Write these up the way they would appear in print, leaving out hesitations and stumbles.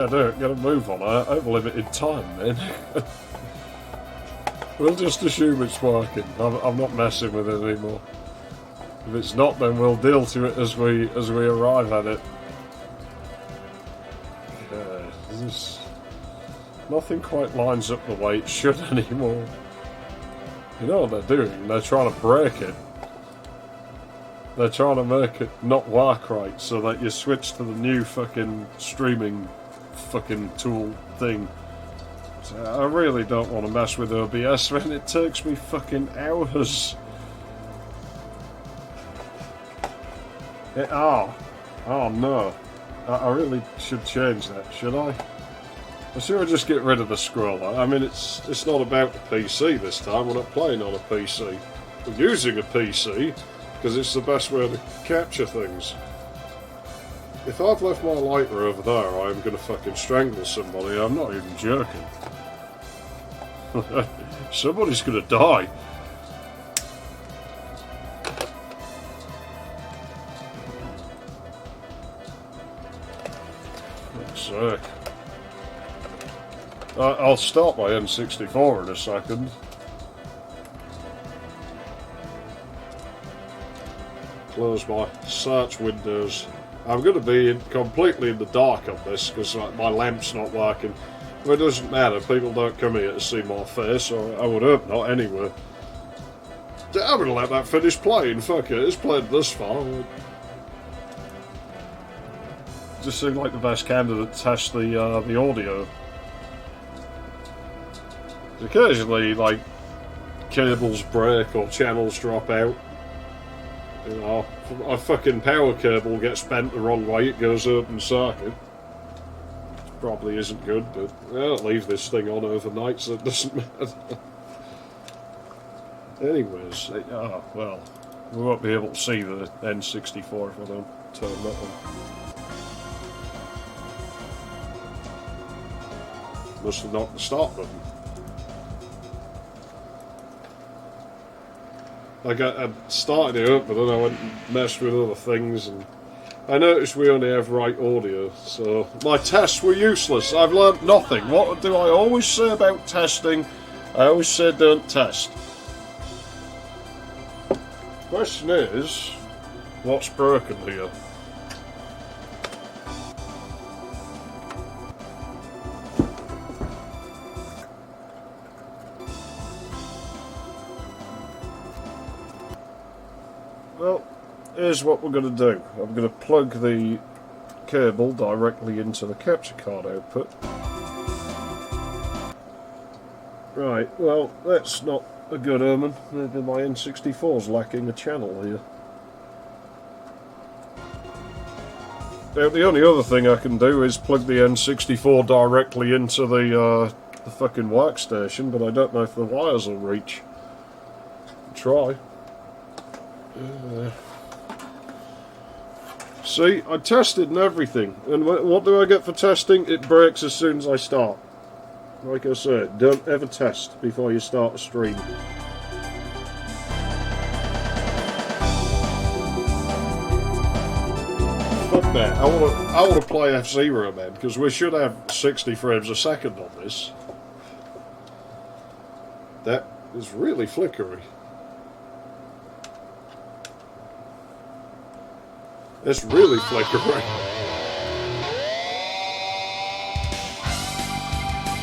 Get a move on. I have limited time, man. We'll just assume it's working. I'm not messing with it anymore. If it's not, then we'll deal to it as we arrive at it. Nothing quite lines up the way it should anymore. You know what they're doing? They're trying to break it. They're trying to make it not work right so that you switch to the new fucking streaming fucking tool thing. So I really don't want to mess with OBS when it takes me fucking hours. Oh no. I really should change that, should I? I should just get rid of the scroller. I mean, it's not about the PC this time. We're not playing on a PC. We're using a PC because it's the best way to capture things. If I've left my lighter over there, I'm going to fucking strangle somebody. I'm not even joking. Somebody's going to die. Fuck's sake. I'll start my N64 in a second. Close my search windows. I'm going to be completely in the dark on this because my lamp's not working. Well, it doesn't matter. People don't come here to see my face, or I would hope not anyway. I'm going to let that finish playing. Fuck it. It's played this far. Just seemed like the best candidate to test the audio. Occasionally, like, cables break or channels drop out. You know, a fucking power cable gets bent the wrong way, it goes open circuit. Probably isn't good, but I'll leave this thing on overnight so it doesn't matter. Anyways, well, we won't be able to see the N64 if I don't turn that on. Must have knocked the start button. I started it up, but then I went and messed with other things, and I noticed we only have right audio, so my tests were useless. I've learnt nothing. What do I always say about testing? I always say don't test. Question is, what's broken here? Well, here's what we're going to do. I'm going to plug the cable directly into the capture card output. Right, well, that's not a good omen. Maybe my N64's lacking a channel here. Now, the only other thing I can do is plug the N64 directly into the fucking workstation, but I don't know if the wires will reach. Try. See, I tested and everything, and what do I get for testing? It breaks as soon as I start. Like I said, don't ever test before you start a stream. Fuck that, I want to play F-Zero, man, because we should have 60 frames a second on this. That is really flickery. It's really flickering.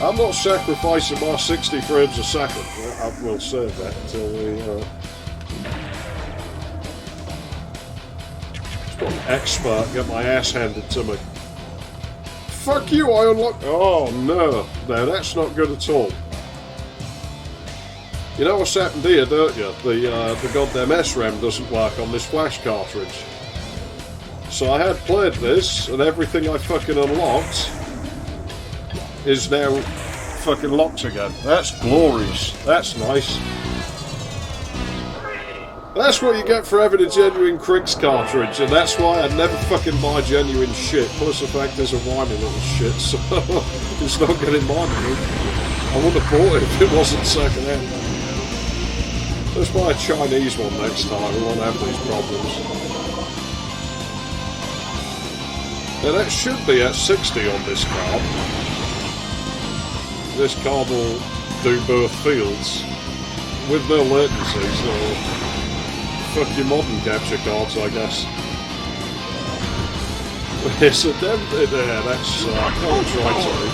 I'm not sacrificing my 60 frames a second. I will save that until we... Just got an expert get my ass handed to me. Fuck you, I unlocked... Oh no. No, that's not good at all. You know what's happened here, don't you? The goddamn SRAM doesn't work on this flash cartridge. So I had played this, and everything I fucking unlocked is now fucking locked again. That's glorious. That's nice. That's what you get for having a genuine Crix cartridge, and that's why I'd never fucking buy genuine shit. Plus the fact there's a whiny little shit, so it's not getting my money. I would have bought it if it wasn't second hand. Let's buy a Chinese one next time, we won't have these problems. Now that should be at 60 on this card. This card will do both fields with no latency, so fuck your modern capture cards, I guess. It's a damn... Yeah, that's... points right to me.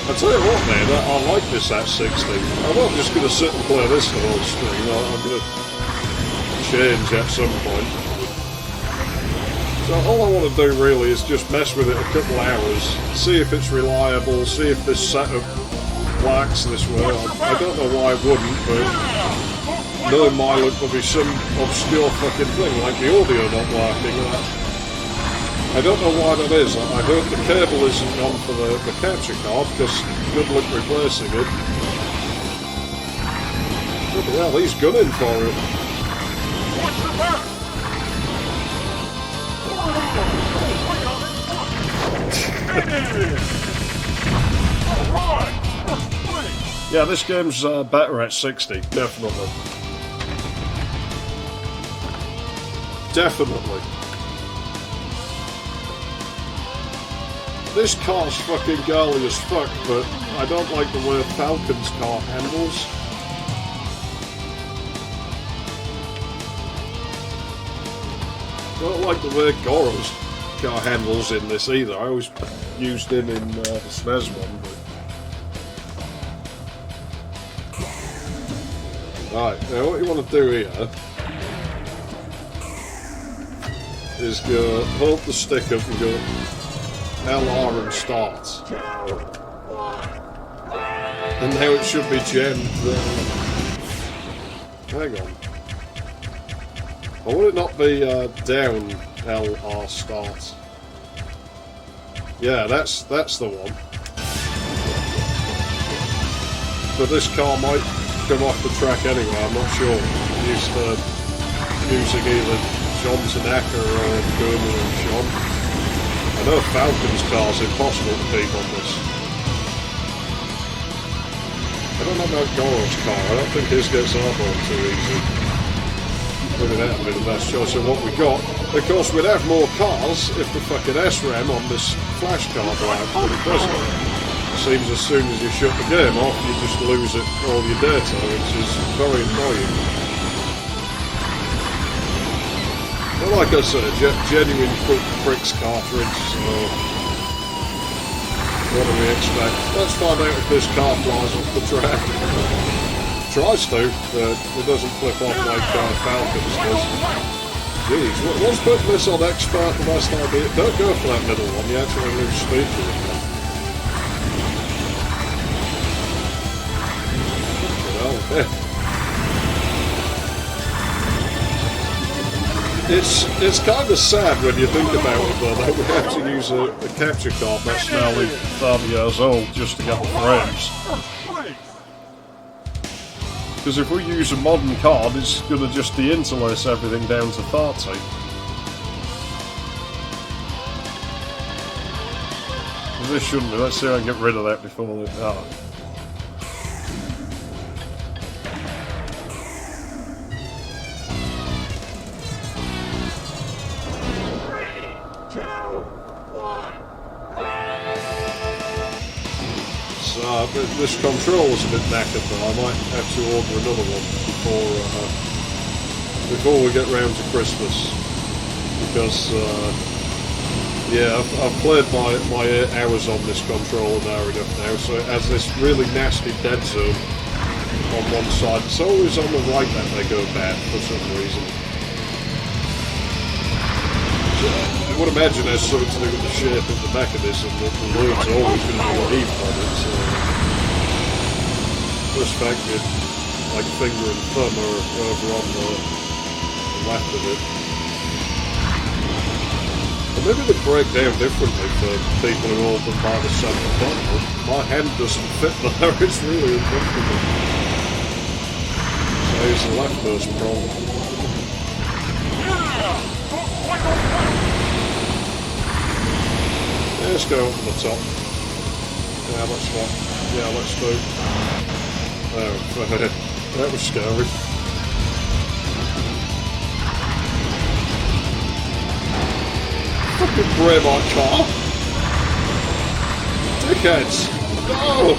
I tell you what, man, I like this at 60. I'm not just going to sit and play this the whole stream. I'm going to change at some point. So all I want to do really is just mess with it a couple hours, see if it's reliable, see if this setup works this way. I don't know why it wouldn't, but knowing my luck, there'll be some obscure fucking thing like the audio not working. I don't know why that is. I hope the cable isn't gone for the capture card, because good luck replacing it. Bloody hell, he's gunning for it. Yeah, this game's better at 60, definitely. Definitely. This car's fucking girly as fuck, but I don't like the way Falcon's car handles. I don't like the way Goro's car handles in this either. I always used him in the SNES one, but... Right, now what you want to do here is go hold the stick up and go LR and start. And now it should be jammed. Hang on. Or would it not be down LR start? Yeah, that's the one. But this car might come off the track anyway, I'm not sure. I'm used to using either John Tanaka or Boomer and Sean. I know Falcon's car's impossible to beat on this. I don't know about Goro's car, I don't think his gets airborne too easy. Maybe that would be the best choice of what we got. Of course, we'd have more cars if the fucking SRAM on this flash card worked, but it doesn't. It seems as soon as you shut the game off, you just lose all your data, which is very annoying. But like I said, genuine Pricks cartridge, so what do we expect? Let's find out if this car flies off the track. Tries to, but it doesn't flip off like Falcon's does. Jeez, what's putting this on expert the best idea? Don't go for that middle one, you actually lose speed to it. It's kind of sad when you think about it though, that we have to use a capture card that's now 30 years old just to get the frames. Because if we use a modern card, it's going to just deinterlace everything down to 30. This shouldn't be. Let's see if I can get rid of that before they... Oh. This controller's a bit knackered though. I might have to order another one before we get round to Christmas, because yeah, I've played my 8 hours on this controller now enough now, so it has this really nasty dead zone on one side. It's always on the right that they go bad for some reason. I would imagine there's something to do with the shape of the mechanism, that the load's always going to be uneven on it, so... This fact that, like, finger and thumb are over on the left of it. And maybe they break down differently for people who hold them by the center button. My hand doesn't fit there, it's really uncomfortable. So here's the leftmost problem. Yeah, let's go up to the top. Yeah, let's do. Oh, that was scary. fucking bray my car. Dickheads. No!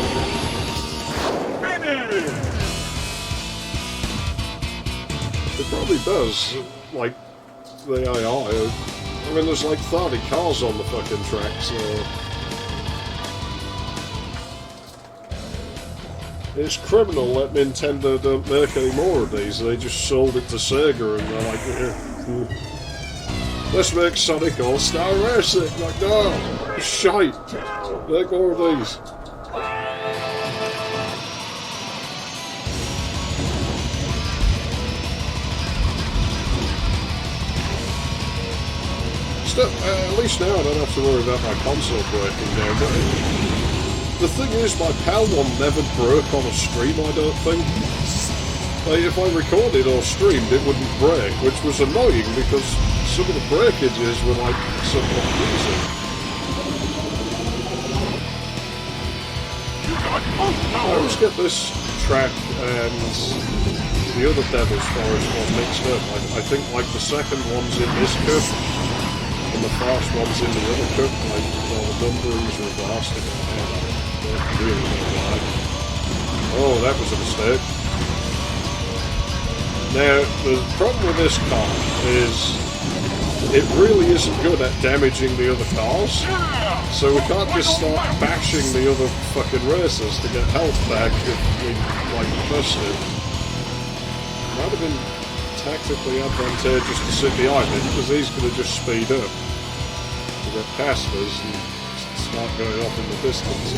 It probably does, like, the AI. I mean, there's like 30 cars on the fucking track, so... It's criminal that Nintendo don't make any more of these. They just sold it to Sega and they're like, let's make Sonic All-Star Racing. Like, no, it's shite. Make more of these. Still, at least now I don't have to worry about my console breaking down, but the thing is, my PAL one never broke on a stream, I don't think. Like, if I recorded or streamed, it wouldn't break, which was annoying because some of the breakages were like somewhat easy. I always get this track and the other Devil's Forest one mixed up. I think like the second one's in this cup and the first one's in the other cup. Like, well, the numbering's reversed in my head. Really know why. Oh, that was a mistake. Now, the problem with this car is it really isn't good at damaging the other cars, so we can't just start bashing the other fucking racers to get health back if we, like, bust it. Might have been tactically advantageous to sit behind him, because he's going to just speed up to get past us and start going off in the distance.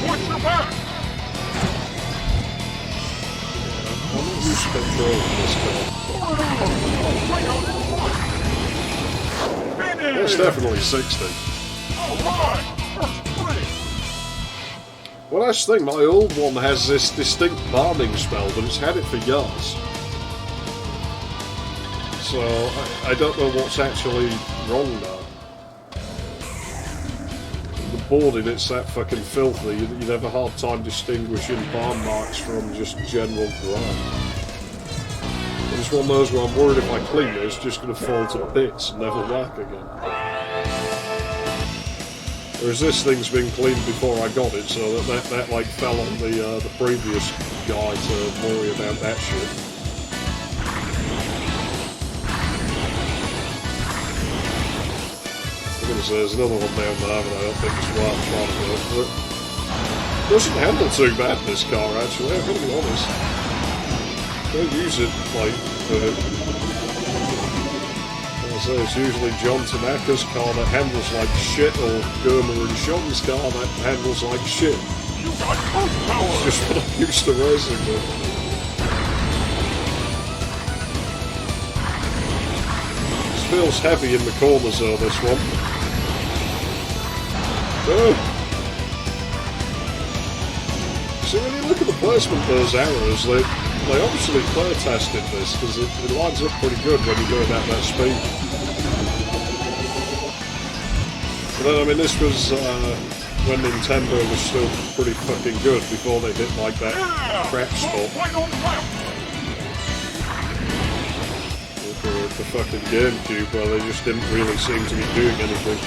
Watch your back! Yeah, I'm not used to controlling this car. That's definitely 60. Well, that's the thing, my old one has this distinct barning spell, but it's had it for years. So, I don't know what's actually wrong now. Boarding, it's that fucking filthy, you'd have a hard time distinguishing barn marks from just general grime. It's one of those where I'm worried if I clean it, it's just going to fall to bits and never work again. Whereas this thing's been cleaned before I got it, so that like fell on the previous guy to worry about that shit. So there's another one down there, but I don't think it's right trying to do it. But it doesn't handle too bad, this car, actually, I've got to be honest. Don't use it, like, as I say, it's usually John Tanaka's car that handles like shit, or Germer and Sean's car that handles like shit. It's just what I'm used to racing with. This feels heavy in the corners, though, this one. Oh. So when you look at the placement of those arrows, they obviously play tested this, because it lines up pretty good when you're going at that speed. But then, I mean, this was when Nintendo was still pretty fucking good, before they hit like that crap spot. With the fucking GameCube, where they just didn't really seem to be doing anything.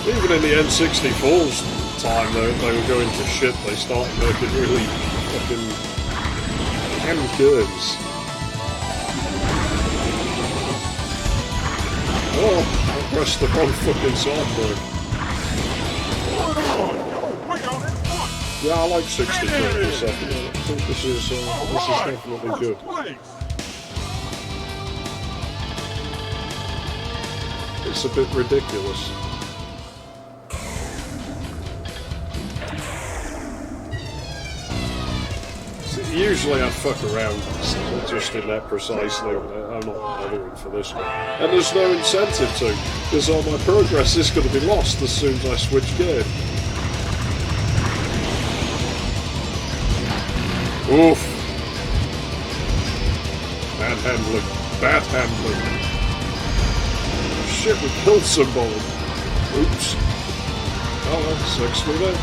Even in the N64's time, they were going to shit. They started making really fucking hand curves. Oh, I pressed the wrong fucking sideburn. Yeah, I like 64 for a second. I think this is definitely good. It's a bit ridiculous. Usually I'd fuck around just in that precisely, I'm not bothering for this one. And there's no incentive to, because all my progress is going to be lost as soon as I switch game. Oof. Bad handling. Bad handling. Shit, we killed somebody. Oops. Oh well, sucks me then.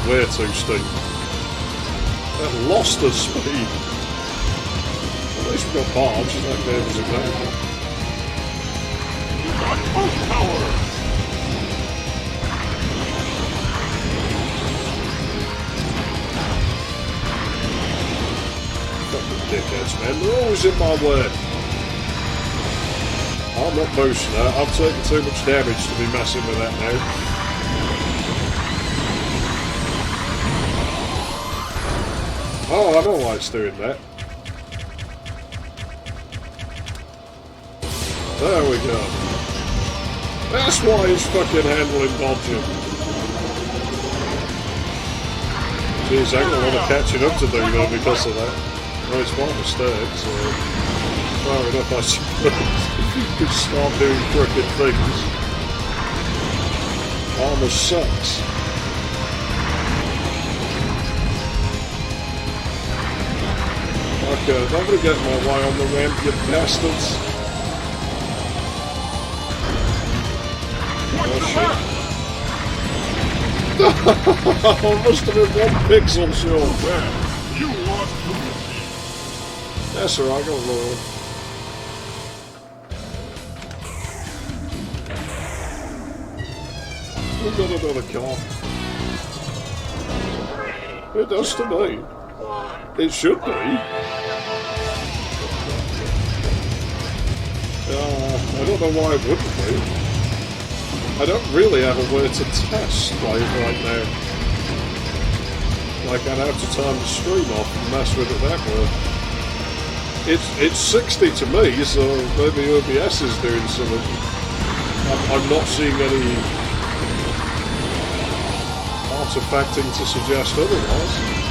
Way too steep. It lost the speed. At least we got barge. That game was a game. You got full power! Fucking dickheads, man. They're always in my way. I'm not boosting that. I'm taking too much damage to be messing with that now. Oh, I know why it's doing that. There we go. That's why it's fucking handling dodging. Jeez, I got a lot of catching up to do though because of that. No, it's my mistake, so fair enough, I suppose. If you could start doing crooked things. Armour sucks. Okay, I'm gonna get my way on the ramp, you bastards. I must have been 1 pixel short. Well, you lost to me. That's alright, I got low. We've got another car. It does to me. It should be. I don't know why it wouldn't be. I don't really have a way to test right now. Like, I'd have to turn the stream off and mess with it that way. It's 60 to me, so maybe OBS is doing something. I'm not seeing any artifacting to suggest otherwise.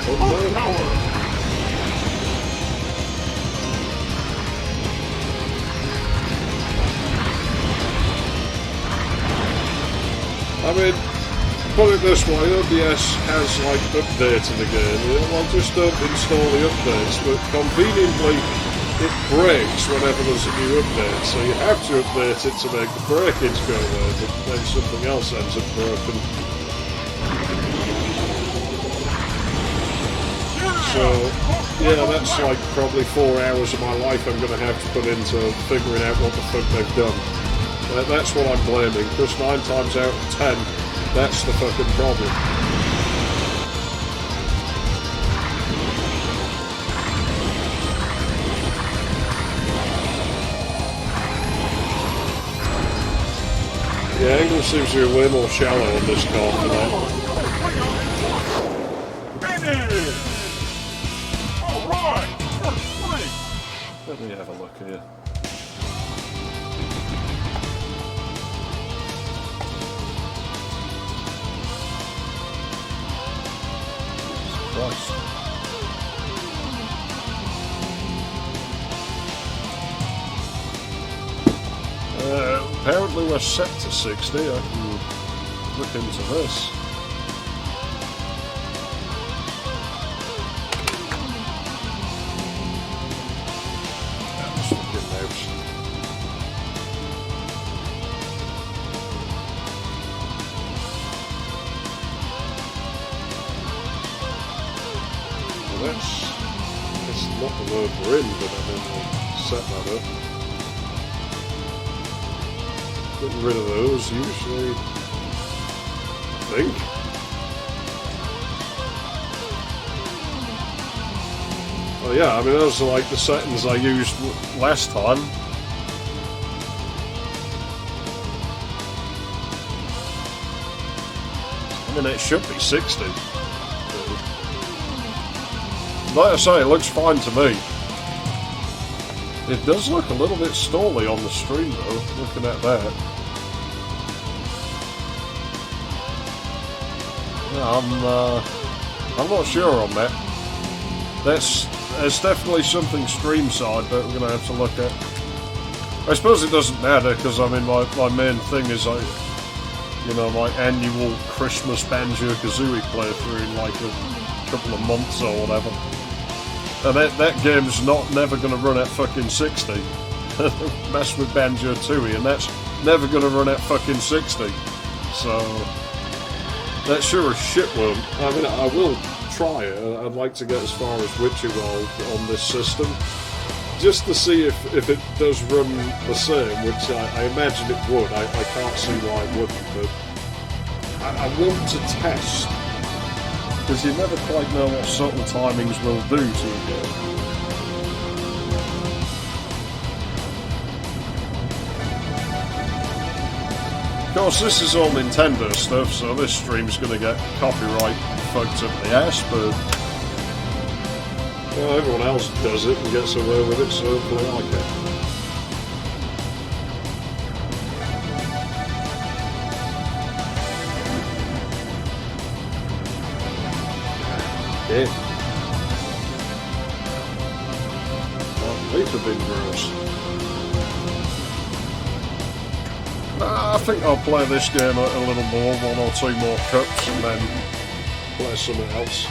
Full power! I mean, put it this way, OBS has like updated the game. Well, just don't install the updates, but conveniently it breaks whenever there's a new update, so you have to update it to make the breakage go away, but then something else ends up broken. So, yeah, that's like probably 4 hours of my life I'm going to have to put into figuring out what the fuck they've done. That's what I'm blaming, because 9 times out of 10, that's the fucking problem. The angle seems to be way more shallow on this car for that. Finish! Alright! First place! Let me have a look here. Christ. Apparently we're set to 60. I can look into this. That's fucking mouse. Well, that's not the mode we're in, but I mean, we'll set that up. Getting rid of those, usually, I think. Oh yeah, I mean those are like the settings I used last time. I mean it should be 60. Like I say, it looks fine to me. It does look a little bit stally on the stream though, looking at that. Yeah, I'm not sure on that. There's definitely something stream side that we're going to have to look at. I suppose it doesn't matter because I mean my main thing is my annual Christmas Banjo-Kazooie playthrough in like a couple of months or whatever. And that game's never going to run at fucking 60. Mess with Banjo-Tooie, and that's never gonna run at fucking 60. So that sure as shit won't. I mean, I will try it. I'd like to get as far as Witcher World on this system, just to see if it does run the same, which I imagine it would. I can't see why it wouldn't, but I want to test, because you never quite know what subtle timings will do to a game. Of course, this is all Nintendo stuff, so this stream's going to get copyright fucked up the ass, but well, everyone else does it and gets away with it, so hopefully I can. Yeah. Oh, these have been gross. I think I'll play this game a little more, 1 or 2 more cups, and then play something else.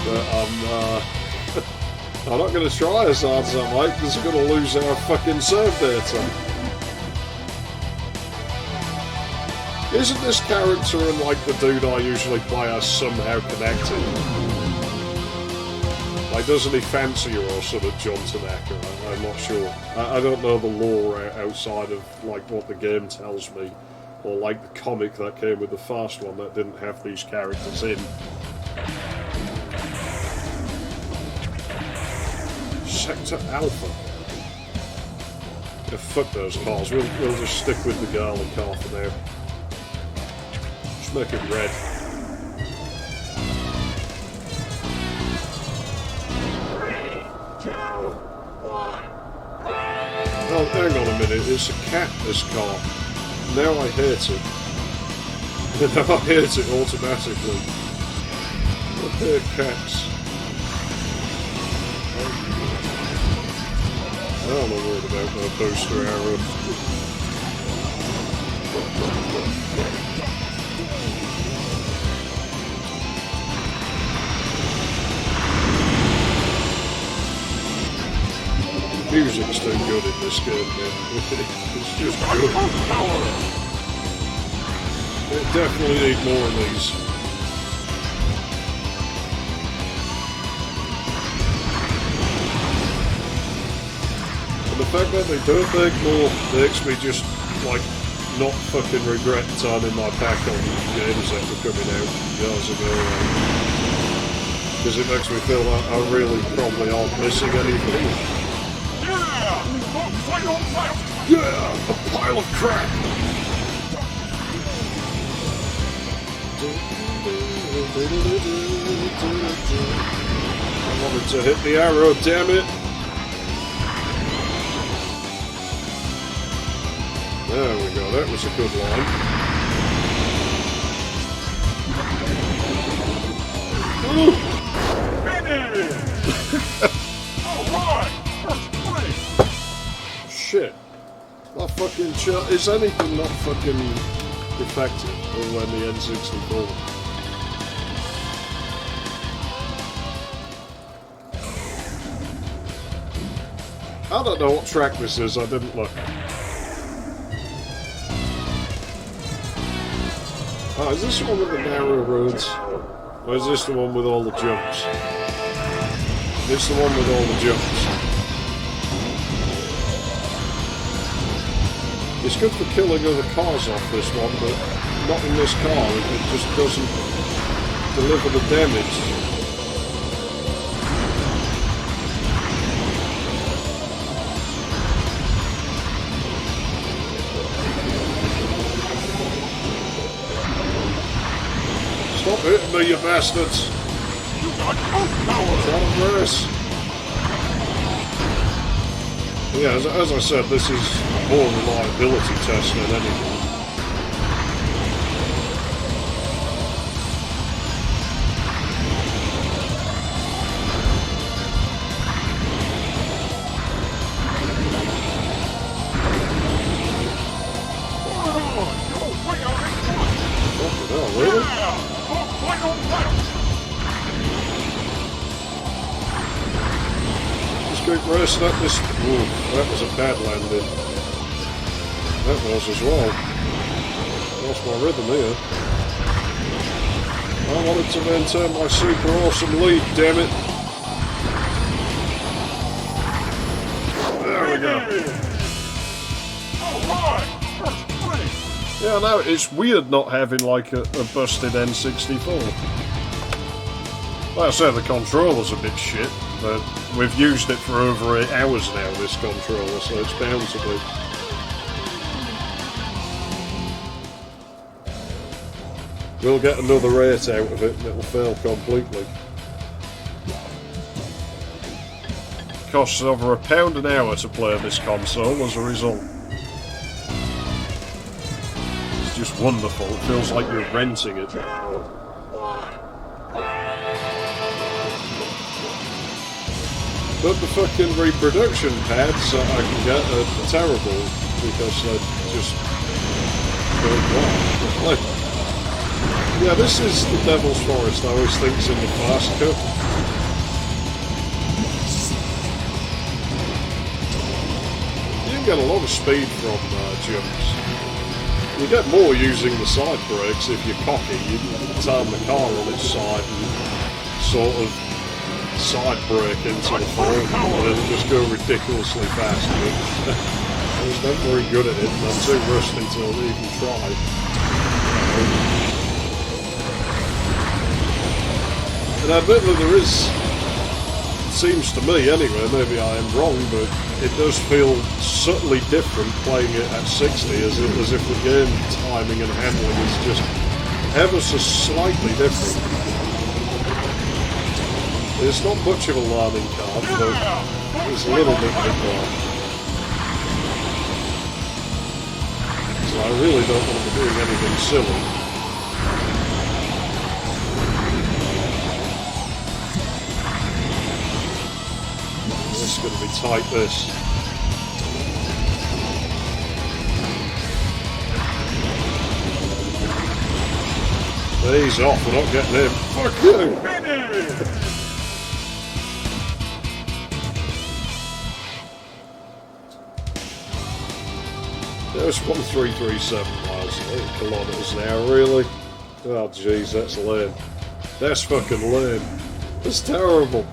But I'm not going to try as hard as I might, because I'm going to lose our fucking save data. Isn't this character and like the dude I usually play as somehow connected? Like, doesn't he fancy her or something, John Tanaka? I'm not sure. I don't know the lore outside of like what the game tells me, or like the comic that came with the first one that didn't have these characters in. Sector Alpha. Yeah, fuck those cars. We'll just stick with the garlic car for now. Just make it red. Oh, hang on a minute, it's a cat, this car. Now I hate it. Now I hate it automatically. I hate cats. I'm not worried about no booster arrow. Music's too good in this game, man. It's just good. It definitely need more of these. And the fact that they don't make more makes me just, like, not fucking regret turning my back on games that were coming out years ago. Because it makes me feel like I really probably aren't missing anything. Yeah, a pile of crap! I wanted to hit the arrow, damn it! There we go, that was a good line. Alright! Shit. That fucking is anything not fucking effective other than the N64? I don't know what track this is, I didn't look. Oh, is this the one with the narrow roads? Or is this the one with all the jumps? This the one with all the jumps. It's good for killing other cars off this one, but not in this car. It just doesn't deliver the damage. Stop hitting me, you bastards! You got power! Try to reverse. Yeah, as I said, this is more reliability test than anything. Fucking hell, really? keep racing up this... Ooh, that was a bad landing. That was as well. Lost my rhythm here. I wanted to maintain my super awesome lead, damn it. There we go. Yeah, I know, it's weird not having like a busted N64. Like I said, the controller's a bit shit, but we've used it for over 8 hours now, this controller, so it's bound to be. We'll get another 8 out of it and it'll fail completely. Costs over £1 an hour to play this console as a result. It's just wonderful, it feels like you're renting it. But the fucking reproduction pads that I can get are terrible because they're just don't work. Yeah, this is the Devil's Forest I always think's in the Fast Cup. You can get a lot of speed from jumps. You get more using the side brakes if you're cocky. You turn the car on its side and sort of side brake into the fall and it'll just go ridiculously fast. But I was not very good at it and I'm too rusty to even try. And I admit that there is, it seems to me anyway, maybe I am wrong, but it does feel subtly different playing it at 60 as if the game timing and handling is just ever so slightly different. It's not much of a learning curve, but it's a little bit more. So I really don't want to be doing anything silly. This is going to be tight, this. Ease off, we're not getting him. Fuck you! There's 1337 miles, 8 kilometers an hour, really? Oh jeez, that's lame. That's fucking lame. That's terrible.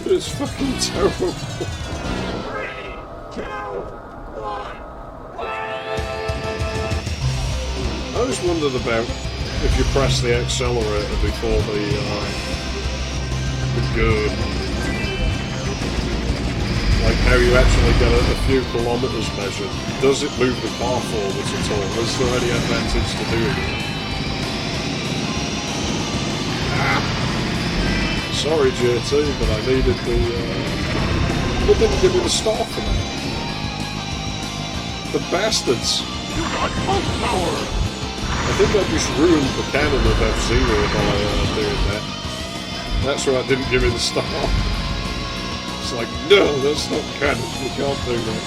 It's fucking terrible. I always wondered about if you press the accelerator before the good. Like how you actually get a few kilometres measured. Does it move the car forwards at all? Is there any advantage to doing it? Sorry JT, but I needed the... They didn't give me the start for that. The bastards! You got pump power! I think I just ruined the canon of F-Zero by doing that. That's why I didn't give me the start. It's like, no, that's not canon, you can't do that.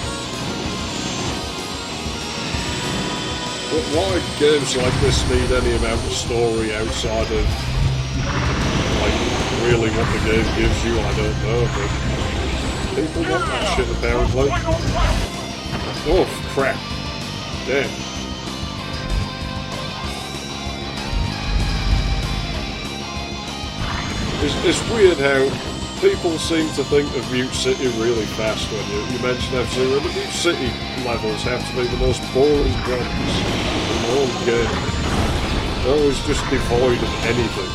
But why games like this need any amount of story outside of, like, really what the game gives you, I don't know, but people want that shit apparently. Oh, crap. Damn. It's weird how people seem to think of Mute City really fast when you mention F-Zero. The Mute City levels have to be the most boring guns in the whole game. They're always just devoid of anything.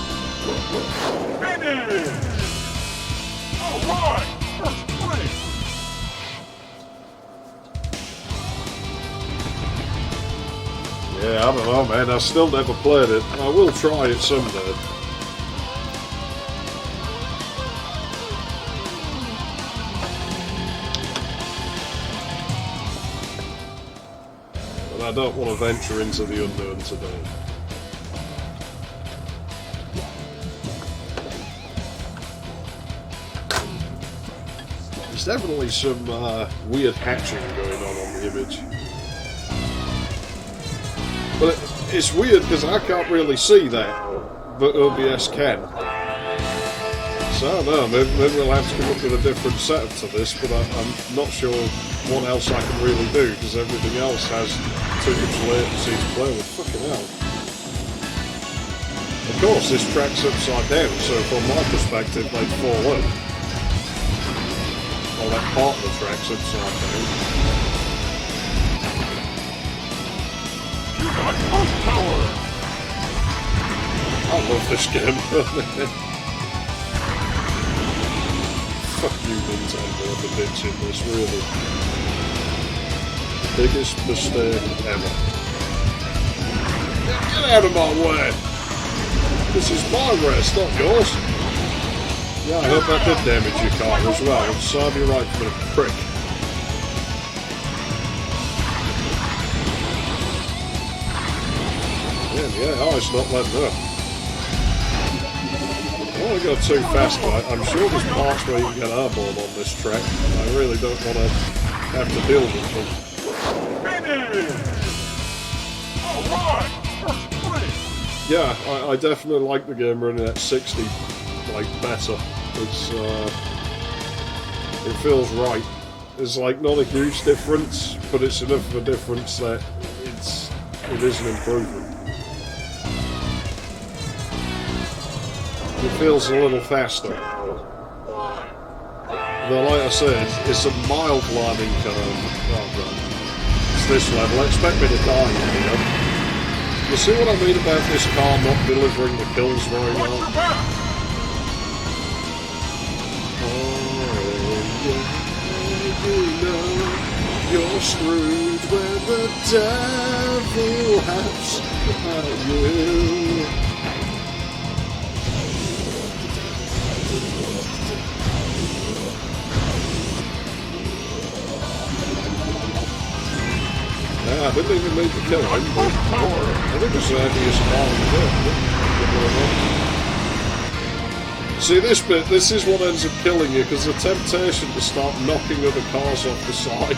Alright! First place! Yeah, I don't know, man. I still never played it. I will try it someday. But I don't want to venture into the unknown today. There's definitely some weird hatching going on the image. But it's weird because I can't really see that, but OBS can. So I don't know, maybe we'll have to come up with a different setup to this, but I'm not sure what else I can really do, because everything else has too much latency to play with. Fucking hell. Of course, this track's upside down, so from my perspective, they'd fall out. Well, that part of the track's upside down. You got pump power! I love this game. Fuck you, Nintendo, for ditching this, really. Biggest mistake ever. Get out of my way! This is my race, not yours. Yeah, I hope that did damage your car as well. It'll serve you right for a prick. Yeah, it's not letting up. I don't want to go too fast, but I'm sure there's parts where you can get airborne on this track. I really don't want to have to deal with them. Alright! First place! Yeah, I definitely like the game running at 60, like, better. It's, it feels right. It's, like, not a huge difference, but it's enough of a difference that it is an improvement. It feels a little faster. Though, like I said, it's a mild learning curve. Oh, God. It's this level. Expect me to die here. You see what I mean about this car not delivering the kills very well? Oh, yeah, you know you're screwed when the devil has you. I didn't even need to kill him, but I think it's the heaviest car in the world. See, this is what ends up killing you, because the temptation to start knocking other cars off the side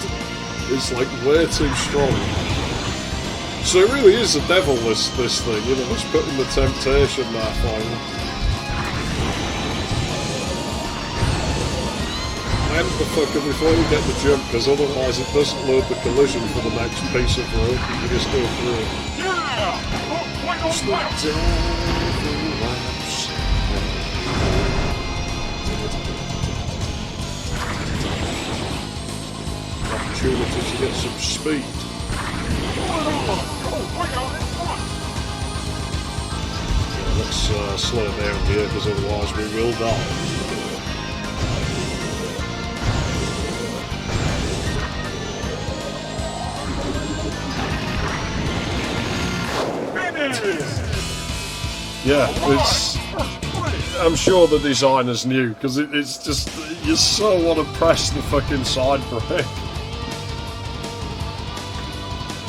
is like way too strong. So it really is the devil, this thing, you know, it's putting the temptation there finally. And the fucker before you get the jump, because otherwise it doesn't load the collision for the next piece of road. You can just go through it. Yeah! It's the opportunity to get some speed. Yeah, let's slow down here, because otherwise we will die. Yeah, I'm sure the designers knew, because it's just, you so want to press the fucking side brake.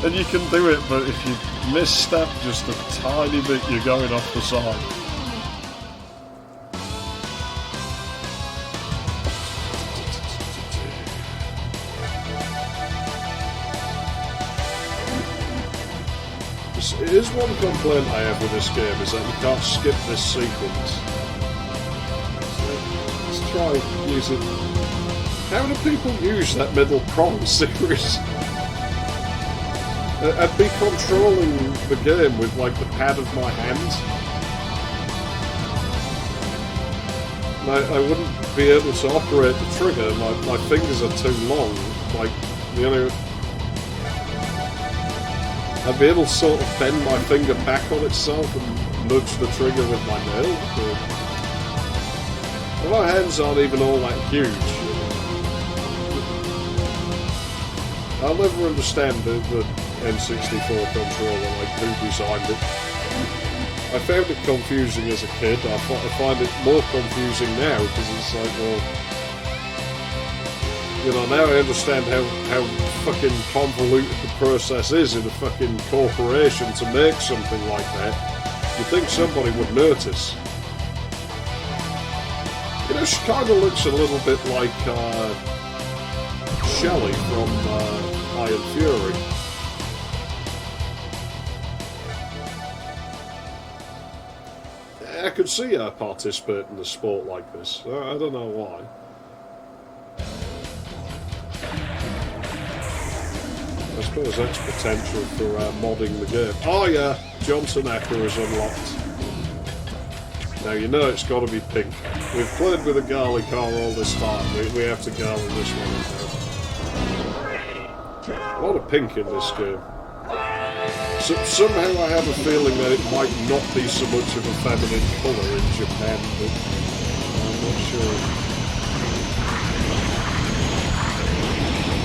And you can do it, but if you misstep just a tiny bit, you're going off the side. Here's one complaint I have with this game, is that you can't skip this sequence. Let's try using... How do people use that middle prong series? I'd be controlling the game with, like, the pad of my hand. I wouldn't be able to operate the trigger, my fingers are too long. Like, you know... I'd be able to sort of bend my finger back on itself and nudge the trigger with my nail. But my hands aren't even all that huge. I'll never understand the N64 controller, like who designed it. I found it confusing as a kid. I find it more confusing now, because it's like, well... You know, now I understand how fucking convoluted the process is in a fucking corporation to make something like that. You'd think somebody would notice. You know, she kind of looks a little bit like Shelley from Iron Fury. could see her participate in a sport like this. I don't know why. I suppose that's potential for modding the game. Oh yeah, Johnson Echo is unlocked. Now you know it's got to be pink. We've played with a Garley car all this time. We have to Garley this one now. A lot of pink in this game. So, somehow I have a feeling that it might not be so much of a feminine colour in Japan, but I'm not sure.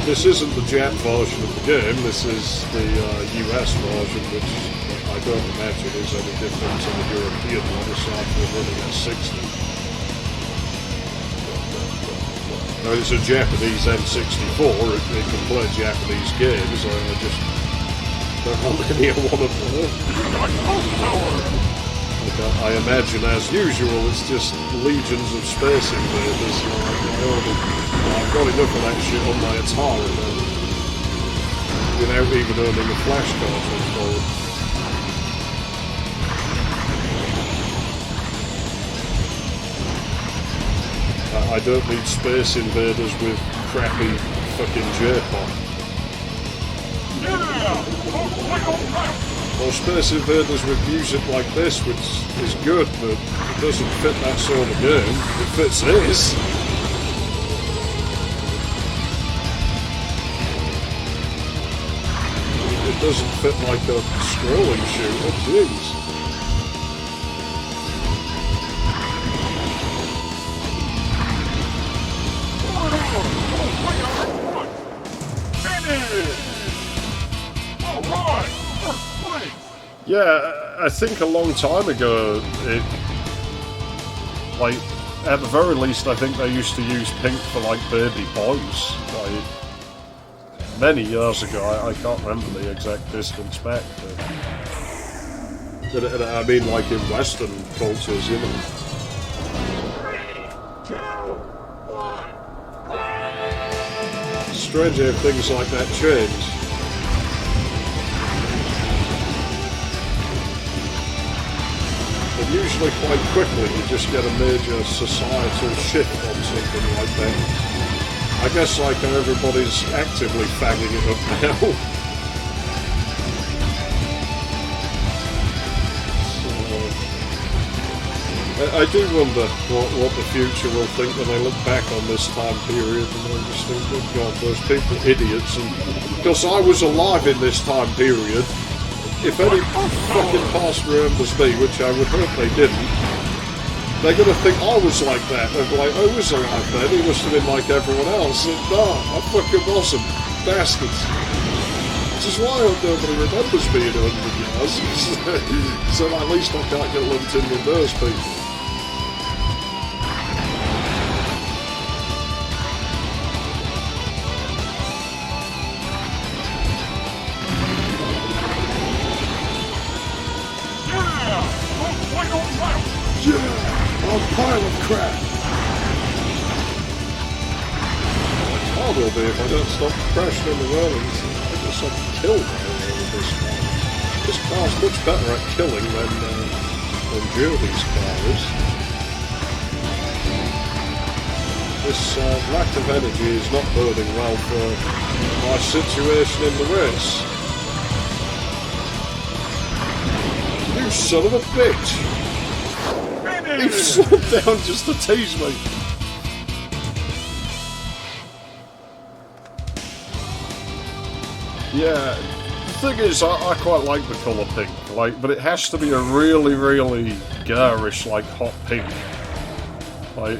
This isn't the Jap version of the game, this is the US version, which I don't imagine is any different to the European one, aside from running at 60. Now, it's a Japanese N64, it can play Japanese games, I just don't want any one of them. I imagine, as usual, it's just legions of Space Invaders. I've got enough of that shit on my Atari now, without even owning a flash cartridge for it. I don't need Space Invaders with crappy fucking J-pop. Or Space Invaders with music like this, which is good, but it doesn't fit that sort of game. It fits this. It doesn't fit like a scrolling shooter, jeez. Yeah, I think a long time ago, like, at the very least, I think they used to use pink for, like, baby boys. Like, many years ago, I can't remember the exact distance back, but I mean, like, in Western cultures, you know. Strange how things like that change. Usually quite quickly you just get a major societal shift on something like that. I guess like how everybody's actively fagging it up now. So, I do wonder what the future will think when they look back on this time period and they just think, oh god, those people idiots. And because I was alive in this time period, if any fucking past remembers me, which I would hope they didn't, they're going to think I was like that. They'll be like, I was alive then, he must have been like everyone else. And no, I fucking wasn't. Bastards. Which is why I hope nobody remembers me in 100 years. So at least I can't get lumped in with those people. Pile of crap! Hard will be if I don't stop crashing in the road. I guess I've killed with this car. This car's much better at killing than Jodie's car is. This lack of energy is not boding well for my situation in the race. You son of a bitch! He slowed down just to tease me. Yeah, the thing is, I quite like the colour pink, like, but it has to be a really, really garish, like, hot pink. Like,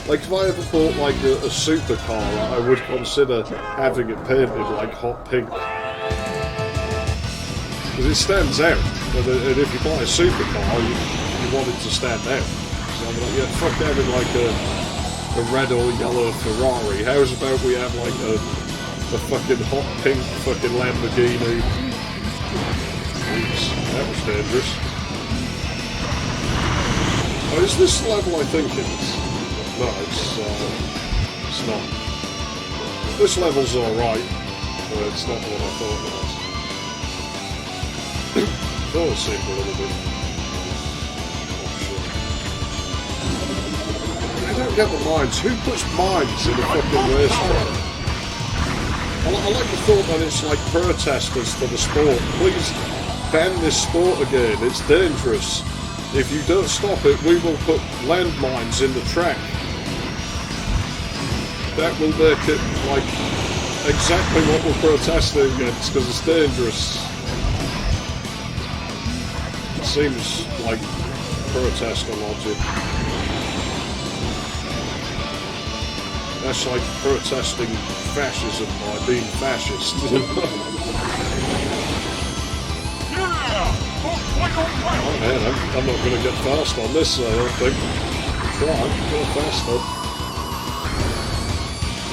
like if I ever bought, like, a supercar, I would consider having it painted, like, hot pink. Because it stands out. And if you buy a supercar, you want it to stand out. So I'm like, yeah, fuck having like a red or yellow Ferrari. How's about we have like a fucking hot pink fucking Lamborghini? Oops, that was dangerous. Oh, is this the level I think it is? No, it's not. This level's alright, but it's not what I thought it was. Thought it seemed a little bit. I don't get the mines. Who puts mines in a fucking racetrack? I like the thought that it's like protesters for the sport. Please ban this sport again. It's dangerous. If you don't stop it, we will put landmines in the track. That will make it like exactly what we're protesting against, because it's dangerous. It seems like protester logic. That's like protesting fascism by being fascist. Oh man, I'm not going to get fast on this, I don't think. Try, go faster.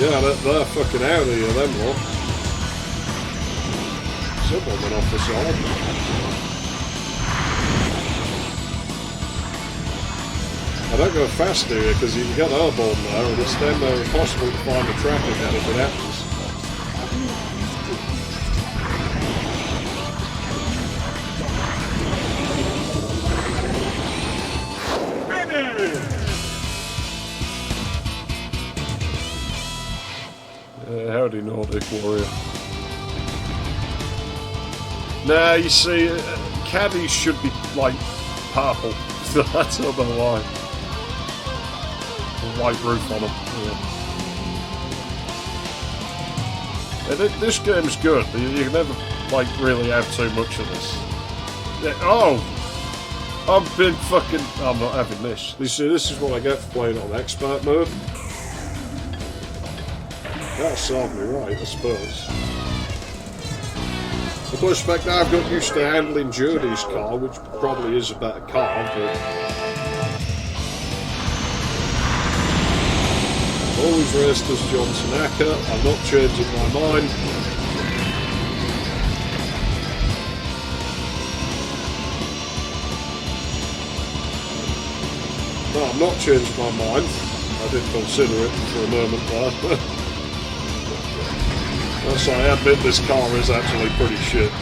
Yeah, they're fucking out of here, them lot. Someone went off the side. I don't go fast here because you can get airborne there and it's then impossible to find the track again if it happens. Howdy, Nordic Warrior. Nah, you see, caddies should be, like, purple. I don't know why. A white roof on them. Yeah. This game's good. You can never, like, really have too much of this. Yeah, oh! I've been fucking... I'm not having this. You see, this is what I get for playing on expert mode. That'll serve me right, I suppose. I suspect I've got used to handling Journey's car, which probably is a better car, but... Always raced as John Tanaka, I'm not changing my mind. No, I'm not changing my mind. I did consider it for a moment there. So I admit this car is actually pretty shit.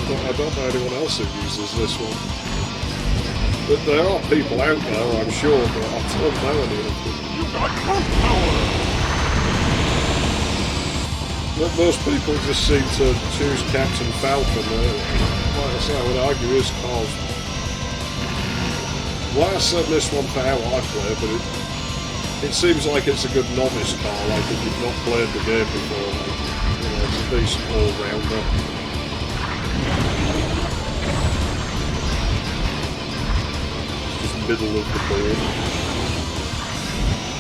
I don't know anyone else who uses this one. But there are people out there, I'm sure, but I don't know any of them. You got power! But most people just seem to choose Captain Falcon. Like I say, I would argue his car's... Well, I said this one for how I play, but it seems like it's a good novice car, like if you've not played the game before, like, you know, it's a decent all-rounder. Just middle of the board.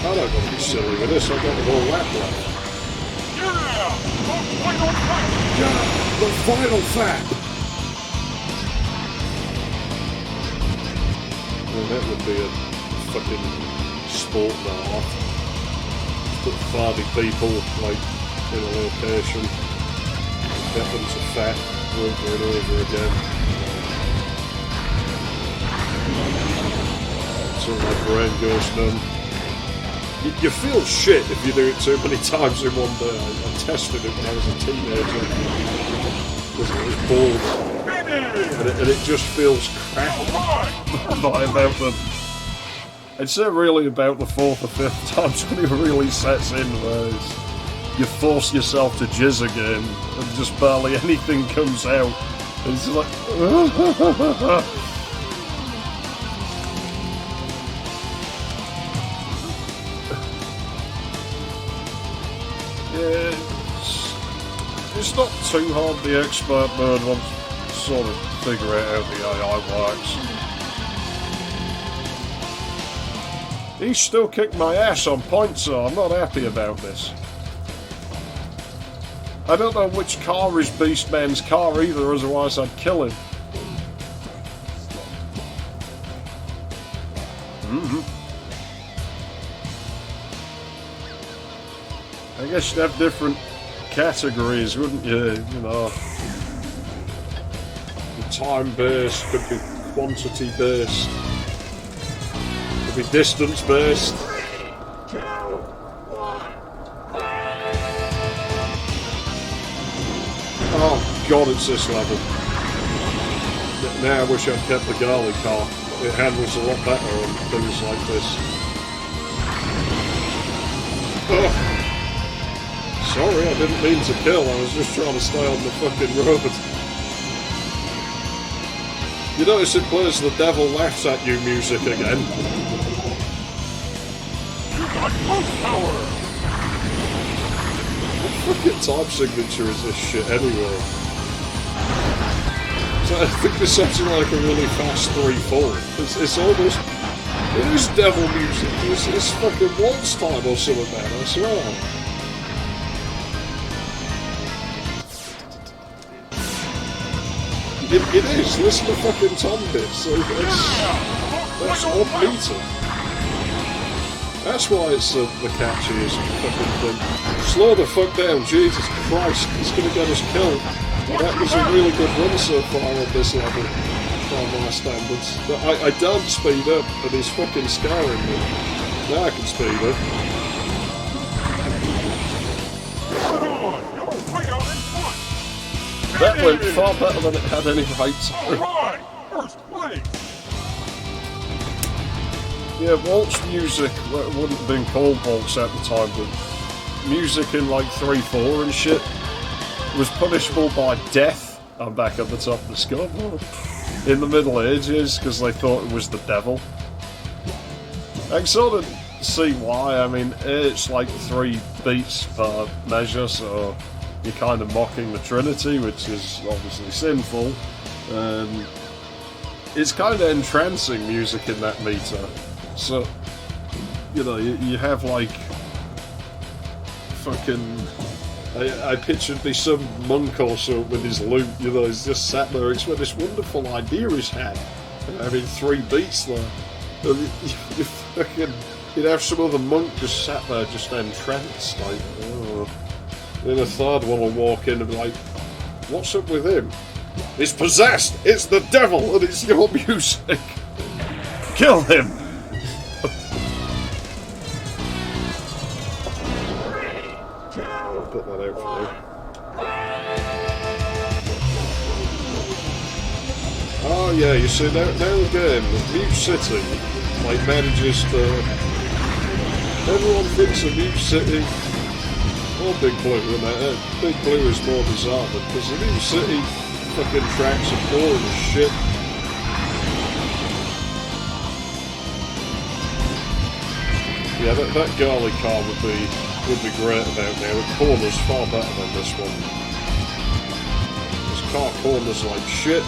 I don't want to be silly with this, I've got the whole lap left. Yeah! The final fight! Yeah! The final fat! Well, that would be a fucking... sport now. Put 30 people like in a location, get them to fat over and over again. Until my brain goes numb. You feel shit if you do it too many times in one day. I tested it when I was a teenager because I was bored, and it just feels crap. Not about them. It's not really about the 4th or 5th times when it really sets in, where you force yourself to jizz again and just barely anything comes out. It's just like... Yeah, it's not too hard, the expert mode, once you sort of figure out how the AI works. He's still kicked my ass on points, so I'm not happy about this. I don't know which car is Beastman's car either, otherwise I'd kill him. I guess you'd have different categories, wouldn't you? You know, the time-based, could be quantity-based. Be distance based. 3, 2, 1. God it's this level. Now I wish I'd kept the Garley car. It handles a lot better on things like this. Oh. Sorry, I didn't mean to kill. I was just trying to stay on the fucking road. You notice it plays The Devil Laughs at You music again. You got most power! What fucking type signature is this shit anyway? So I think this sounds like a really fast 3/4. It's almost... It is devil music. It's fucking waltz time or something, man, I swear. It is. Listen to fucking tom bits. That's odd meter. That's why it's the catchiest fucking thing. Slow the fuck down, Jesus Christ. It's gonna get us killed. That was a really good run so far on this level, by my standards. But I don't speed up, and he's fucking scaring me. Now I can speed up. That went far better than it had any right to. Alright! First place! Yeah, waltz music wouldn't have been called waltz at the time, but music in like 3/4 and shit was punishable by death. I'm back at the top of the scoreboard. In the Middle Ages, because they thought it was the devil. I can sort of see why. I mean, it's like 3 beats per measure, so you're kind of mocking the Trinity, which is obviously sinful. It's kind of entrancing music in that meter. So, you know, you have like fucking... I pictured me some monk or so with his lute, you know, he's just sat there. It's with this wonderful idea he's had. Having 3 beats there. You'd have some other monk just sat there, just entranced, like, oh. Then a third one will walk in and be like, what's up with him? He's possessed! It's the devil and it's your music! Kill him! I'll put that out for you. Oh yeah, you see, now again, Mute City, like, manages to... Everyone thinks of Mute City... Or Big Blue, and Big Blue is more bizarre, because the Mute City fucking tracks are boring as shit. Yeah, that Garley car would be great about now. It corners far better than this one. This car corners like shit.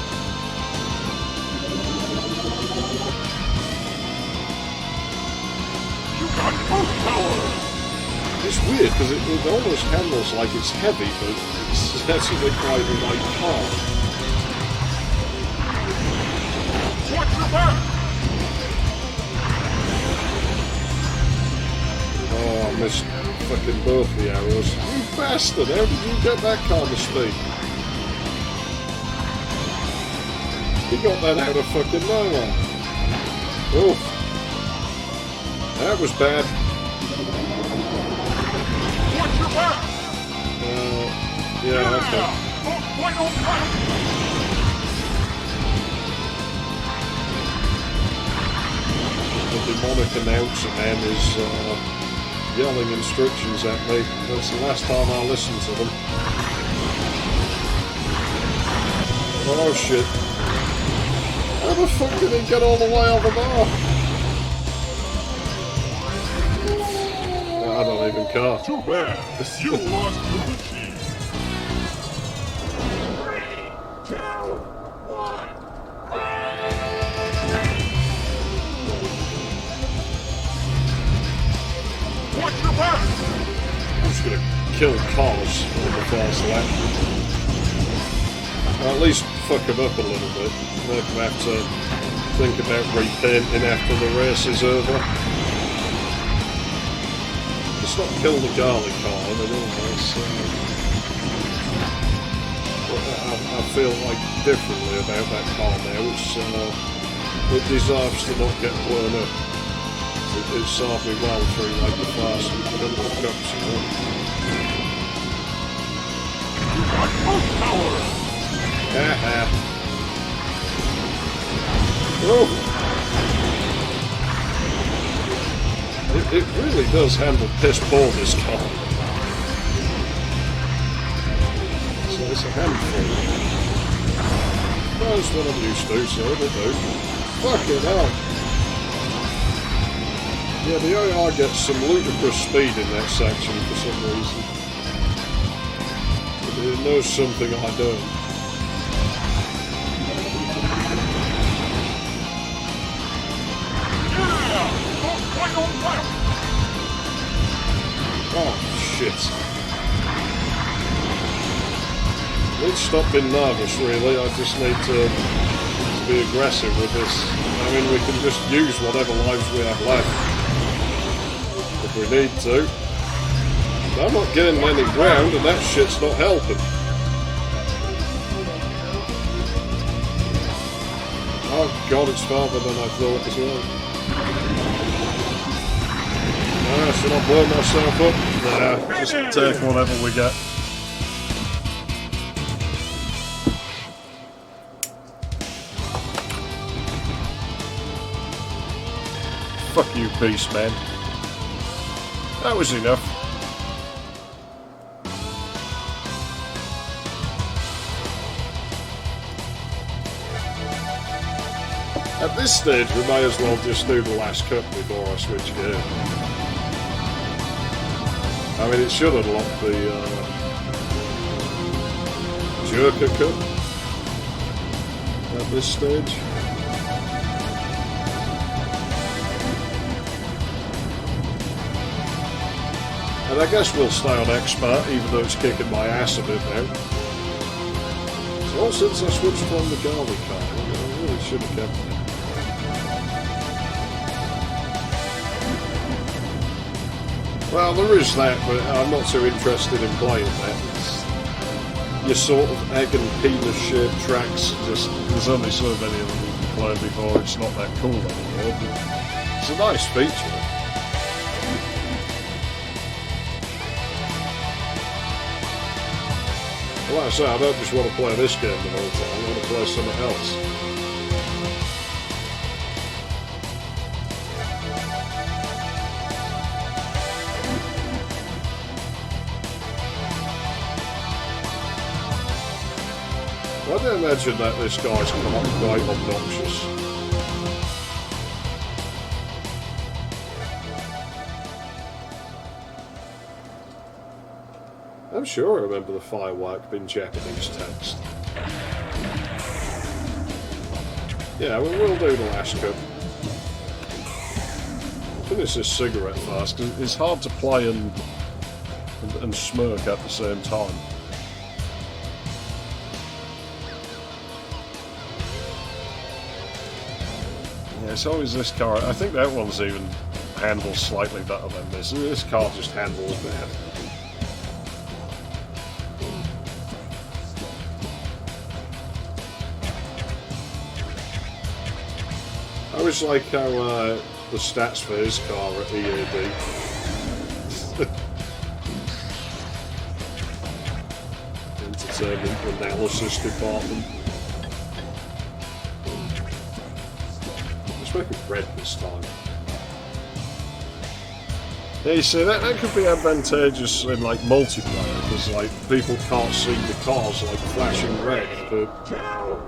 You got most power! It's weird because it almost handles like it's heavy, but it's actually quite a light car. Watch your back! Oh, I missed fucking both the arrows. You bastard! How did you get that kind of speed? You got that out of fucking nowhere. Oh, that was bad. Watch your back! Yeah, okay. Why don't fight? The demonic announcer man is yelling instructions at me. That's the last time I listened to them. Oh shit. How the fuck did he get all the way over there? I don't even care. Too bad. You lost to the Chief. 3, 2, 1. Watch your back! I'm just gonna kill cars on the first lap. Or at least fuck them up a little bit. Make them have to think about repainting after the race is over. It's not kill the Garley car, but I feel like differently about that car now. It deserves to not get blown up. It served me well through like the first couple of cups, you know. You got most power! Haha. Oh. It really does handle piss poor, this car. So it's a handful. That's what I'm used to, so they do. Fucking hell. Yeah, the AI gets some ludicrous speed in that section for some reason. It knows something I don't. Oh, shit. I need to stop being nervous, really. I just need to be aggressive with this. I mean, we can just use whatever lives we have left. If we need to. But I'm not getting any ground, and that shit's not helping. Oh god, it's farther than I thought as well. Should I blow myself up? Nah, just take whatever we get. Fuck you, beast man. That was enough. At this stage, we may as well just do the last cut before I switch gear. I mean, it should unlock the jerker cut at this stage. And I guess we'll stay on expert, even though it's kicking my ass a bit now. So since I switched from the Garvey car, I really should have kept it. Well, there is that, but I'm not so interested in playing that. It's your sort of egg and penis-shaped tracks. Just there's only so many of them you can play before it's not that cool anymore. But it's a nice feature. Well, like I say, I don't just want to play this game the whole time. I want to play something else. I don't imagine that this guy's quite obnoxious. I'm sure I remember the firework being Japanese text. Yeah, we'll do the last cut. Finish this cigarette fast, because it's hard to play and smirk at the same time. It's always this car. I think that one's even handles slightly better than this. This car just handles bad. I always like how the stats for his car at EAD. Entertainment analysis department. Make it red this time. Yeah, you see, that could be advantageous in like multiplayer, because like people can't see the cars like flashing red, but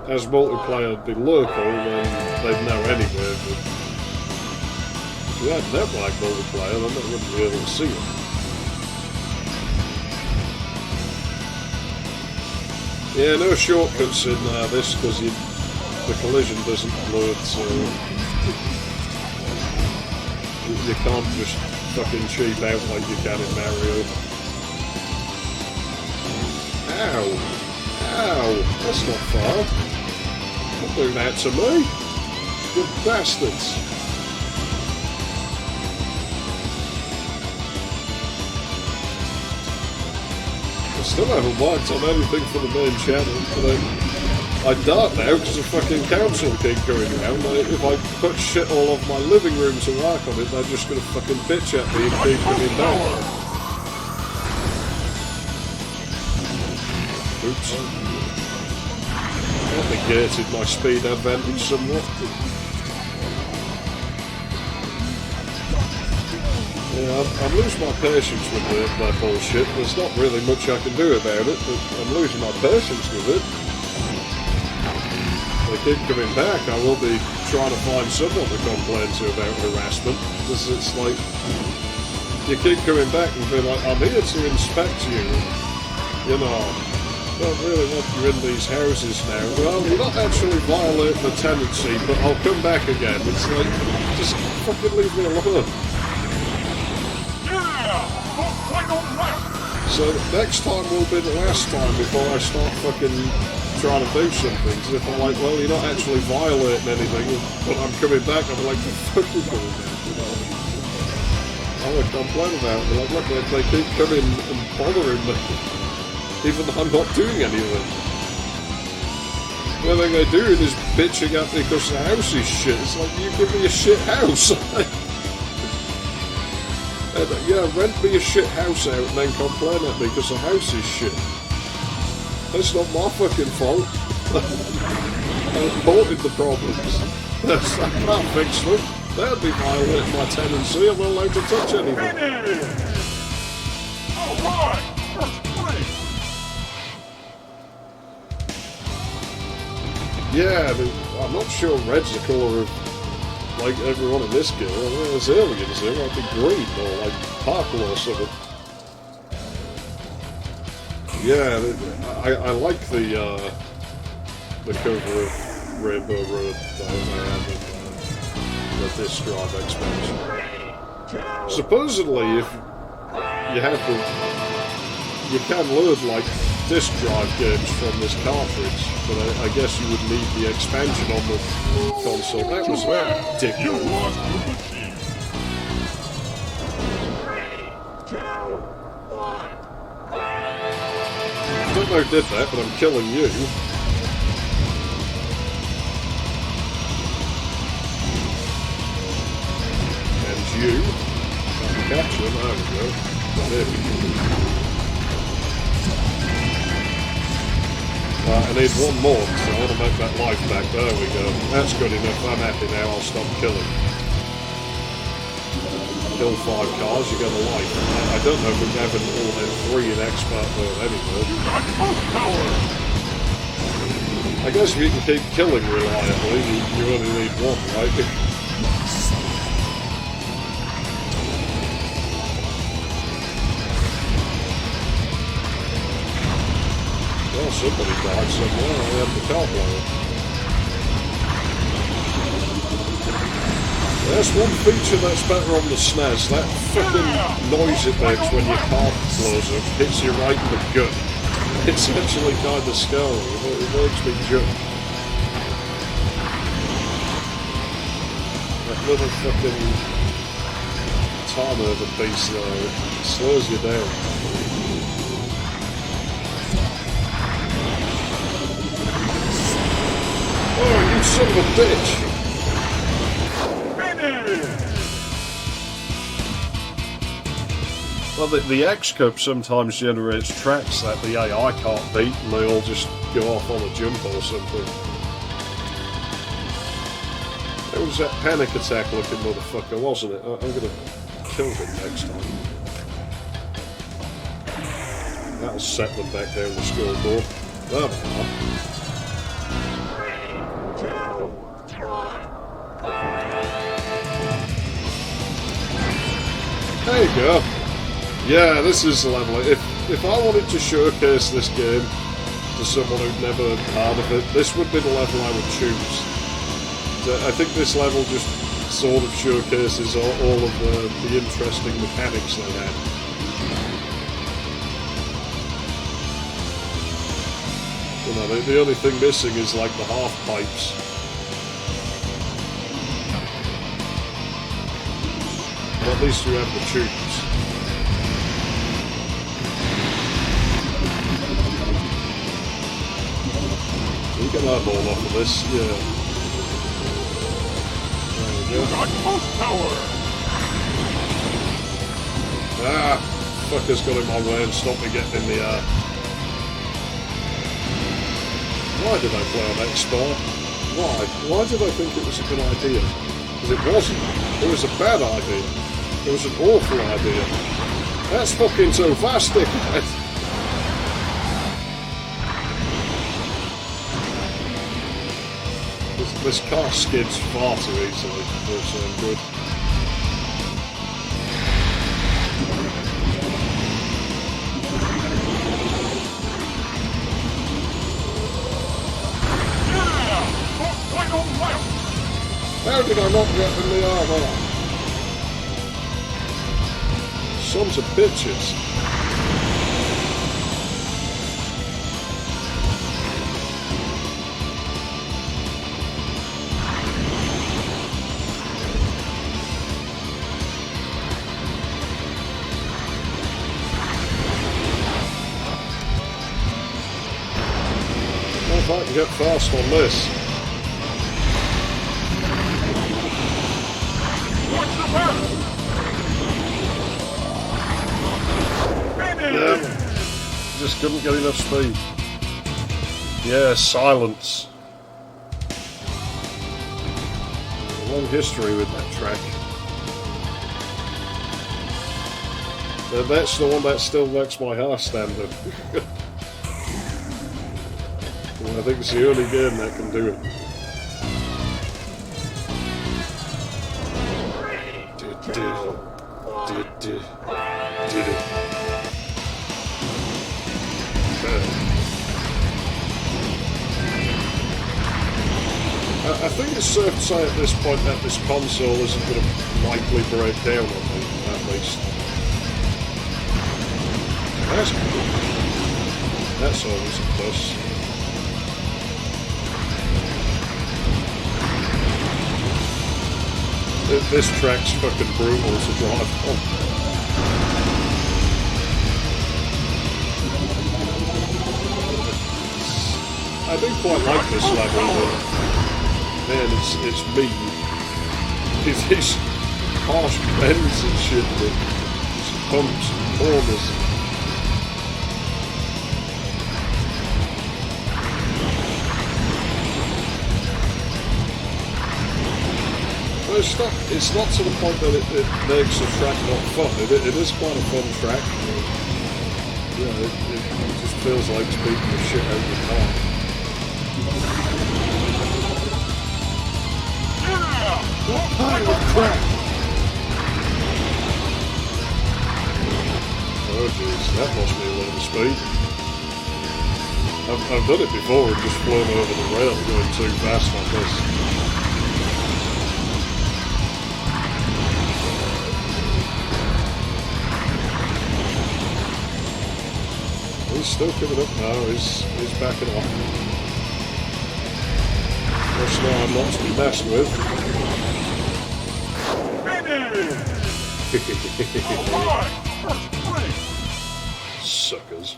as multiplayer would be local, then they'd know anyway. But if you had that like multiplayer, then they wouldn't be able to see it. Yeah, no shortcuts in this, because the collision doesn't load, so you can't just fucking cheap out like you can in Mario. Ow! Ow! That's not far. Don't do that to me! You bastards! I still haven't worked on anything for the main channel, but I dart now because the fucking council keep going around. If I put shit all over my living room to work on it, they're just going to fucking bitch at me and keep me down. Oops. That negated my speed advantage somewhat. Yeah, I'm losing my patience with that bullshit. There's not really much I can do about it, but I'm losing my patience with it. They keep coming back. I will be trying to find someone to complain to about harassment, because it's like, you keep coming back and be like, I'm here to inspect you. You know, I don't really want you in these houses now. Well, you're not actually violating the tenancy, but I'll come back again. It's like, just fucking leave me alone. So next time will be the last time before I start fucking trying to do something. Because if I'm like, well, you're not actually violating anything, but I'm coming back, I'm like, the fuck you coming back? You know? I would complain about it. Like, look, they keep coming and bothering me, even though I'm not doing anything. The only thing they're doing is bitching at me because the house is shit. It's like, you give me a shit house. And, yeah, rent me a shit house out and then complain at me because the house is shit. That's not my fucking fault. I imported the problems. I can't fix them. That'd be violating my tenancy. I'm not allowed to touch anything. Alright! First place! Yeah, I'm not sure red's the colour of like everyone in this game. I mean, there's aliens there, like the green or like purple or something. Yeah, I like the cover of Rainbow Road that I had in the disc drive expansion. Supposedly, if you have you can load like disc drive games from this cartridge, but I guess you would need the expansion on the console. That was ridiculous. I don't know who did that, but I'm killing you. And you. I can catch him. There we go. There we go. I need one more, so I want to make that life back. There we go. That's good enough. I'm happy now. I'll stop killing. Kill 5 cars, you get a life. I don't know if we have all them 3 in expert mode anyway. I guess if you can keep killing reliably, you only need 1, right? Well, somebody died somewhere. I had the car blower. That's one feature that's better on the SNES. That fucking noise it makes when your car blows up, hits you right in the gut. It's actually kind of scary. It makes me jump. That little fucking timer of a beast there, it slows you down. Oh, you son of a bitch! Well, the X-Cup sometimes generates tracks that the AI can't beat, and they all just go off on a jump or something. It was that panic attack looking motherfucker, wasn't it? I'm gonna kill him next time. That'll set them back down the scoreboard. There they are. There you go. Yeah, this is the level. If I wanted to showcase this game to someone who'd never heard of it, this would be the level I would choose. I think this level just sort of showcases all of the interesting mechanics they had. You know, the only thing missing is like the half pipes. But at least you have the tubes. You can eyeball off of this, yeah. There we go. Ah, fucker's got in my way and stopped me getting in the air. Why did I play on X-Star? Why? Why did I think it was a good idea? Because it wasn't. It was a bad idea. It was an awful idea. That's fucking so fast, dickhead. This car skids far too easily. It's good. How did I not get in the armor? Sons of bitches. Well, if I can get fast on this. Just couldn't get enough speed. Yeah, silence. A long history with that track. That's the one that still makes my heart stand up. I think it's the only game that can do it. Did it. I think it's safe to say at this point that this console isn't going to likely break down on me, at least. That's good. That's always a plus. This track's fucking brutal to drive on. I do quite like this level, but man, it's mean. It's these harsh bends and shit, with bumps and corners. Well, it's not to the point that it makes the track not fun. It is quite a fun track. Yeah, it just feels like it's beating the shit out of the car. What kind of crap? Oh jeez, that must be a lot of speed. I've done it before and just flown over the rail going too fast like this. He's still coming up now, he's backing off. That's now I'm not to be messed with. Suckers.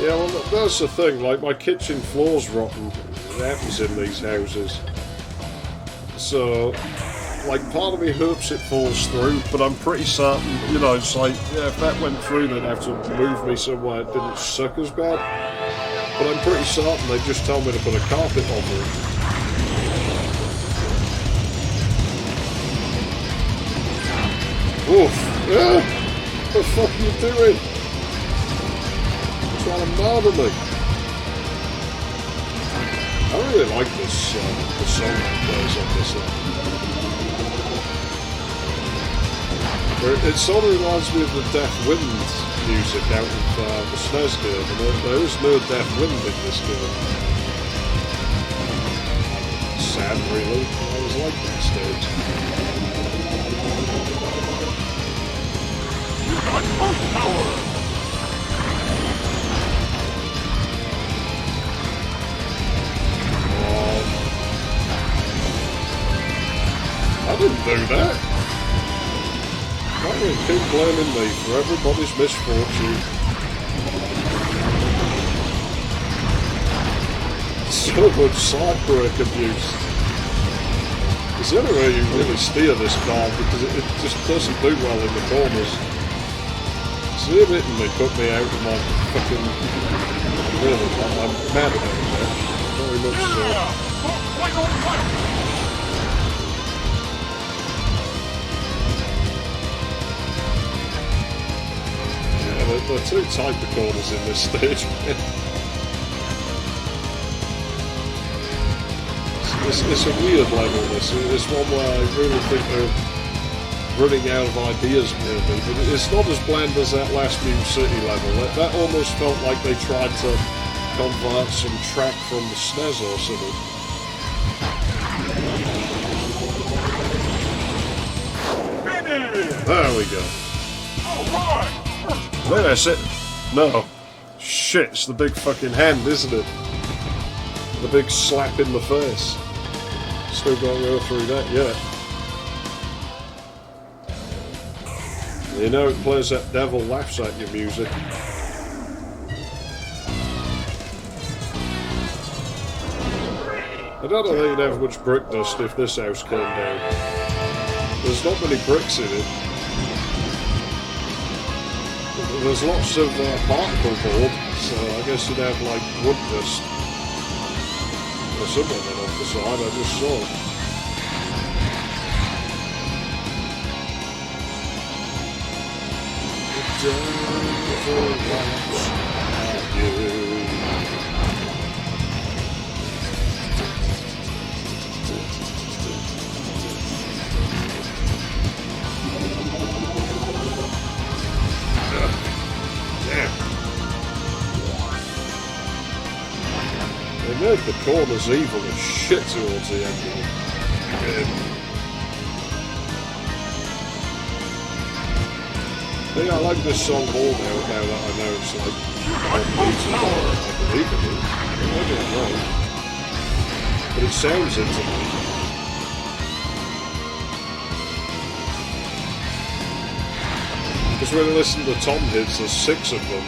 Yeah, well, that's the thing, like, my kitchen floor's rotten. It happens in these houses. So, like, part of me hopes it falls through, but I'm pretty certain, you know, it's like, yeah, if that went through, they'd have to move me somewhere it didn't suck as bad. But I'm pretty certain they'd just tell me to put a carpet over it. Oof! Ah! What the fuck are you doing? You're trying to murder me. I really like this, the song that plays on this one. It sort of reminds me of the Death Wind music out of the SNES game, and there is no Death Wind in this game. Sad, really. I always liked that stage. You got full power! I didn't do that. Why do you keep blaming me for everybody's misfortune? So much side break abuse. It's the only way you really steer this car because it just doesn't do well in the corners. It's hitting put me out of my fucking... Really, I'm mad about it now. Very much so. Yeah, they're too tight, the corners in this stage. It's a weird level, this. It's one where I really think they're running out of ideas, maybe. But it's not as bland as that last New City level. That almost felt like they tried to convert some track from the SNES or something. There we go. There, that's it. No. Shit, it's the big fucking hand, isn't it? The big slap in the face. Still got to go through that yet. You know it plays that devil laughs at you music. I don't think you'd have much brick dust if this house came down. There's not many bricks in it. There's lots of particle board, so I guess you'd have like wood dust. Or something then off the side, I just saw it. They made the corners evil as shit towards the end of it. Yeah, I like this song more now that I know it's like on beats and all. I believe it is. Maybe I'm wrong. But it sounds into me. Because when I listen to Tom hits, there's 6 of them.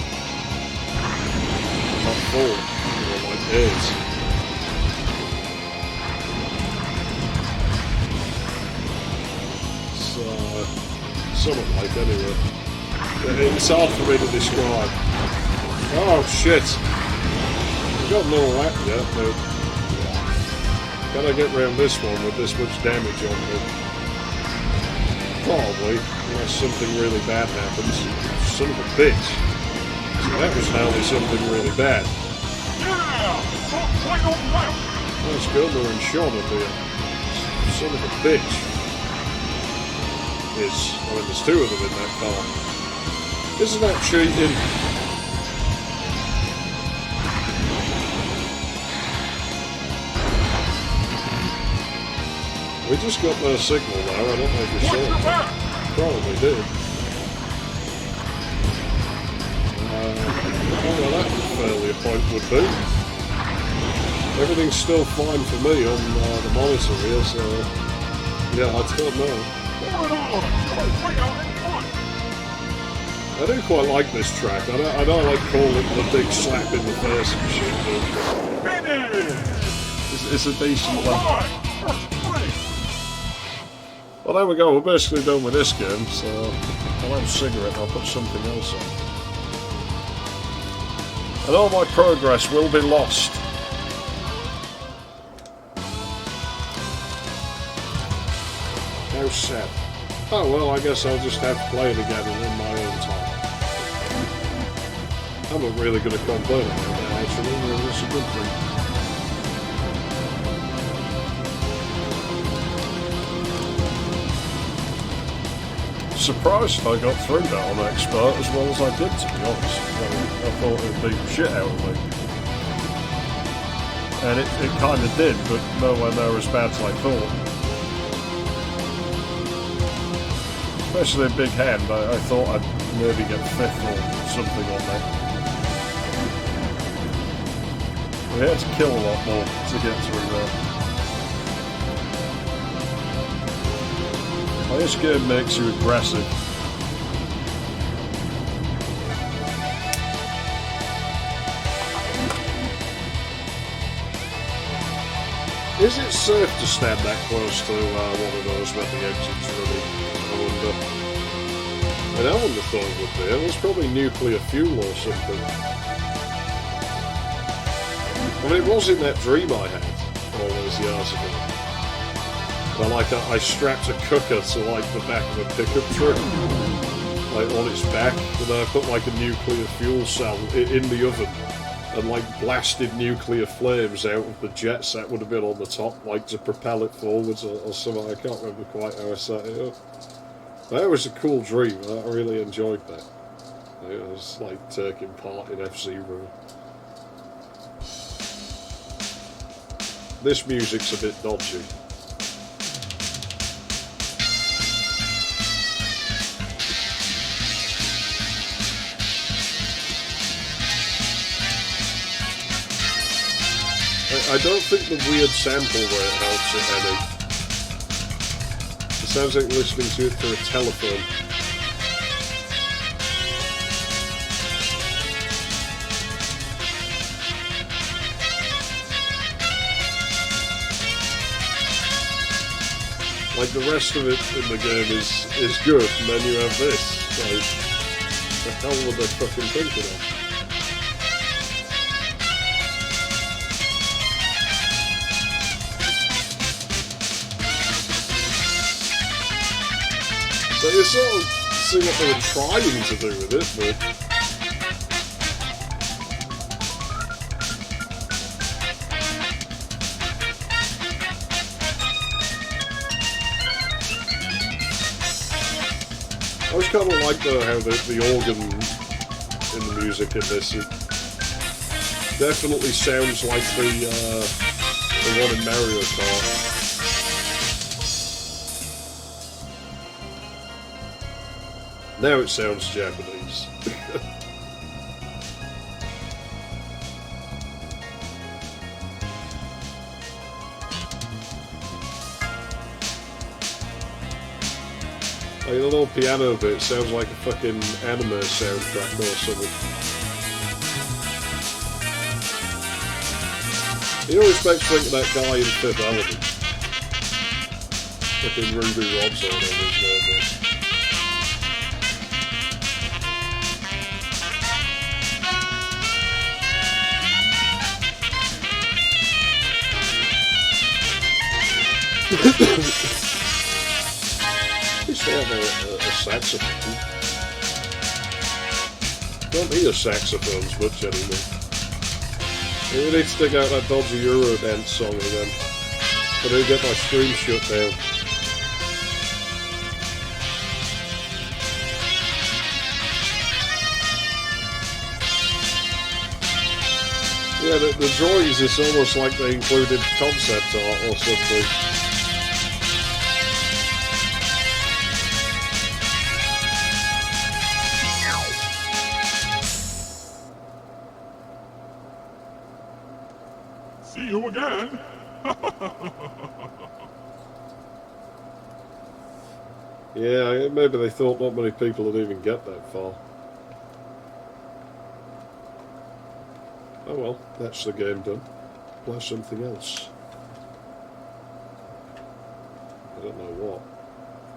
Not 4. Is. So, something like anyway. It's hard for me to describe. Oh shit! I've got no lap yet, but can I get round this one with this much damage on me? Probably, unless something really bad happens. Son of a bitch. So that was only something really bad. Let's go, they're in Sean up here. Son of a bitch. I mean, there's 2 of them in that car. Isn't that cheating? We just got their signal though, I don't know if you saw it. Probably did. Well, that fairly a point would be. Everything's still fine for me on the monitor here, so yeah, I don't know. I do quite like this track. I don't like calling it the big slap in the face and shit, but it's a decent one. Well, there we go. We're basically done with this game, so I'll have a cigarette and I'll put something else on. And all my progress will be lost. How sad. Oh well, I guess I'll just have to play it again in my own time. I'm not really going to complain about that actually, it's a good thing. Surprised I got through that on Expert as well as I did, to be honest. I thought it would beat the shit out of me. And it kind of did, but nowhere near as bad as I thought. Especially a big hand, I thought I'd maybe get 5th or something on that. We had to kill a lot more to get through there. Well, this game makes you aggressive. Is it safe to stand that close to one of those when the engine's running? I wonder. I wouldn't have thought it would be. It was probably nuclear fuel or something. I mean, it was in that dream I had all those years ago. Where, like, I strapped a cooker to, like, the back of a pickup truck, like, on its back, and I put, like, a nuclear fuel cell in the oven, and, like, blasted nuclear flames out of the jets that would have been on the top, like, to propel it forwards or something. I can't remember quite how I set it up. That was a cool dream. I really enjoyed that. It was like taking part in F-Zero. This music's a bit dodgy. I don't think the weird sample rate helps it any. It sounds like listening to it through a telephone. Like the rest of it in the game is good, and then you have this. Like, the hell were they fucking thinking of? So you sort of see what they were trying to do with it, but I always kind of like though how the organ in the music in this, it definitely sounds like the one in Mario Kart. Now it sounds Japanese. Like the little piano bit sounds like a fucking anime soundtrack or something. You always makes me think of that guy in Fifth Element. Fucking Ruby Robs or whatever his name is. They have a saxophone. Don't hear saxophones much anymore. We need to dig out that dodgy Eurodance song again. But I'll get my stream shut down. Yeah, the drawings is almost like they included concept art or something. See you again. Yeah, maybe they thought not many people would even get that far. Oh well, that's the game done. Play something else. I don't know what,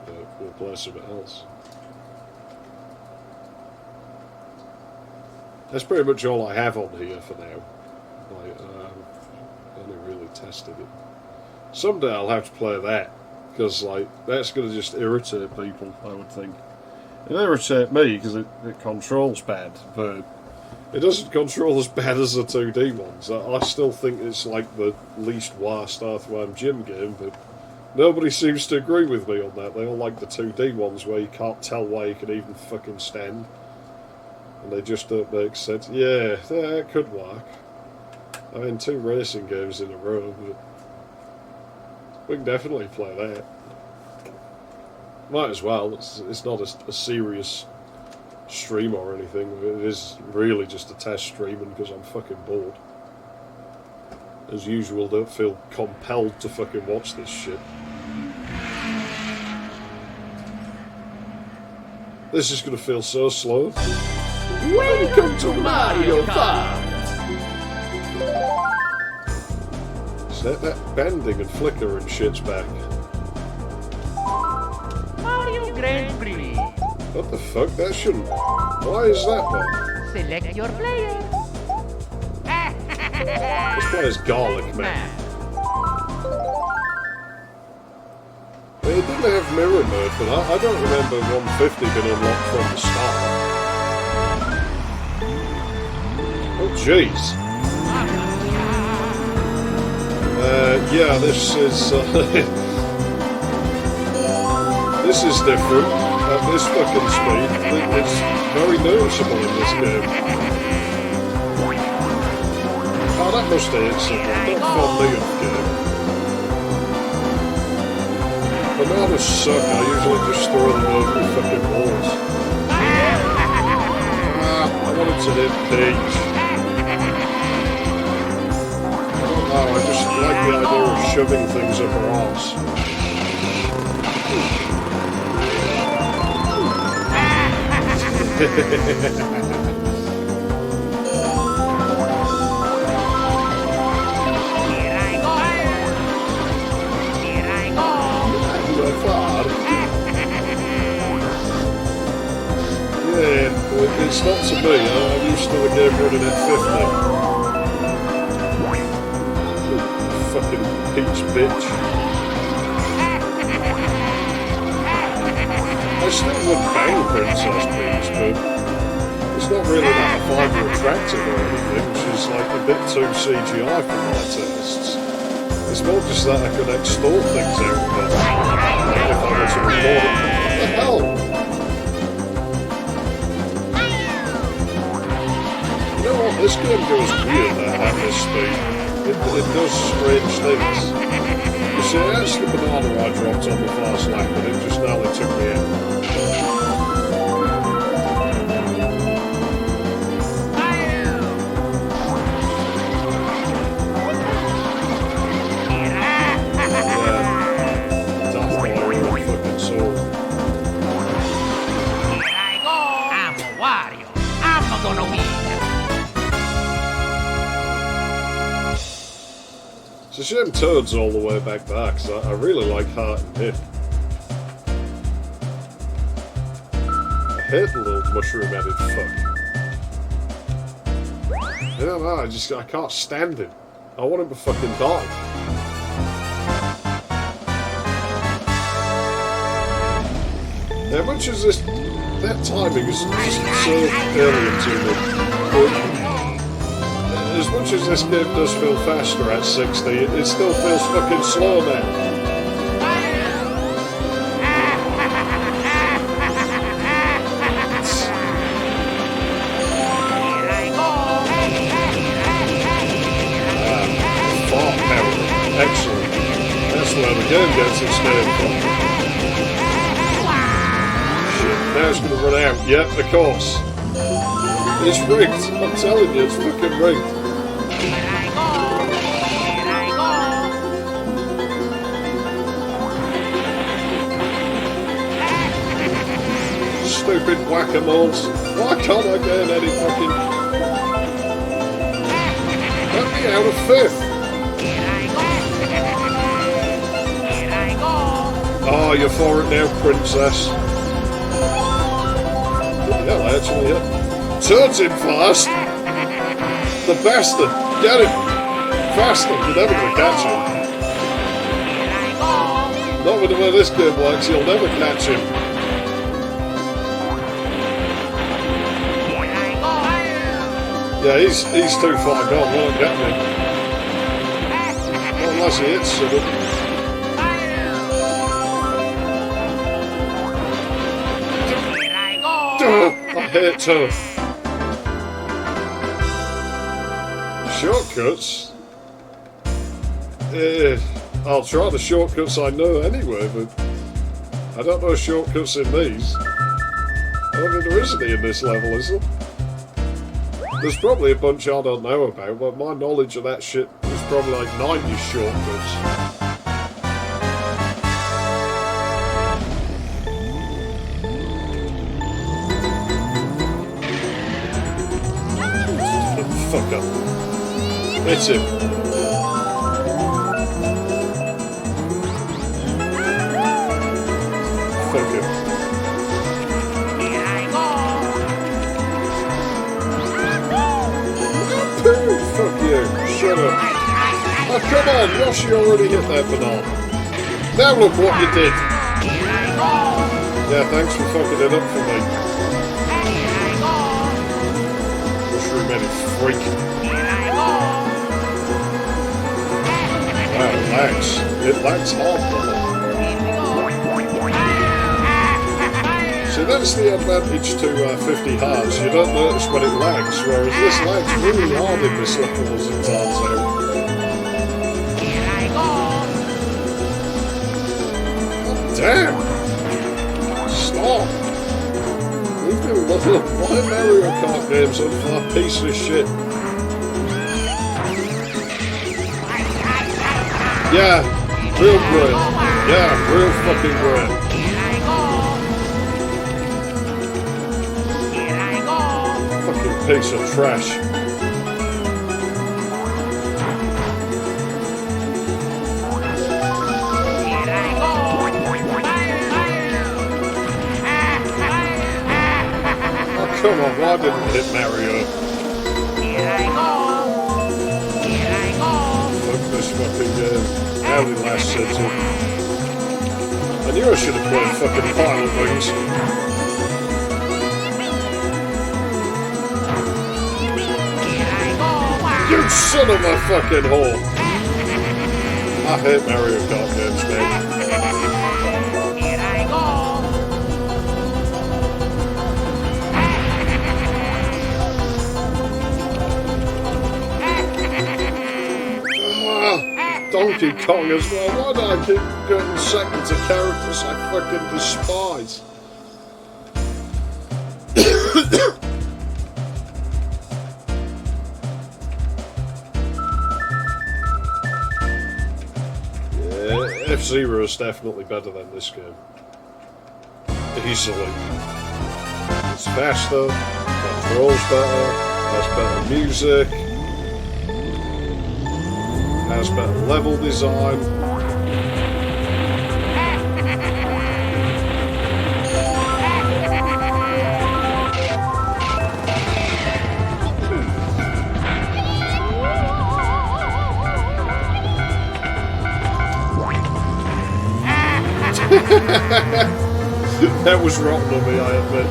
but we'll play something else. That's pretty much all I have on here for now. Like, only really tested it. Someday I'll have to play that, because like that's going to just irritate people, I would think. It'll irritate me because it controls bad, but it doesn't control as bad as the 2D ones. I still think it's like the least worst Earthworm Jim game, but nobody seems to agree with me on that. They all like the 2D ones where you can't tell why you can even fucking stand. And they just don't make sense. Yeah, that could work. I mean, 2 racing games in a row, but we can definitely play that. Might as well. It's not a serious stream or anything. It is really just a test streaming because I'm fucking bored. As usual, don't feel compelled to fucking watch this shit. This is going to feel so slow. Welcome to Mario Kart! It's That bending and flicker and shit's back. Mario Grand Prix. What the fuck? That shouldn't... Why is that back? Select your player. This player's garlic, man. It didn't have mirror mode, but I don't remember 150 being unlocked from the start. Oh, jeez. Yeah, this is... this is different. At this fucking speed, it's very noticeable in this game. Oh, that must have hit someone. Don't fob me off, game. Bananas suck. I usually just throw them over the fucking walls. I wanted to hit Peach. I don't know, I just like the idea of shoving things up her arse. Here I go. Here I go. You're far. Yeah, it's not to me. I'm used to the game running at 50. Fucking Peach bitch. I still would bang Princess Peach, but it's not really that I find her attractive or anything. She's like a bit too CGI for my tastes. It's more just that I could extort things out of her. If I was to record it. What the hell? You know what? This game goes weird at this speed. It does strange things. You see, that's the banana I dropped on the fast lap, but it just nearly took me out. It's a shame Toad's all the way back there, because I really like Heart and Hip. I hate the little mushroom-headed fuck. I don't know, I can't stand him. I want him to fucking die. How much is this... That timing is just so alien to me. But as much as this game does feel faster at 60, it still feels fucking slow now. Fart power. Excellent. That's where the game gets its name from. Now it's going to run out. Yep, of course. It's rigged. I'm telling you, it's fucking rigged. Stupid whack-a-moles. Why can't I get any fucking... Let me out of fifth. Oh, you're for it now, princess. Yeah, I actually hit. Turns in fast! The bastard! Get him! Faster! You're never going to catch him. Not with the way this game works, you'll never catch him. Yeah, he's too far gone, won't get me. Not unless he hits something. I hate Toad. Shortcuts? I'll try the shortcuts I know anyway, but I don't know shortcuts in these. I don't think there is any in this level, is there? There's probably a bunch I don't know about, but my knowledge of that shit is probably like 90 shortcuts. Fuck up. Hit him. Gosh, you already hit that banana. Now look what you did. Yeah, thanks for fucking it up for me. Mushroom-headed freak. Wow, it lags. It lags hard, brother. See, that's the advantage to 50 hearts. You don't notice when it lags, whereas this lags really hard in this level as it turns out. Damn! Stop! Leave me alone. Why Mario Kart games are a piece of shit? Yeah, real great. Yeah, real fucking great. Fucking piece of trash. Come on, why didn't it hit Mario? Fuck this fucking game. How did last set up? I knew I should have played fucking Pilot Wings. You son of a fucking whore! I hate Mario Kart games, man. Donkey Kong as well. Why do I keep getting second to characters I fucking despise? Yeah, F-Zero is definitely better than this game. Easily. It's faster, controls better, has better music, has better level design. That was rotten of me, I admit.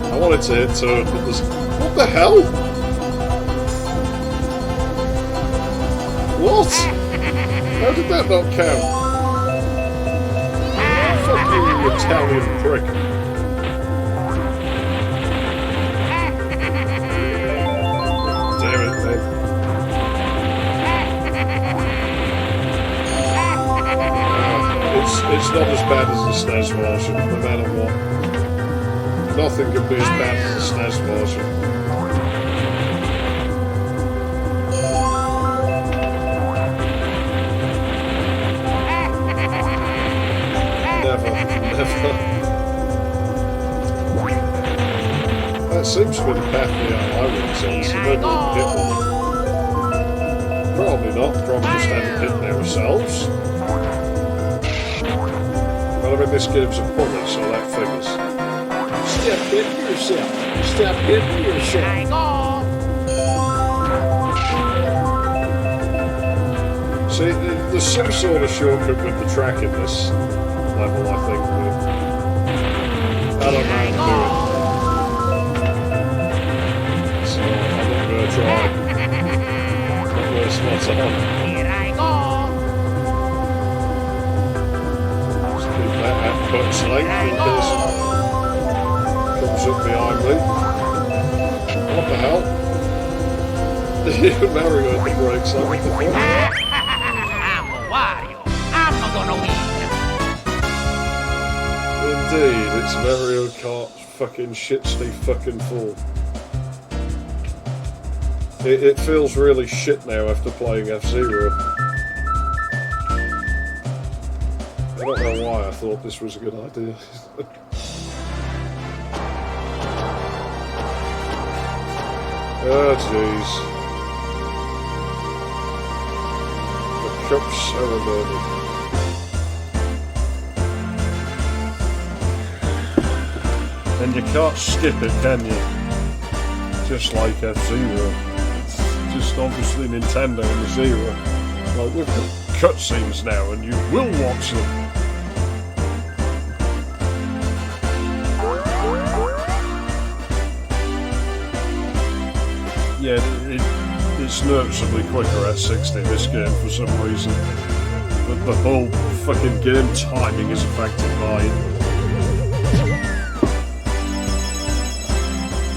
I wanted to hit turn, but there's... What the hell? What? How did that not count? Fuck you, Italian prick. Damn it, man. It's not as bad as the SNES version, no matter what. Nothing can be as bad as the SNES version. Never. That seems to be the path the AI runs on, so maybe we'll hit one. Probably not, probably just haven't hit there ourselves. But I mean, this game's a bullet, so that figures. Step hitting yourself. Step hitting yourself. See, there's some sort of shortcut with the track in this level, I think. But I don't know how to do it. So I'm not going to try. Not waste my time. Just keep that at foot's length in case it comes up behind me. What the hell? Mario at the brakes, what the fuck? I'm Wario. I'm not gonna win. Indeed, it's Mario Kart fucking shit Steve fucking 4. It feels really shit now after playing F-Zero. I don't know why I thought this was a good idea. Oh jeez. The cup ceremony. And you can't skip it, can you? Just like F-Zero. It's just obviously Nintendo and the Zero. Like, we've got cutscenes now and you will watch them. Yeah, it's noticeably quicker at 60 this game for some reason. But the whole fucking game timing is affected by it.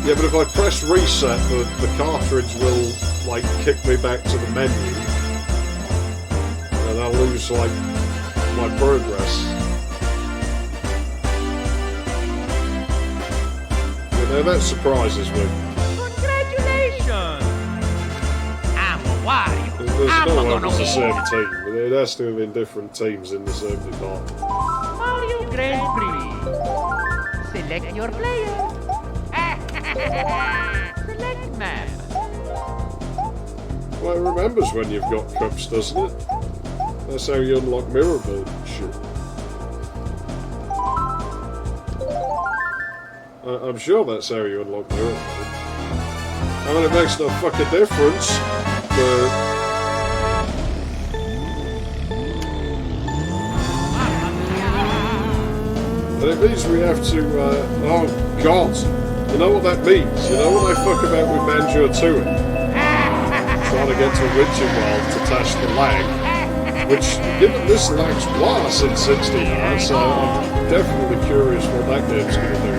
Yeah, but if I press reset, the cartridge will, like, kick me back to the menu. And I'll lose, like, my progress. You know, that surprises me. Congratulations! I'm a Wario. There's I'm no way gonna it's the same win. team. It has to have been different teams in the same department. Mario Grand Prix. Select your player. Select map. Well, it remembers when you've got cups, doesn't it? That's how you unlock mirror ball shit. I'm sure that's how you unlock mirror ball. I mean, it makes no fucking difference, but... And it means we have to, oh god, you know what that means? You know what I fuck about with Banjo-Tooie? Trying to get to Ritual to test the lag, which, given this lag's worse in 60 Hz, so I'm definitely curious what that game's going to do.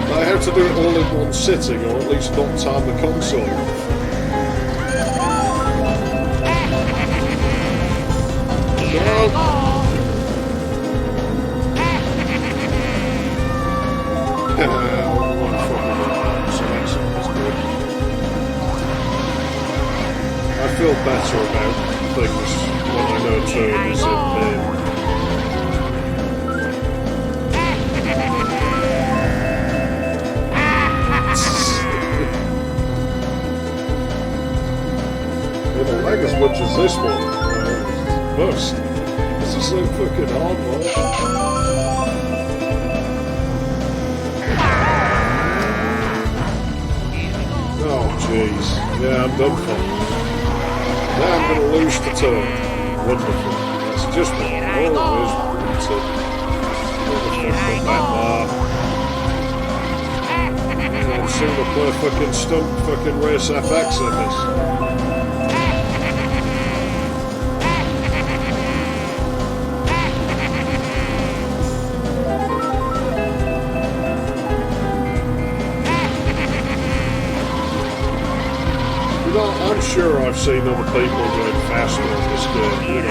But I have to do it all in one sitting, or at least not time the console off. No. I feel better about things when I know Toad is in pain. Well, the lag as much as this one. Must. This is so fucking hard, man. Oh, jeez. Yeah, I'm done for. Now I'm going to lose the turn. Wonderful. That's just what I always wanted. I'm single player fucking stunt fucking race FX in this. You know, I'm sure I've seen other people going faster on this game, you know.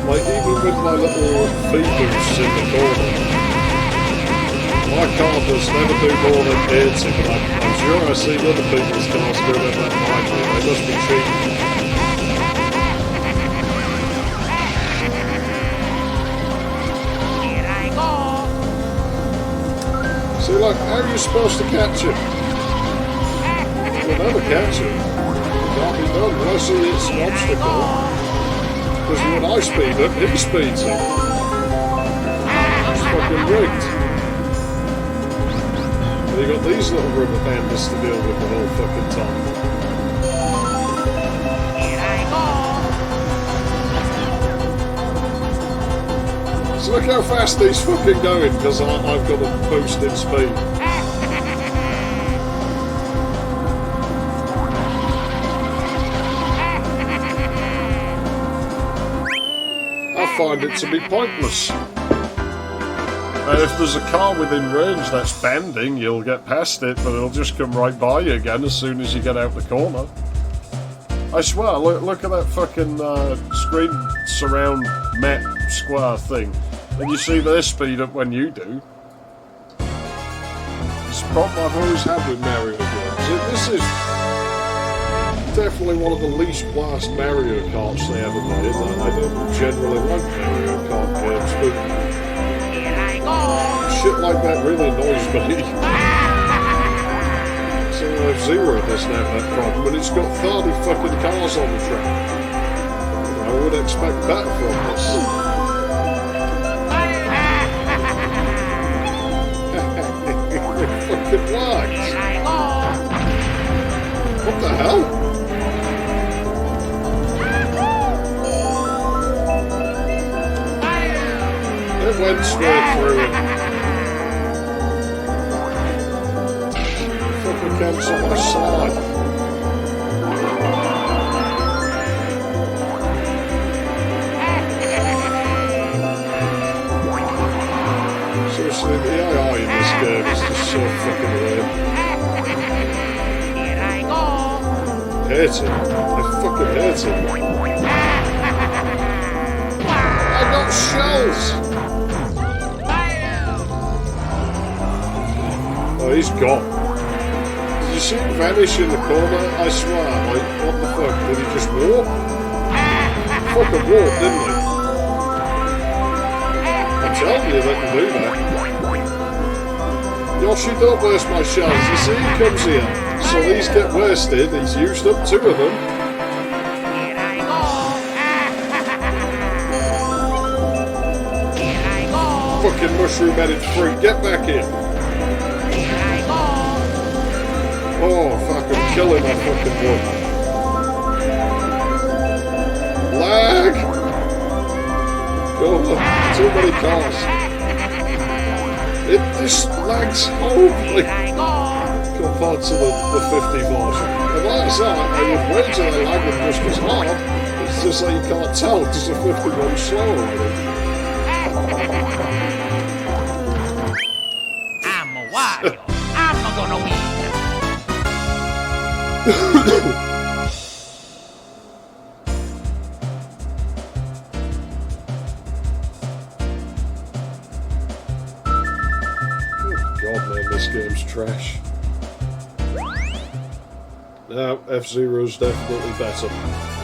Like, even with my little feet boosts in the corner, my car does never do more than 80, but I'm sure I see other people's cars doing it that lightly. They must be cheating. See, like, how are you supposed to catch it? You'll never catch it. It can't be done unless it's an obstacle. Because when I speed up, he speeds up. It's fucking rigged. And you got these little rubber bandits to deal with the whole fucking time. So look how fast he's fucking going, because I've got a boost in speed. Find it to be pointless. If there's a car within range that's bending, you'll get past it, but it'll just come right by you again as soon as you get out the corner. I swear, look at that fucking screen surround map square thing, and you see their speed up when you do. It's a problem I've always had with Mario games. This is definitely one of the least worst Mario Karts they ever made. I don't generally like Mario Kart games, but shit like that really annoys me. So F-Zero doesn't have that problem, and it's got 30 fucking cars on the track. I would expect better from this. fucking lagged. Here I go. What the hell? It went straight through it. Fucking cancel my slide. Seriously, the AI in this game is just so fucking lame. Here I go. Hate it. I fucking hate it. I got shells! Oh, he's gone. Did you see him vanish in the corner? I swear, like, what the fuck? Did he just walk? Fucking walk, didn't he? I'm telling you they can do that. Yoshi, don't waste my shells. You see, he comes here. So these get wasted. He's used up 2 of them. Here I go. Here I go. Fucking mushroom-headed freak. Get back in. Here I go. Oh, fuck, I'm killing my fucking wood. Lag! Oh, too many cars. This lags horribly Here I go. compared to the 50 version. And like I said, I would wager they lag them just as hard. It's just that you can't tell because the 50 one's slower, really. I'm a Wario. I'm not gonna win. God, man, this game's trash. Now, F-Zero's definitely better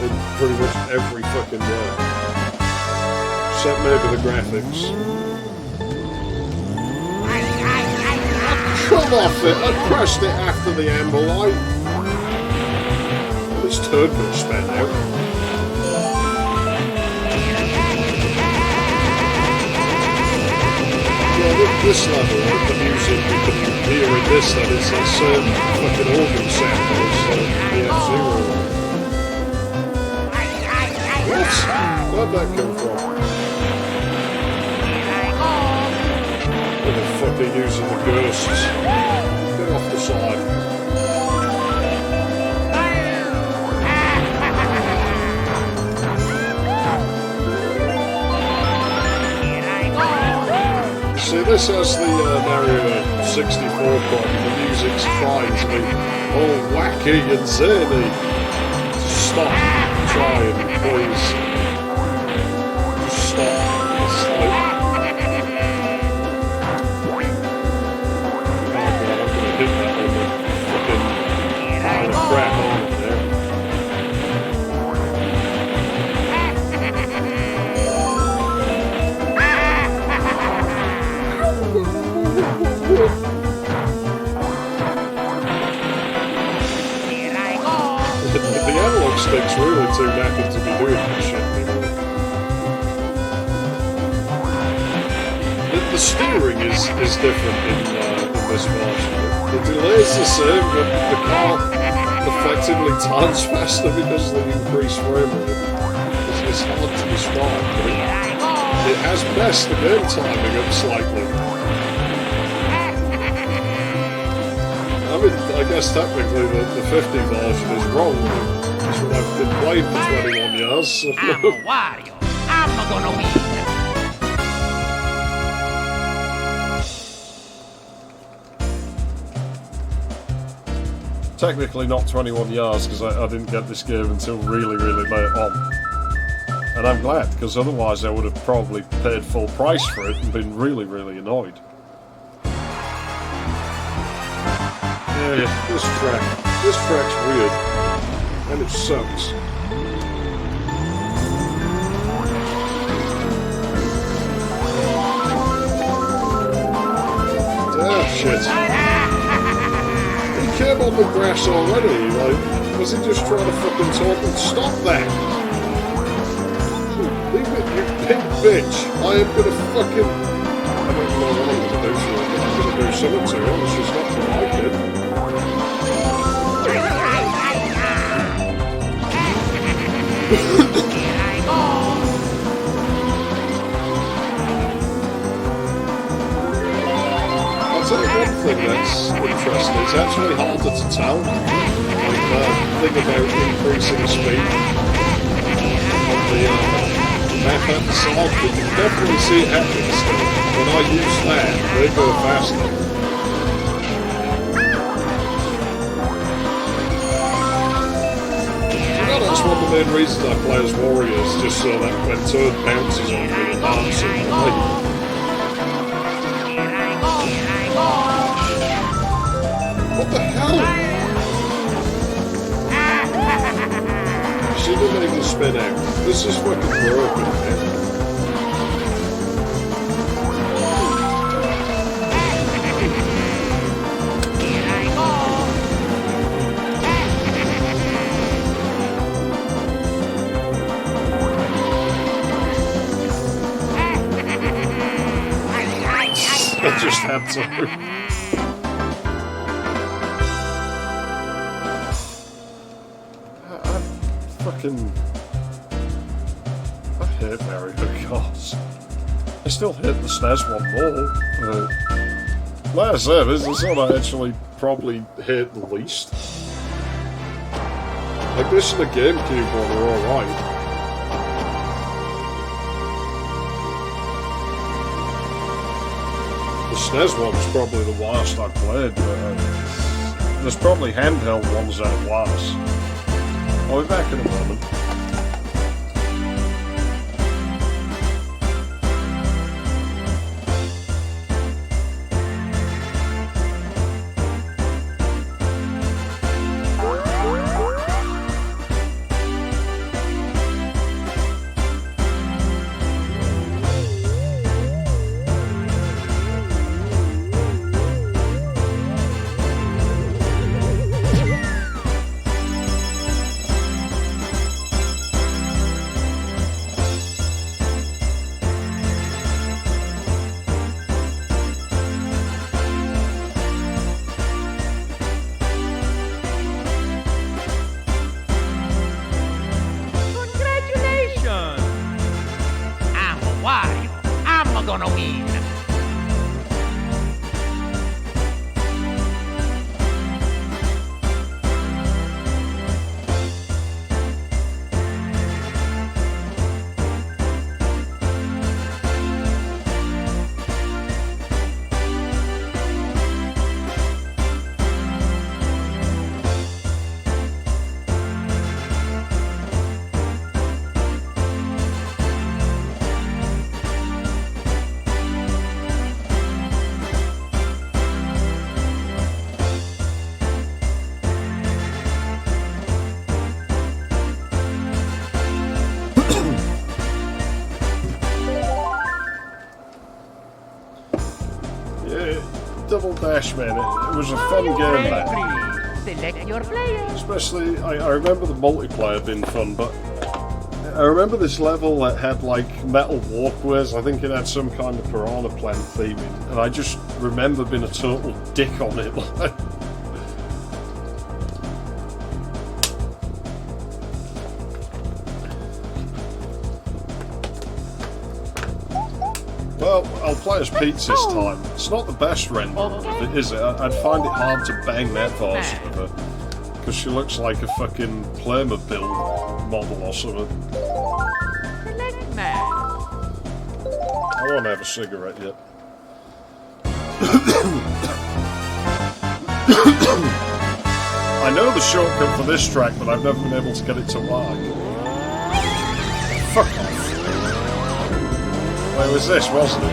in pretty much every fucking way. Except maybe the graphics. Come off it! I pressed it after the amber light. This turd got spent out. This level, the music you can hear in this, that is the same fucking organ sound as the F-Zero. What? Where'd that come from? Where the fuck are using the ghosts? Get off the side. See, this has the Mario 64 button. The music's trying to be all wacky and zany. Stop trying, please. Just stop. It's like... Oh god, I'm gonna hit that on the fucking pile of crap on there. The analog stick's really too knackered to be doing this shit anymore. The steering is different in this version. The delay's the same, but the car effectively turns faster because of the increased frame rate. It's hard to describe, but it has messed the game timing up slightly. I mean, I guess technically the 50 version is wrong. That's what I've been playing for 21 years. So. I'm a Wario. I'm not gonna win. Technically not 21 years because I didn't get this game until really, really late on. And I'm glad, because otherwise I would have probably paid full price for it and been really, really annoyed. Yeah, this track's weird, and it sucks. Ah, shit. He came on the grass already, like, was he just trying to fucking talk and stop that? Leave it, you pink bitch. I am gonna fucking... don't know what I'm going to do to her, but I'm going to do something to her, and she's not going to like it. I'll tell you one thing that's interesting, it's actually harder to tell. Like that thing about increasing the speed on the map at the side, but you can definitely see it happening still. When I use that, they go faster. That's one of the main reasons I play as warriors, just so that when Toad bounces on you, it lands in the way. What the hell? She didn't even spin out. This is fucking broken, man. I just had to. I hate Mario Kart. I still hate the SNES one more. Like I said, this is what I actually probably hate the least. Like this and the GameCube one are alright. The SNES one's probably the worst I've played, but there's probably handheld ones that are worse. I'll be back in a moment. Gonna win. Double Dash, man, it was a fun game, man. Select your player. Especially, I remember the multiplayer being fun, but I remember this level that had like metal walkways. I think it had some kind of piranha plant theming, and I just remember being a total dick on it. Well, I'll play as Peach this time. It's not the best render of it, is it? I'd find it hard to bang that version of her, because she looks like a fucking Playmobil model or something. I won't have a cigarette yet. I know the shortcut for this track, but I've never been able to get it to work. Fuck off. Wait, it was this, wasn't it?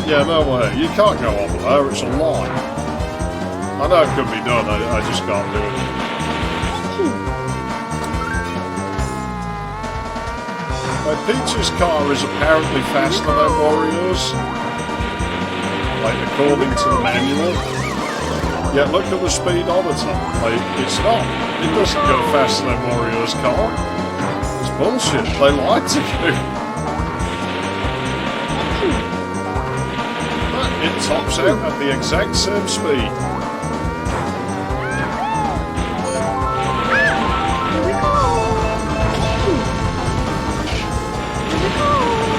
Yeah, no way. You can't go over there, it's a lie. I know it could be done, I just can't do it. Like, Peach's car is apparently faster than Wario's. Like, according to the manual. Yet look at the speedometer. Like, it's not. It doesn't go faster than Wario's car. It's bullshit. They lied to you. it tops out at the exact same speed.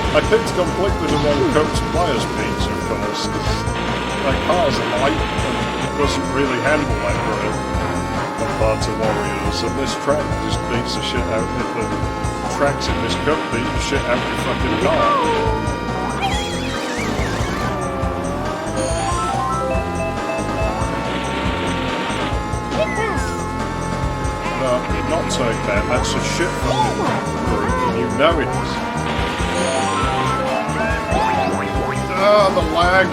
I picked completely the wrong coach players, Pete, of course. My car's light and doesn't really handle that great compared to Warriors, and this track just beats the shit out of the tracks in this cup beat the shit out of your fucking car. No, not take that, that's a shit fucking group, and you know it is. Ah, the lag!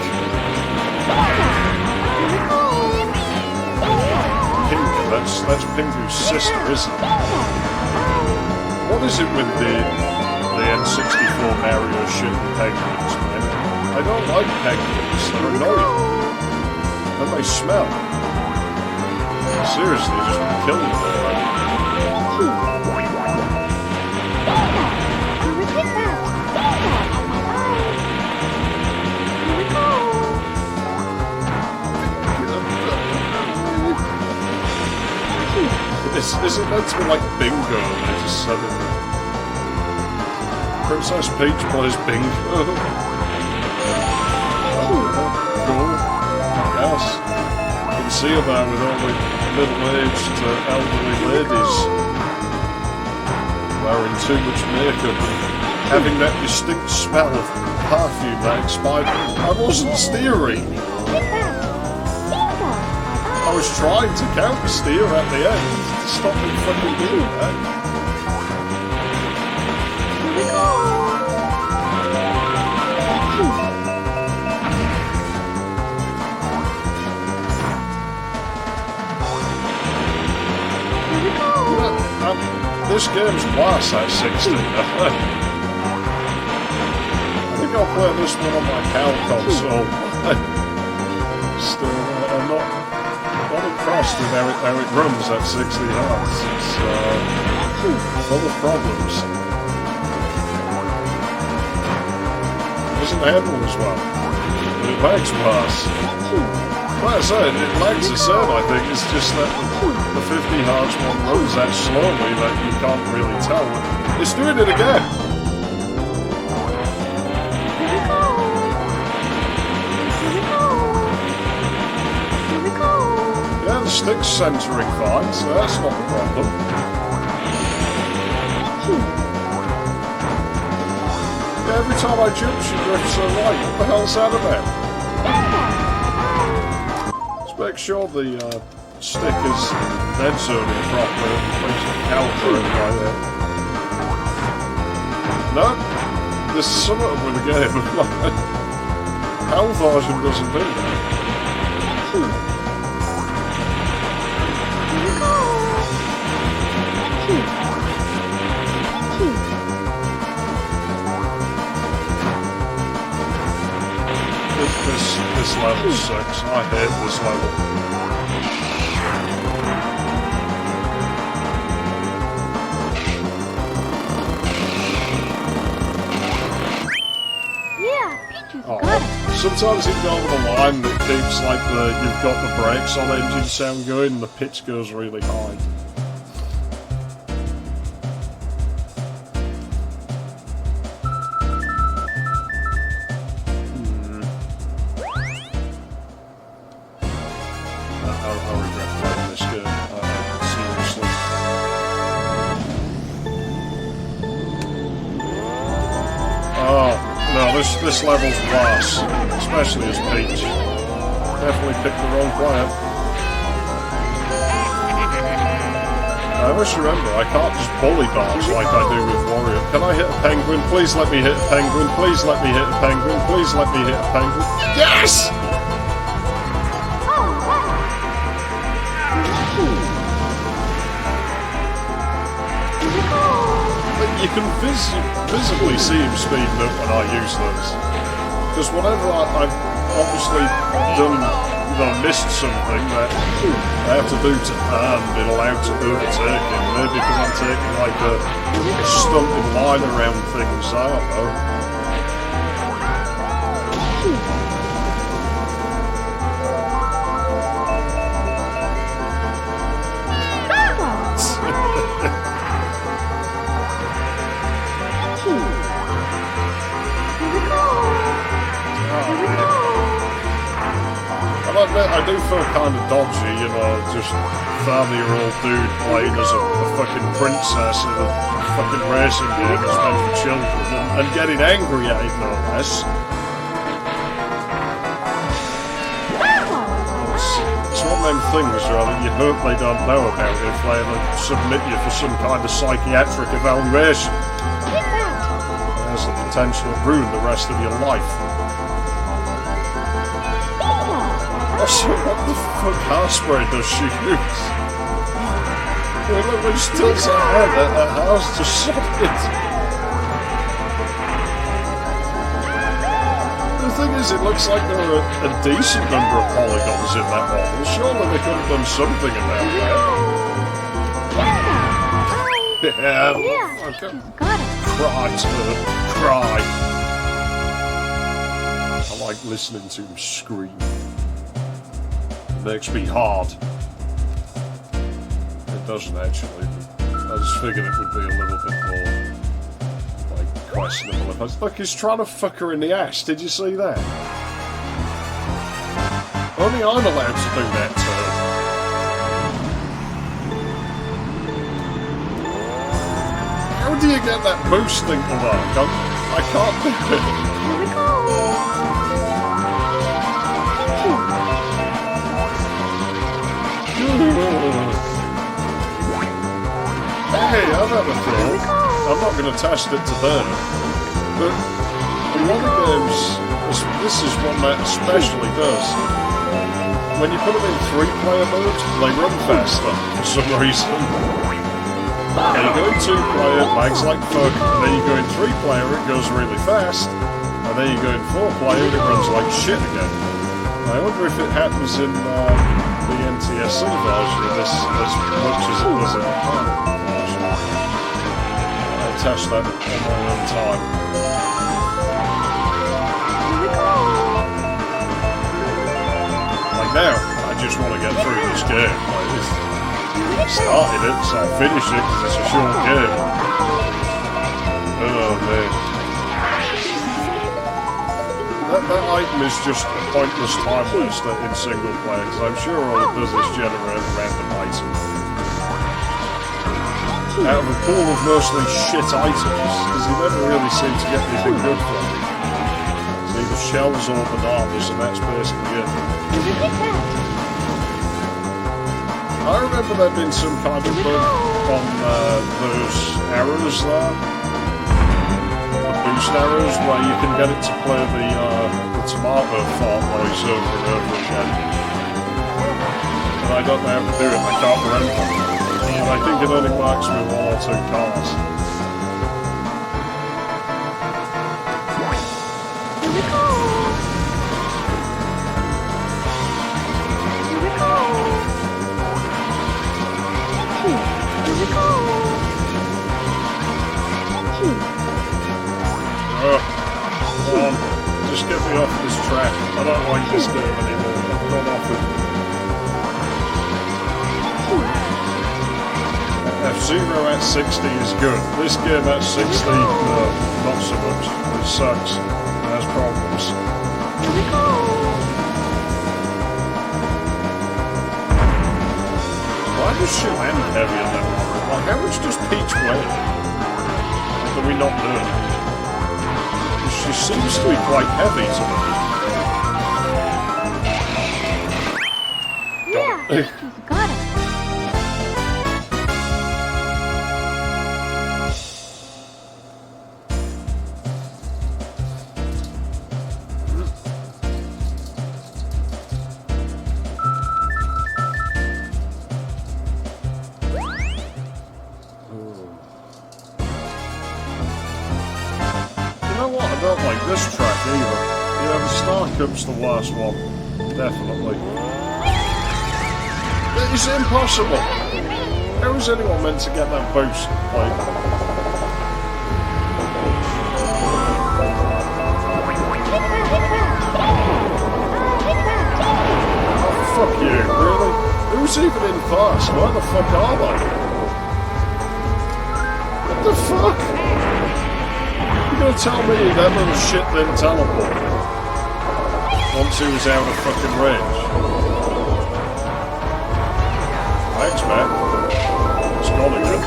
Pink, that's Pingu's sister, isn't it? What is it with the N64 Mario shit and penguins, man? I don't like penguins, they're annoying. And they smell. Seriously, just kill them already. Is it meant to be like bingo? They just said it. Princess Peach plays bingo. Cool. Yes. You can see her there with all the middle-aged elderly ladies wearing too much makeup and having that distinct smell of perfume that expired. I wasn't steering. I was trying to counter steer at the end. Stop me fucking doing that. This game's worse at 16. I think I'll play this one on my CAL console. Still, I'm not impressed with how it runs at 60 hertz. It's full of problems. It doesn't handle as well. But it lags worse. Like I said, it lags the same, I think. It's just that the 50 hertz one runs that slowly that you can't really tell. It's doing it again! Yeah, the stick's centering fine, so that's not a problem. Yeah, every time I jump, she drifts so right. What the hell's that about? Let's make sure the stick is dead zoning properly. There's a calibrate right there. No, there's something up with the game. HAL version doesn't do that. This level sucks. I hate this level. Yeah, Peaches got it. Sometimes you go over the line that keeps like you've got the brakes on engine sound going and the pitch goes really high. I'll regret playing this game, seriously. Oh, no, this level's worse, especially as Peach. Definitely picked the wrong player. I always remember, I can't just bully bars like I do with Warrior. Can I hit a penguin? Please let me hit a penguin. Please let me hit a penguin. Please let me hit a penguin. Yes! You can visibly see him speeding up when I use those. Because whenever I've obviously missed something that I have to do to earn being allowed to overtake him, maybe because I'm taking like a stunted line around things, I don't know. admit, I do feel kind of dodgy, you know, just 30-year-old dude playing as a fucking princess in a fucking racing game that's meant for children and getting angry at it, no less. It's one of them things, that you hope they don't know about if they ever submit you for some kind of psychiatric evaluation. It has the potential to ruin the rest of your life. Also, what the fuck hairspray does she use? Well, look, when she tilts her head, her hair's just solid. The thing is, it looks like there are a decent number of polygons in that model. Surely they could have done something about that. Yeah, She's got it. cry to her. Cry. I like listening to him scream. Makes me hard. It doesn't actually. I just figured it would be a little bit more like questionable. If I was, look, he's trying to fuck her in the ass. Did you see that? Only I'm allowed to do that to her. How do you get that boost thing to work? I can't do it. Here we go. Hey, I've had a thought. I'm not going to test it today, but in one of the games, this is one that especially does. When you put them in 3-player mode, they run faster for some reason. Okay, you go in 2-player, it lags like fuck, and then you go in 3-player, it goes really fast, and then you go in 4-player, and it runs like shit again. I wonder if it happens in the NTSC version of this as much as it does in the final version. I'll test that on my own time. Like now, I just want to get through this game. Like this, I started it, so I'll finish it because it's a short game. Oh man. That item is just a pointless time waster in single player, because I'm sure all it does is generate a random item. Out of a pool of mostly shit items, because you never really seem to get anything good from it. It's either shells or bananas, and that's basically it. I remember there being some kind of bug on those arrows there. Boost arrows where you can get it to play the tomato fart noise over and over again. And I don't know how to do it, I can't remember. And I think it only works with 1 or 2 cars. Here we go. Here we go. Here we go. Come on, just get me off this track. I don't like this game anymore. I've gone off it. F-Zero at 60 is good. This game at 60, no, not so much. It sucks. It has problems. Why does she land heavier than that? Like, how much does Peach weigh? Or do we not know? She seems to be quite heavy to me. Yeah, she's got it. I don't like this track either. Yeah, the Starcup's the worst one. Definitely. It's impossible. How is anyone meant to get that boost? Like... Oh, fuck you, really? Who's even in first? Where the fuck are they? What the fuck? You're gonna tell me that little shit didn't teleport? Once he was out of fucking range. Thanks, man. It's gone again.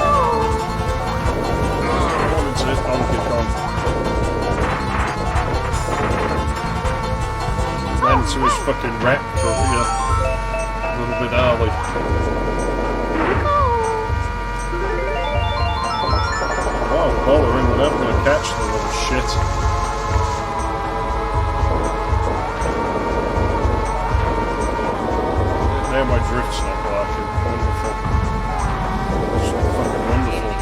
Come on into this Donkey Kong. Went to his fucking raptor here. A little bit early. Oh, bollering, we're never going to catch the little shit. Now my drift's not working. Wonderful. It's fucking wonderful.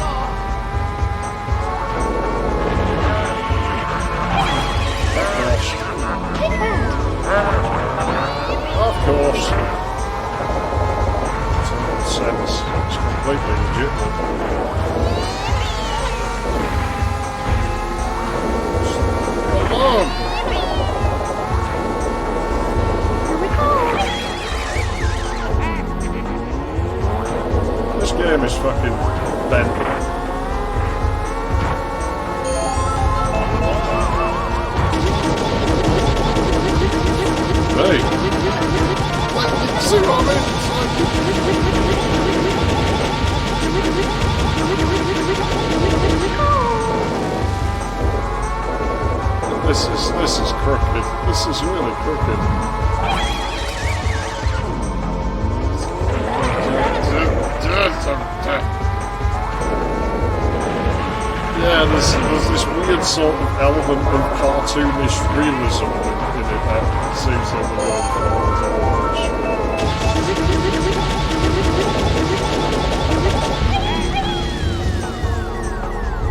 Of course. It's all sense. It's completely legitimate. Alone! This game is fucking bent. Hey! See what I mean? This is crooked. This is really crooked. Yeah, there's this weird sort of element of cartoonish realism in it that seems like the word for it.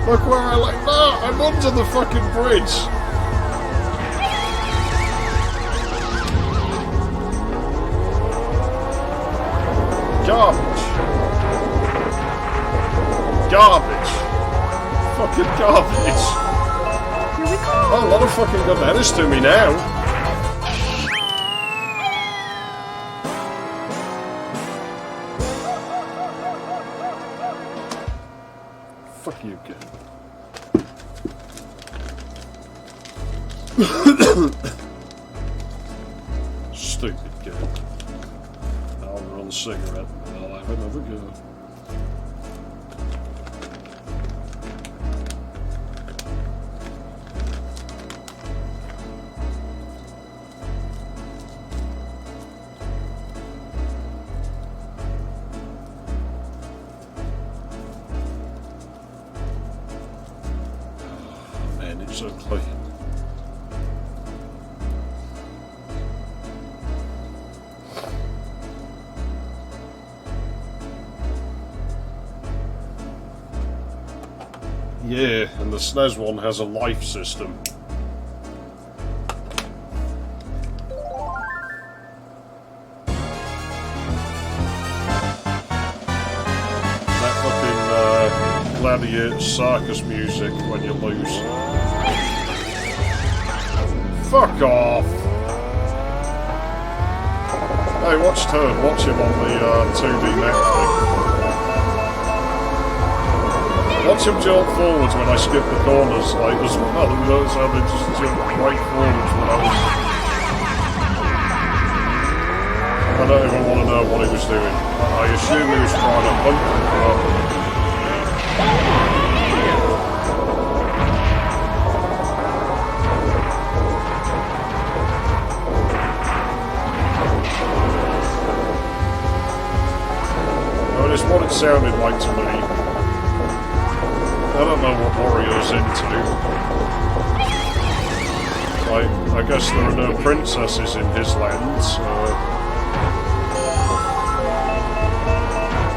Look where I like that! I'm under the fucking bridge! Garbage. Garbage. Fucking garbage. Here we go. Oh, a lot of fucking good menace to me now. Fuck you, kid. Stupid kid. I'll roll a cigarette and I'll have another go. Man, it's so clean. Yeah, and the SNES one has a life system. That fucking gladiator circus music when you lose. Fuck off! Hey, watch Turd, watch him on the 2D map thing. Watch him jump forwards when I skip the corners, like as well, and notice how they just jump right forwards when I was... I don't even want to know what he was doing. I assume he was trying to hunt them, I mean, it's what it sounded like to me. I don't know what Wario's into. I guess there are no princesses in his land, so...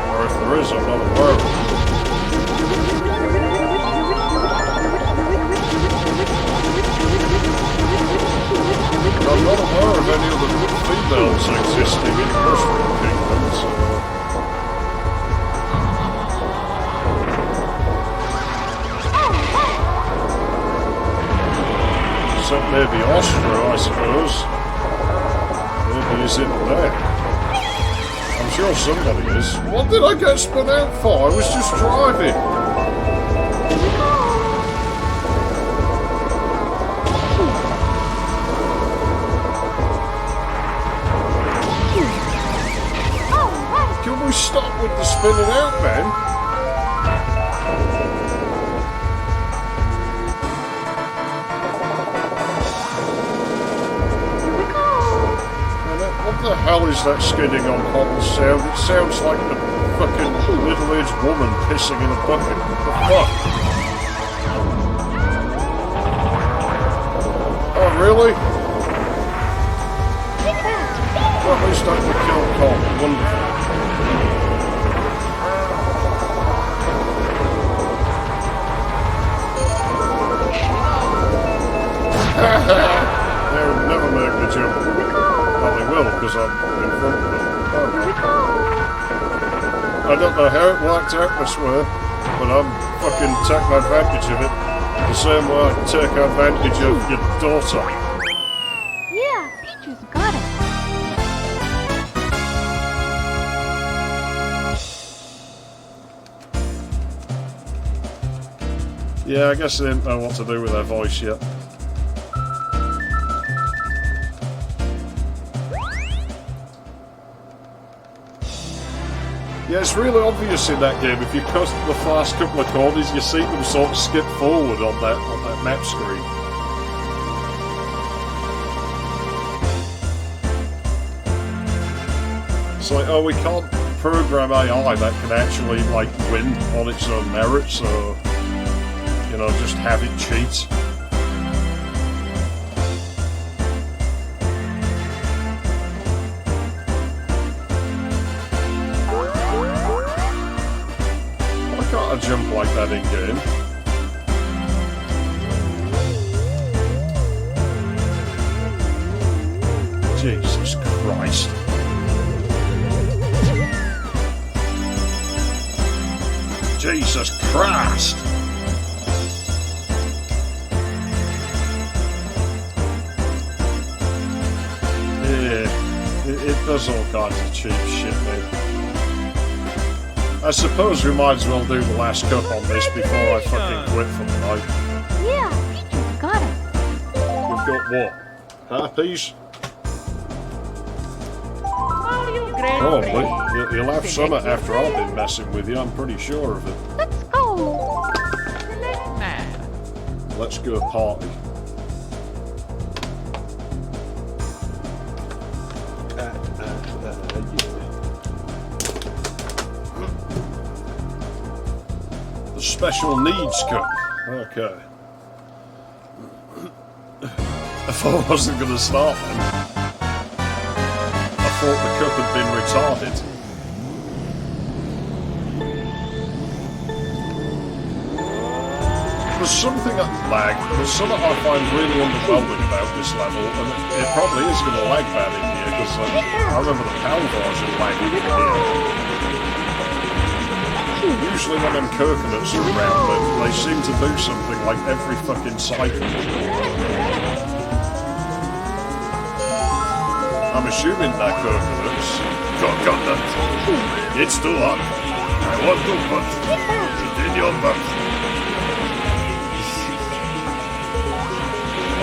Or if there is, I'm not aware of it. I'm not aware of any other females existing in Mushroom Kingdom, so... Except maybe Austria, I suppose. Maybe he's in there. I'm sure somebody is. What did I get spun out for? I was just driving. we stop with the spinning out, man? What the hell is that skidding on cobble sound? It sounds like the fucking middle-aged woman pissing in a bucket. What the fuck? Oh, really? Well, at least I can kill Cobb. Wonderful. They'll never make the jump. Well, they will, because I'm in front of them. I don't know how it worked out this way, but I'm fucking taking advantage of it. The same way I take advantage of your daughter. Yeah, Peaches got it. Yeah, I guess they didn't know what to do with their voice yet. Yeah, it's really obvious in that game. If you cut the first couple of corners, you see them sort of skip forward on that map screen. It's like, oh, we can't program AI that can actually like win on its own merit, so you know, just have it cheat. A jump like that in game. Jesus Christ. Jesus Christ. Yeah, it does all kinds of cheap shit, man. I suppose we might as well do the last cup on this before I fucking quit for the night. Yeah, Peaches got it. We've got what? Harpies? Probably. You'll have some after I've been messing with you, I'm pretty sure of it. Let's go. Let's go party. The special needs cup. Okay. I thought I wasn't going to start then. I thought the cup had been retarded. There's something I find really underwhelming about this level, and it probably is going to lag bad in here, because I remember the PAL version lagging in here. Usually when them coconuts are around, they seem to do something like every fucking cycle. I'm assuming they're coconuts. Coconut! It's too hot. I want to put it in your butt.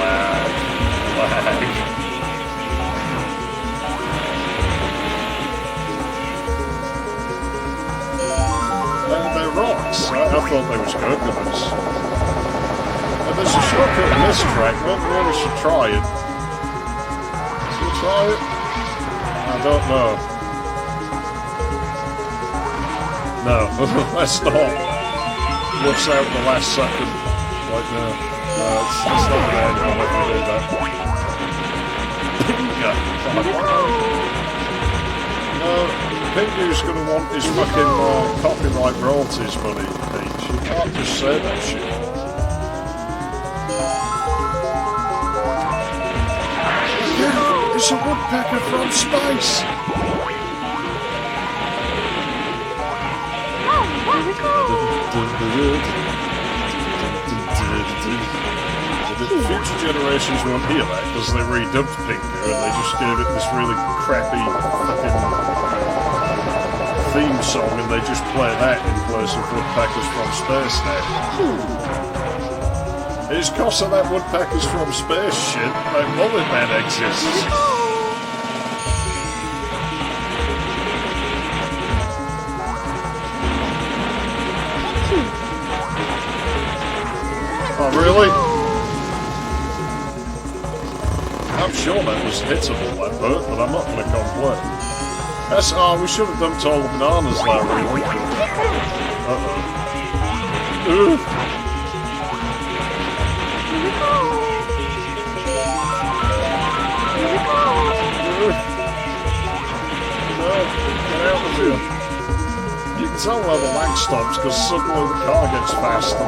Lag. They're rocks. I thought they were coconuts. And there's a shortcut in this track. Maybe we really should try it. Should we try it? I don't know. No, let's not. What's out the last second? Like no, it's not there. I'll never do that. No, Pingu's gonna want his fucking copyright royalties money, Peach. You can't just say that shit. Yeah, it's a woodpecker from space! Future generations won't hear that because they redubbed Pingu and they just gave it this really crappy fucking theme song and they just play that in place of Woodpeckers from Space now. It's because of that Woodpeckers from Space shit that Mullet Man exists. Oh, really? I'm sure that was hittable, that hurt, but I'm not going to complain. That's, oh, we should have dumped all the bananas there, really. Uh-oh. Ugh. No, get out of here. You can tell where the lag stops because suddenly the car gets faster.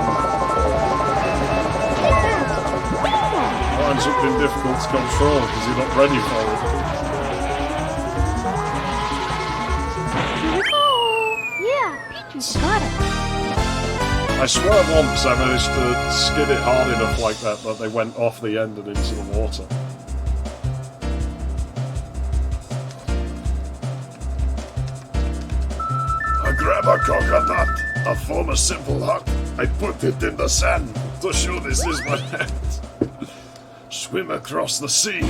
Winds up being difficult to control because you're not ready for it. Yeah, Peaches got it. I swear once I managed to skid it hard enough like that they went off the end and into the water. I grab a coconut, I form a simple hut. I put it in the sand to show this is my hand. Swim across the sea. If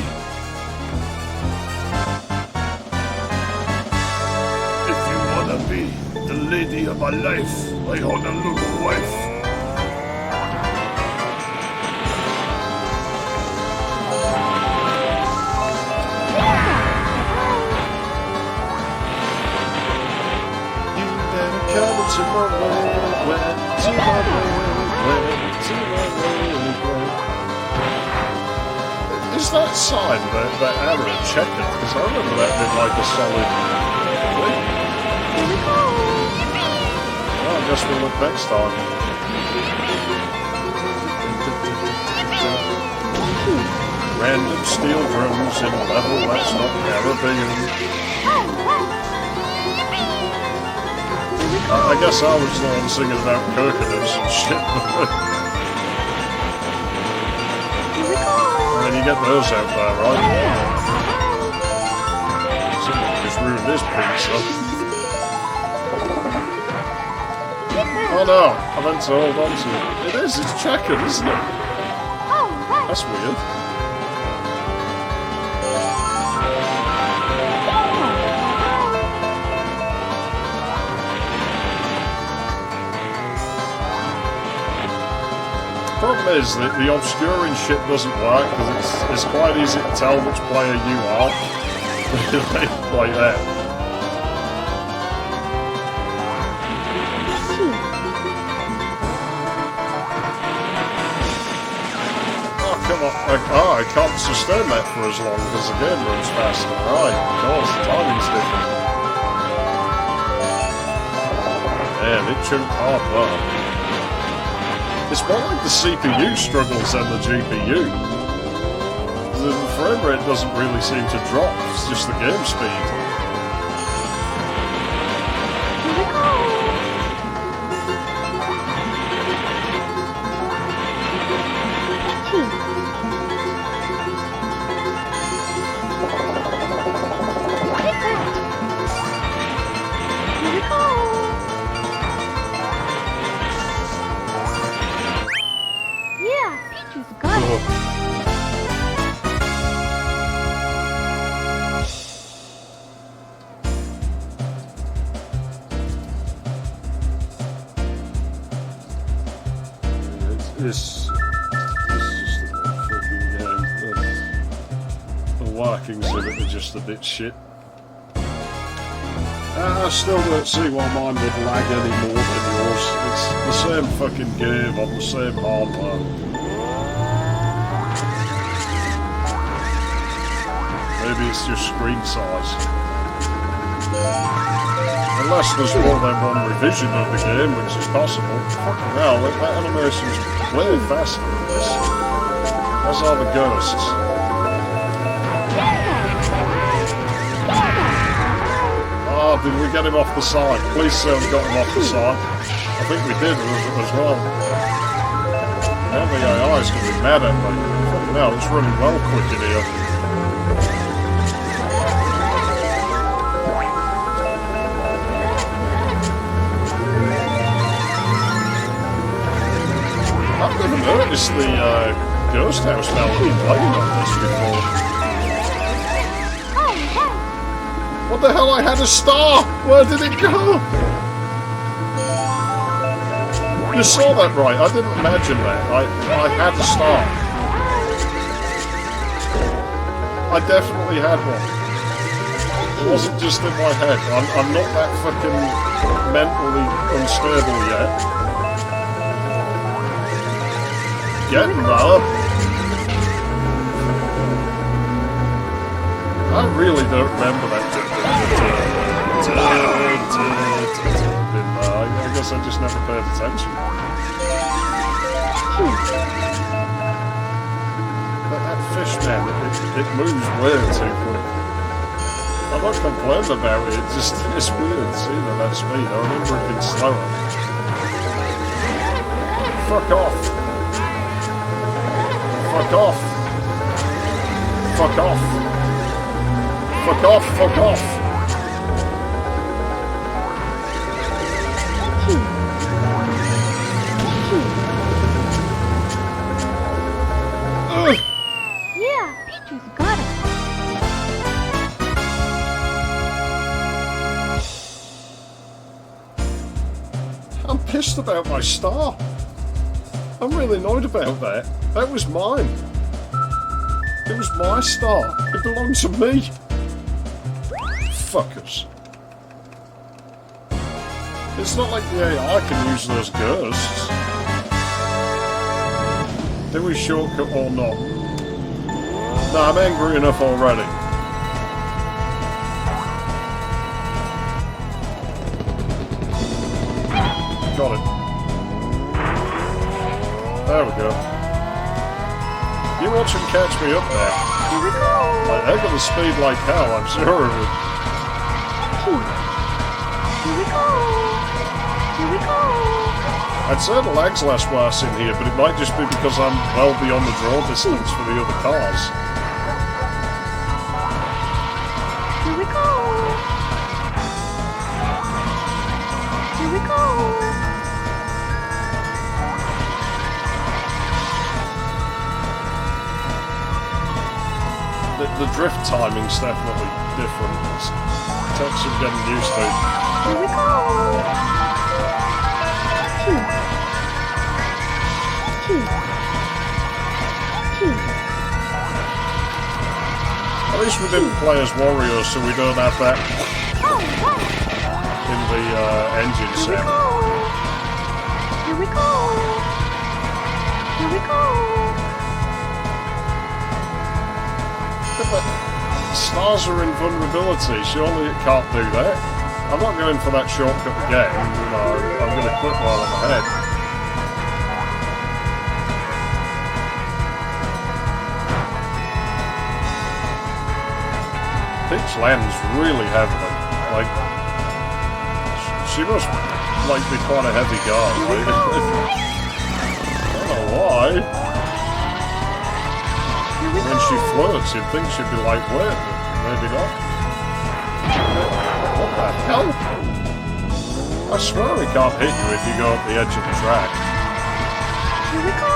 you wanna be the lady of my life, my Honolulu wife. You better come tomorrow, Is that sign, that arrow, checkered? Because I remember that being like a solid thing. Well, I guess we'll look next time. Random steel drums in a level that's not Caribbean. I guess I was the one singing about coconuts and shit. And then you get those out there, right? Someone just ruined this pizza. Oh no, I meant to hold on to it. It is, it's checkered, isn't it? That's weird. Problem is that the obscuring shit doesn't work because it's quite easy to tell which player you are like that. Oh come on! I can't sustain that for as long because the game runs faster. Right, of course, the timing's different. Man, it chunked hard there. It's more like the CPU struggles than the GPU. The frame rate doesn't really seem to drop, it's just the game speed. This is just a fucking game. The workings of it are just a bit shit. I still don't see why mine would lag any more than yours. It's the same fucking game on the same hardware. Maybe it's just screen size. Unless there's more than one revision of the game, which is possible. Fucking hell, that animation's way faster than this. As are the ghosts. Oh, did we get him off the side? Please say we got him off the side. I think we did as well. Now the AI's going to be mad at me. Fucking hell, it's running well quick in here. I've never noticed the Ghost House melody playing on this before. What the hell? I had a star! Where did it go? You saw that right. I didn't imagine that. I had a star. I definitely had one. It wasn't just in my head. I'm not that fucking mentally unstable yet. Getting there. I really don't remember that. I guess I just never paid attention. But that fish, man, it moves way too quick. I'm not complaining about it, it's weird seeing at that speed. I remember it being slower. Fuck off. Fuck off. Fuck off. Fuck off, fuck off. Yeah, Peaches got it. I'm pissed about my star. I'm really annoyed about that. That was mine. It was my star. It belonged to me. Fuckers. It's not like the AI can use those ghosts. Do we shortcut or not? No, I'm angry enough already. Got it. There we go. You watch him catch me up there. Here we go. Like, they're gonna speed like hell, I'm sure it would. Here we go. Here we go. I'd say the lag's less worse in here, but it might just be because I'm well beyond the draw distance for the other cars. Here we go. Here we go. The drift timing's definitely different. It takes some getting used to. Here we go. At least we didn't play as warriors, so we don't have that in the engine Here we set. go. Here we go. Here we go. But stars are in vulnerability, surely it can't do that. I'm not going for that shortcut again, you know, I'm going to quit while I'm ahead. Peach lands really heavily, like, she must, like, be quite a heavy guy, right? I don't know why. When she floats, you'd think she'd be lightweight, but maybe not. What the hell? I swear we can't hit you if you go up the edge of the track. Here we go.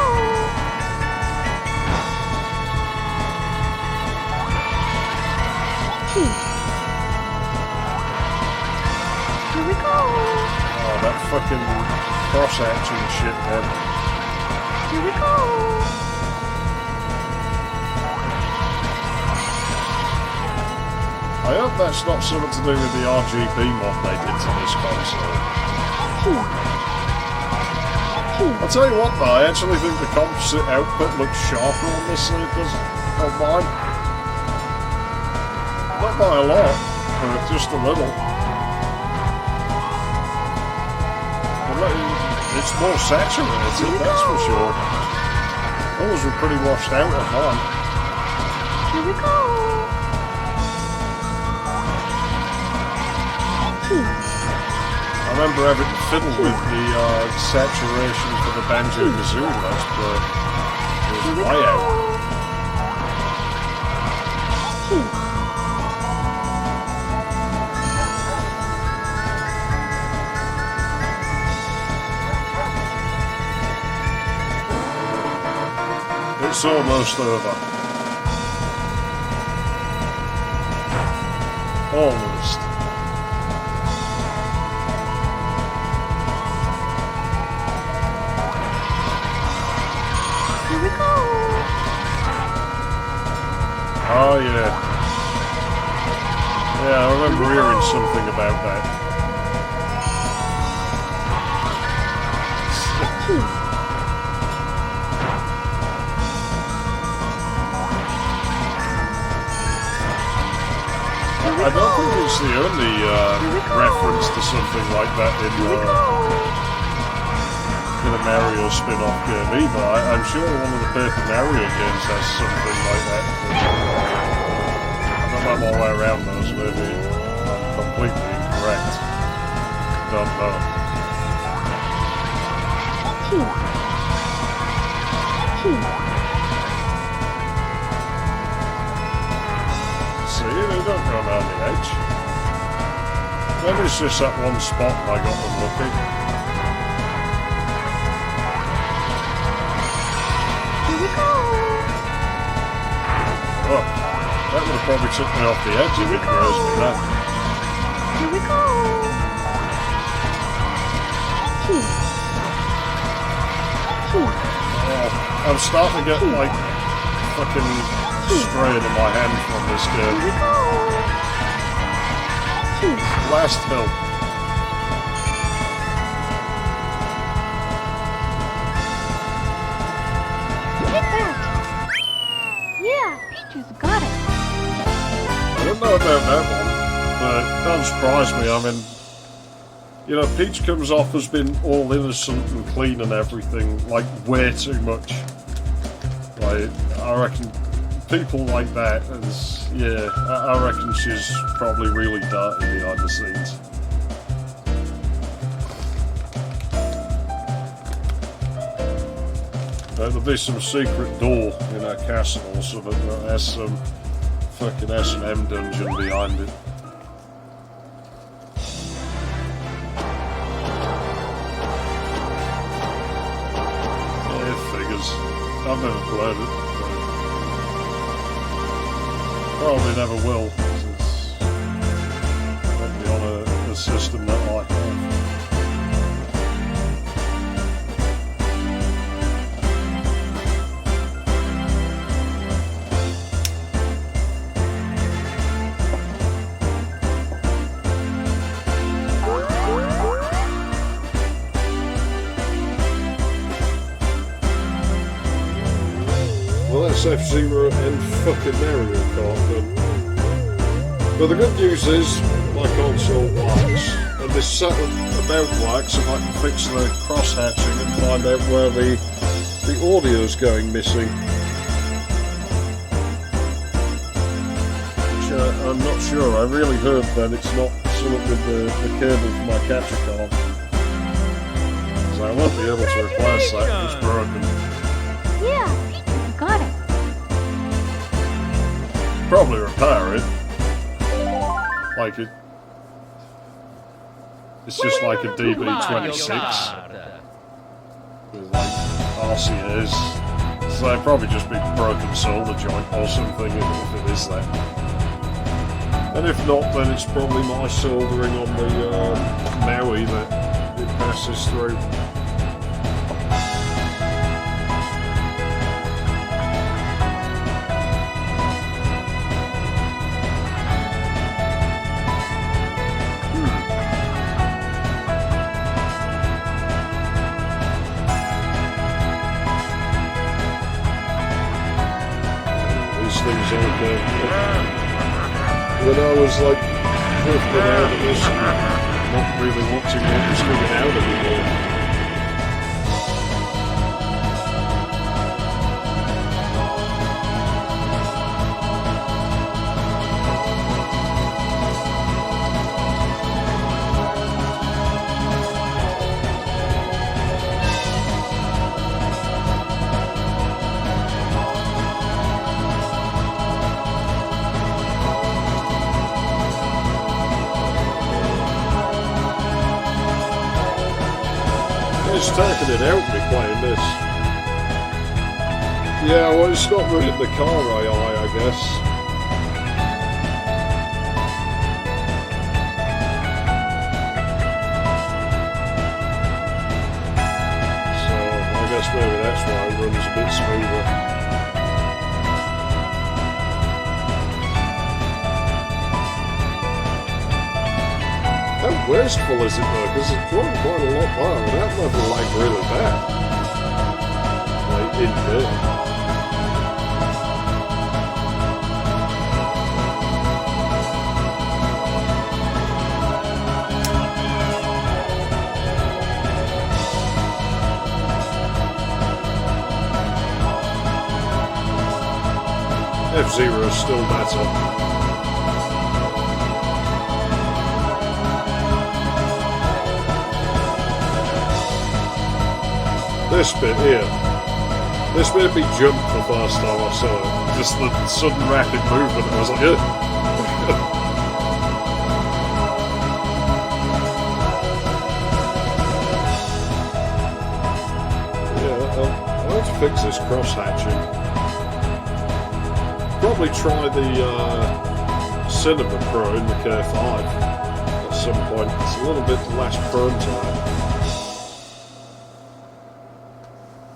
Here we go. Oh, that fucking cross-action shit, man. Here we go. I hope that's not something to do with the RGB mod they did to this console. I'll tell you what though, I actually think the composite output looks sharper on this than it does on mine. Not by a lot, but just a little. It's more saturated, that's for sure. Those were pretty washed out on mine. Here we go. I remember having to fiddle with the saturation for the Banjo-Kazooie last play. It was way out. It's almost over. Almost. Oh yeah. Yeah, I remember hearing something about that. I don't think it's the only reference to something like that in a Mario spin-off game either. I'm sure one of the Paper Mario games has something like that. I don't know my way around those, maybe I'm completely incorrect. Don't know. See, they don't go around the edge. Maybe it's just that one spot and I got unlucky. Here we go. Oh, that would have probably took me off the edge if it grows me that. Here we go. Oh, I'm starting to get like fucking strain in my hand from this game. Here we go. Last hill. Hit that. Yeah, Peaches got it. I don't know about that one, but it doesn't surprise me. I mean, you know, Peach comes off as being all innocent and clean and everything, like way too much. Like, I reckon people like that, is, yeah, I reckon she's probably really dirty behind the scenes. There'll be some secret door in our castle or something that has some fucking S&M dungeon behind it. I've never played it. Probably never will, since it's probably on a system that I have. Well, that's F-Zero and fucking Mario Kart, but the good news is my console works, and this Saturn about works if I can fix the cross-hatching and find out where the audio's going missing. Which I'm not sure. I really heard that it's not something with the cable for my capture card. So I won't be able to replace that, it's broken. Yeah, got it. Probably repair it. Like it. It's just like a DB26 with like RCAs. So it'd probably just be broken solder joint or something if it is that. And if not, then it's probably my soldering on the Maui that it passes through. When I was like drifting out of this and not really watching what was coming out anymore. It's taking it out me playing this. Yeah, well, it's not really the car AI, I guess. So, I guess maybe that's why it runs a bit smoother. wasteful is it though? Because it's drawn quite a lot lower, and that level like really bad. Like in there. F-Zero is still better. This bit here, this made me jump the first time I saw it. Just the sudden rapid movement, I was like, yeah. I need to fix this cross-hatching. Probably try the Cinema Pro in the K5 at some point. It's a little bit less prone to that.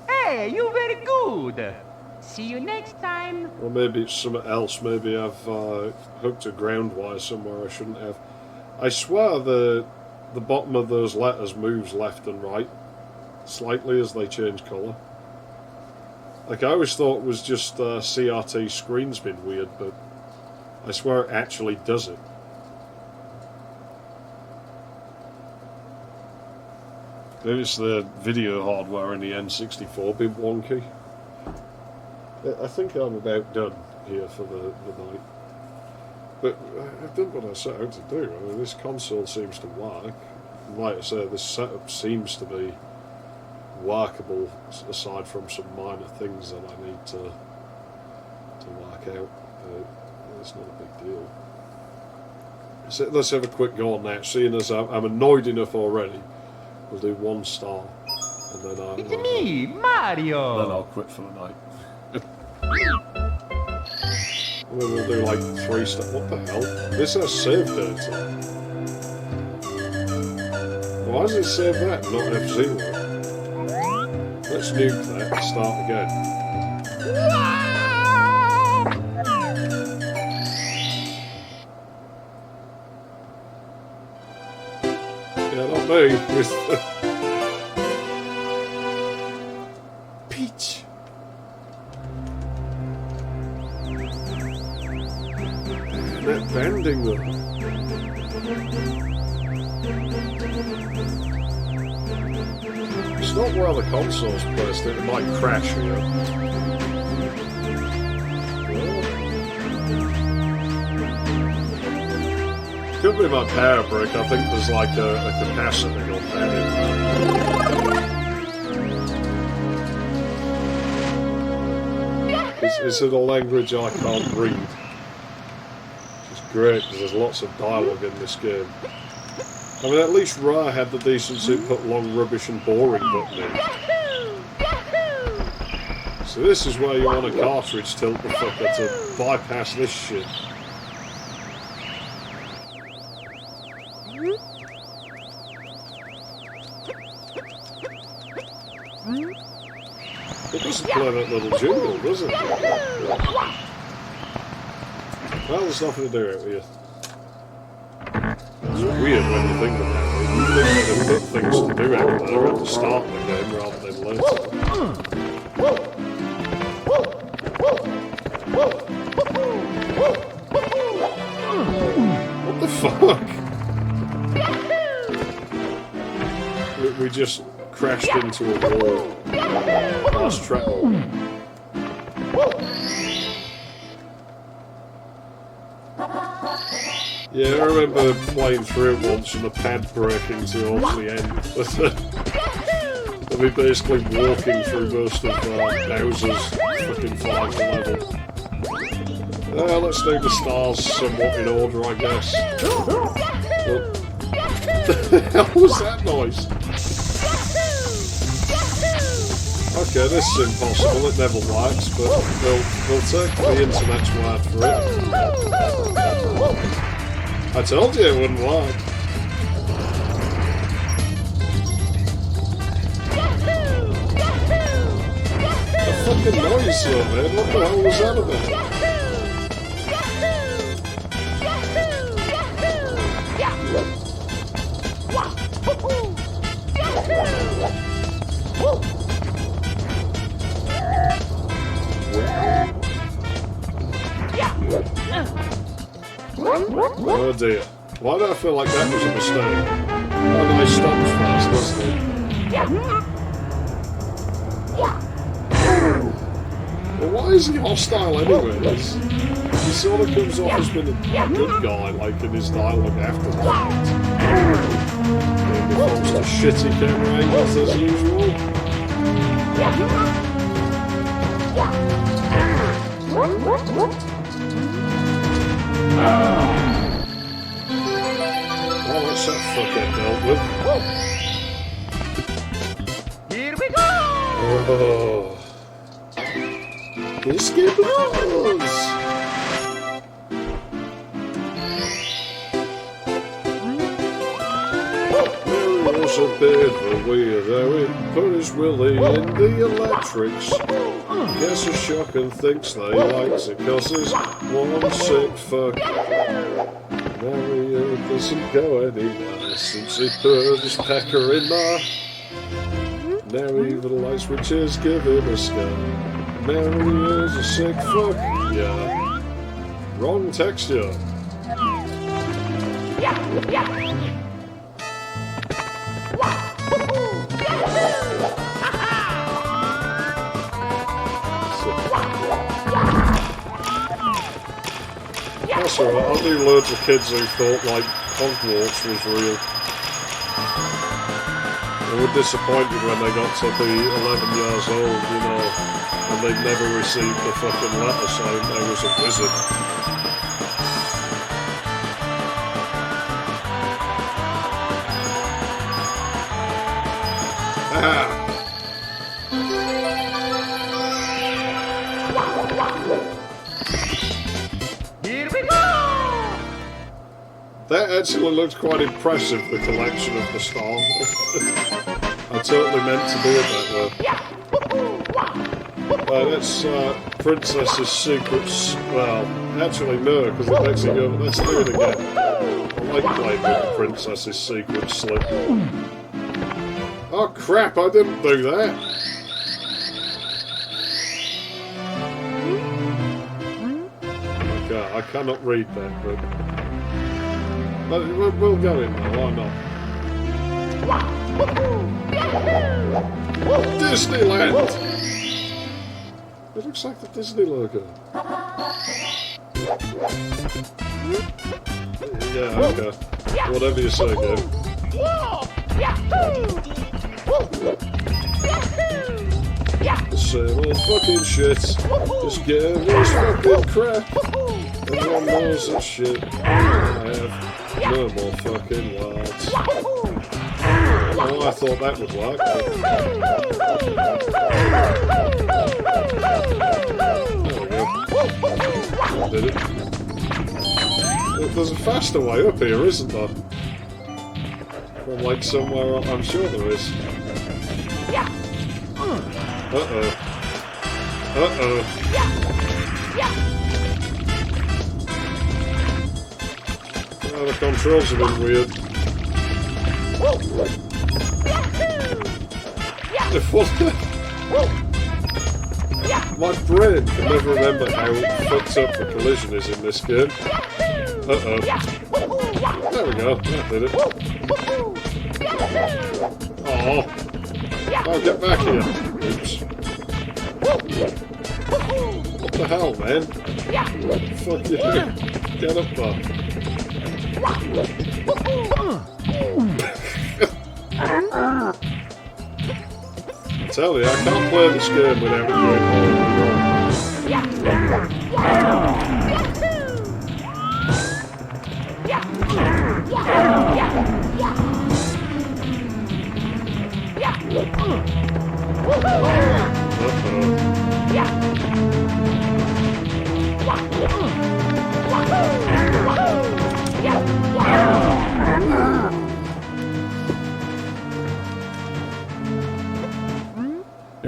Hey, you very good. See you next time. Or maybe it's something else. Maybe I've hooked a ground wire somewhere I shouldn't have. I swear the bottom of those letters moves left and right slightly as they change colour. Like, I always thought it was just CRT screen's been weird, but I swear it actually does it. Maybe it's the video hardware in the N64 being wonky. I think I'm about done here for the night. But I've done what I set out to do. I mean, this console seems to work. And like I say, this setup seems to be workable, aside from some minor things that I need to work out. It's not a big deal. So let's have a quick go on that. Seeing as I'm annoyed enough already, we'll do 1 star, and then I'll... It's me, Mario. Then I'll quit for the night. And then we'll do like 3 stars. What the hell? This has save data. Why does it save that, not F-Zero? Let's nuke that and start again. Yeah, not me. Peach. That bending them. It's not where the console's placed, it might crash here. Could be my power brick. I think there's like a capacitor on there. Is it a language I can't read? Which is great because there's lots of dialogue in this game. I mean, at least Ra had the decency to put long, rubbish and boring button in. So this is where you want a cartridge tilt the fucker to bypass this shit. It doesn't play that little jingle, does it? Well, there's nothing to do out here. It's weird when you think about it. You think they'd put things to do out there at the start of the game rather than later. What the fuck? We just crashed into a wall. Last track. Yeah, I remember playing through it once and the pad breaking towards the end. And we basically walking through most of Bowser's fucking final level. Let's do the stars somewhat in order, I guess. What the hell was that noise? Okay, this is impossible, it never works, but we'll take the internet's word for it. I told you it wouldn't work. The fucking noise though, man, what the hell was that about? Oh dear. Why do I feel like that was a mistake? Oh no, he stops fast, doesn't he? Well, why is he hostile anyway? He sort of comes off as being a good guy, like in his dialogue after the fact. He becomes the shitty camera angles as usual. Well, that's that fuckhead dealt with. Here we go! Oh. Whiskey Blues! There was a bit of a weirdo, he put his willy in the electrics. Guess a shock and thinks they likes it, cause he's one sick fuck. Mario doesn't go anywhere since he put his pecker in there. Now even light switches give him a scare. Mario's a sick fuck, yeah. Wrong texture. That's alright, I knew loads of kids who thought like Hogwarts was real. They were disappointed when they got to be 11 years old, you know, and they'd never received the fucking letter saying there was a wizard. Aha! Here we go! That actually looks quite impressive, the collection of the star. I totally meant to do it that way. That's Princess's Secrets. Well, actually no, because it makes it go, let's do it again. I like playing with the Princess's Secret slip. Oh crap, I didn't do that. Okay, I cannot read that, but we'll go in there, why not? Disneyland! It looks like the Disney logo. Yeah, okay. Whatever you say, game. Same old fucking shit. Just getting this fucking crap. Everyone knows that shit. I have no more fucking words. Oh, I thought that would work. There we go. Did it. There's a faster way up here, isn't there? From like somewhere up, I'm sure there is. Uh-oh. Uh-oh. Oh, the controls have been weird. My brain can never remember how fucked up the collision is in this game. Uh-oh. There we go, that did it. Oh, I'll get back here. Oops. What the hell, man? Fuck you. Get up there. I tell you, I can't play this game without it going all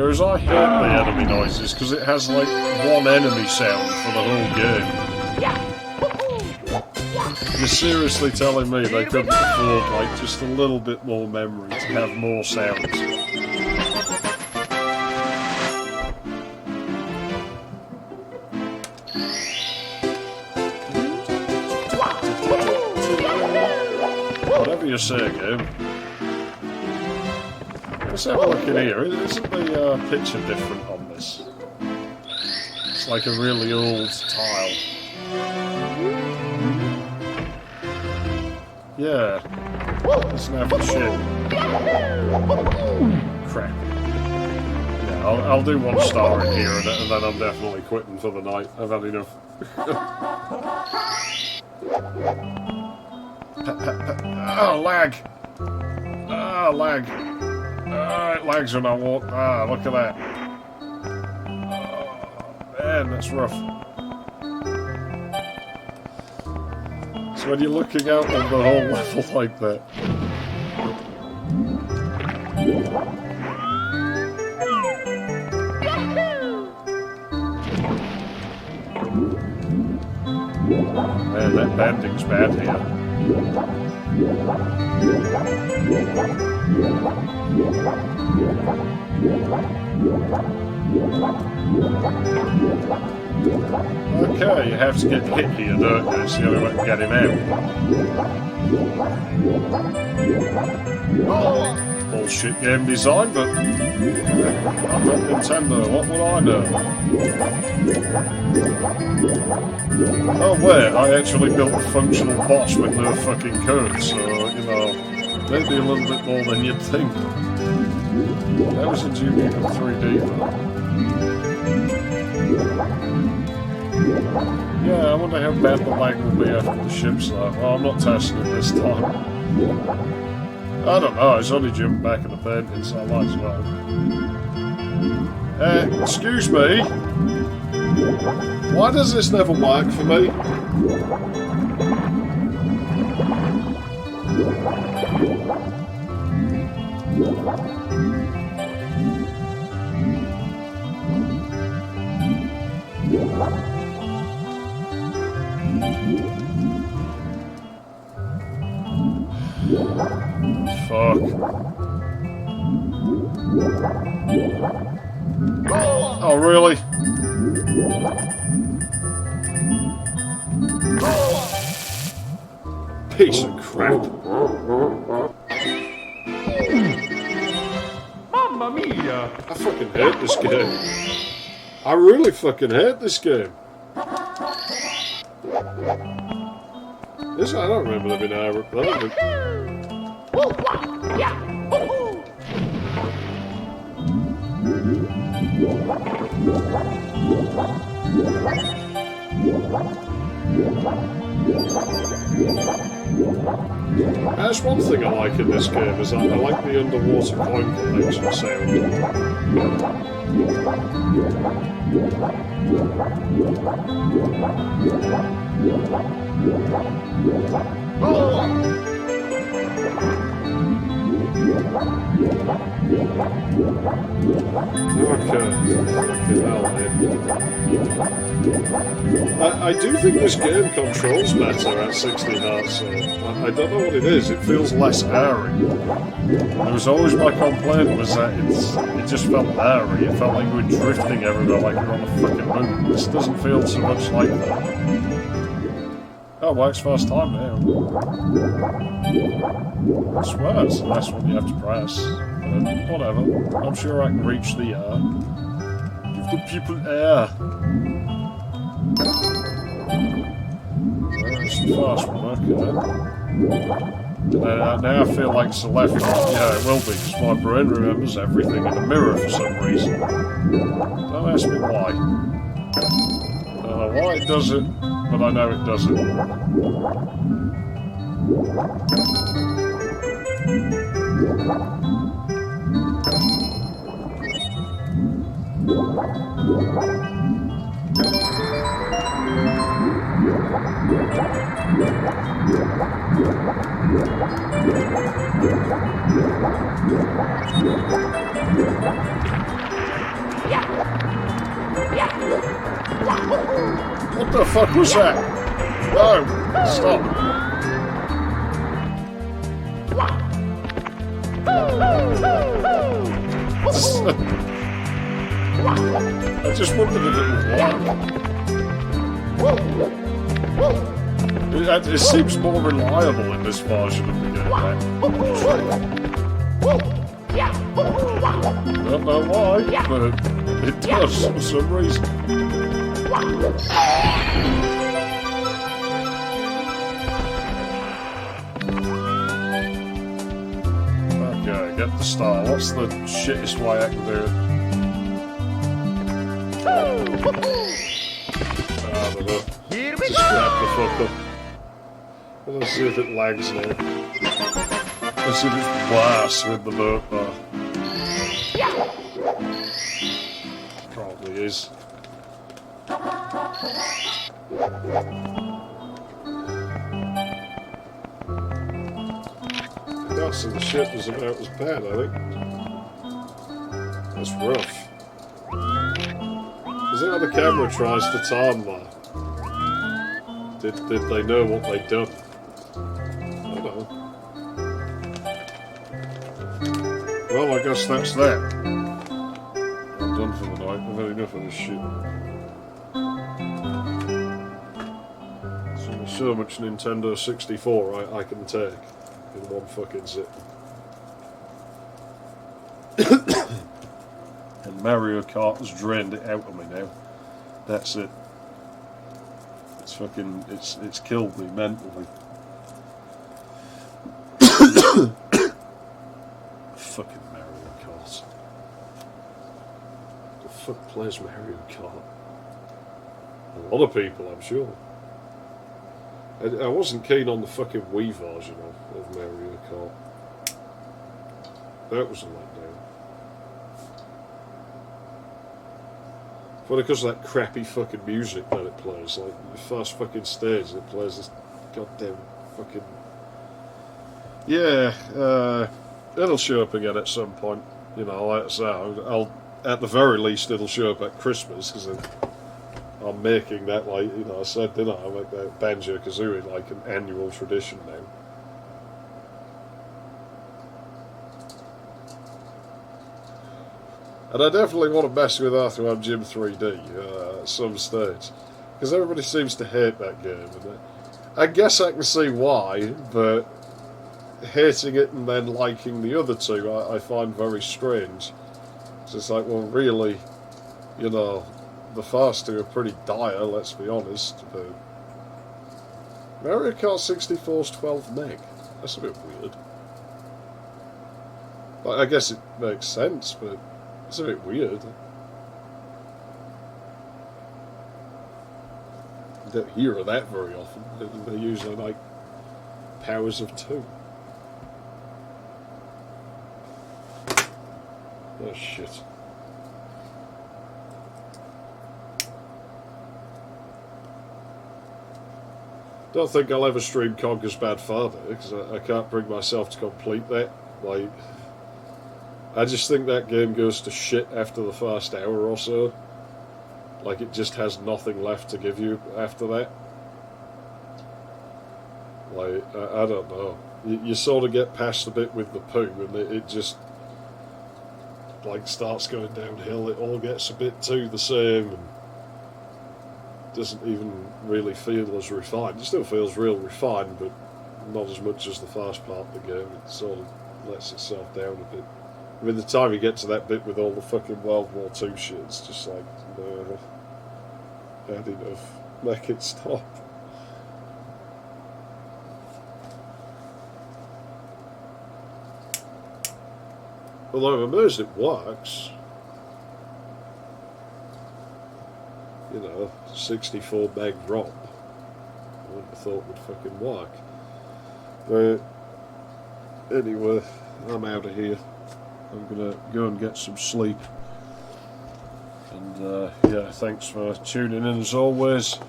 Whereas I hate the enemy noises because it has like one enemy sound for the whole game. You're seriously telling me they couldn't afford like just a little bit more memory to have more sounds? me a Sega game. Let's have a look in here. Isn't the picture different on this? It's like a really old tile. Yeah. It's now for shit. Crap. Yeah, I'll do 1 star in here and then I'm definitely quitting for the night. I've had enough. Oh, lag! Ah, lag. It lags when I walk. Ah, look at that. Oh, man, that's rough. So when you're looking out on the whole level like that. Man, that banding's bad here. Okay, you have to get hit here, don't you? It's the only way to get him out. Bullshit game design, but I'm not Nintendo, what would I know? Oh wait, I actually built a functional boss with no fucking code, so, you know, maybe a little bit more than you'd think. That was in Jupiter 3D though. Yeah, I wonder how bad the lag will be after the ship's though. Well, I'm not testing it this time. I don't know, it's only jumped back in the painting, so I might as well. Excuse me? Why does this never work for me? Fuck. Oh, really? Piece of crap. Mamma mia! I fucking hate this game. I really fucking hate this game. This, I don't remember there being an aeroplane. That's one thing I like in this game, is I like the underwater coin collection sound. I do think this game controls better at 60 Hz, so I don't know what it is, it feels less airy. It was always my complaint was that it just felt airy, it felt like you were drifting everywhere like you're on a fucking moon. This doesn't feel so much like that. Oh, works first time now. I swear it's the last one you have to press. But whatever. I'm sure I can reach the air. Give the people air. That's the first one, okay. Now I feel like it's the left one. Yeah, it will be, because my brain remembers everything in the mirror for some reason. Don't ask me why. I don't know why it does it, but I know it does it. What the fuck was that? No! Stop! I just wondered if it would work. It seems more reliable in this version of the game. I don't know why, but it does for some reason. Okay, get the star. What's the shittest way I can do it? I don't know. Here we Just go! grab the fuck up. Let's see if it lags now. Let's see if it's worse with the boat bar. Probably is. That's the shit was about as bad, I think. That's rough. Is it how the camera tries to turn there? Did they know what they'd done? I don't know. Well, I guess that's that. I'm done for the night. I've had enough of this shit. So much Nintendo 64 I can take in one fucking sit. And Mario Kart has drained it out of me now. That's it. It's fucking, it's killed me mentally. Fucking Mario Kart. The fuck plays Mario Kart? A lot of people, I'm sure. I wasn't keen on the fucking Wii version of Mario Kart. That was a letdown. Well, because of that crappy fucking music that it plays, like the first fucking stage, it plays this goddamn fucking. Yeah, it'll show up again at some point. You know, like I say, I'll at the very least it'll show up at Christmas because I'm making that, like, you know, I said, didn't I? I make that Banjo-Kazooie like an annual tradition now. And I definitely want to mess with Earthworm Jim 3D at some stage. Because everybody seems to hate that game. And I guess I can see why, but hating it and then liking the other two I find very strange. So it's like, well, really, you know, the first two are pretty dire, let's be honest. But Mario Kart 64's 12 meg. That's a bit weird. Like, I guess it makes sense, but it's a bit weird. You don't hear of that very often. They're usually like powers of 2. Oh shit. Don't think I'll ever stream Conker's Bad Far Day because I can't bring myself to complete that. Like, I just think that game goes to shit after the first hour or so. Like, it just has nothing left to give you after that. Like, I don't know. You sort of get past the bit with the poo and it just, like, starts going downhill. It all gets a bit too the same and doesn't even really feel as refined. It still feels real refined, but not as much as the first part of the game. It sort of lets itself down a bit. I mean, the time you get to that bit with all the fucking World War II shit, it's just like, no, had enough. Make it stop. Although I'm amazed it works. You know, 64 meg ROM. I wouldn't have thought would fucking work. But anyway, I'm out of here. I'm gonna go and get some sleep. And yeah, thanks for tuning in as always.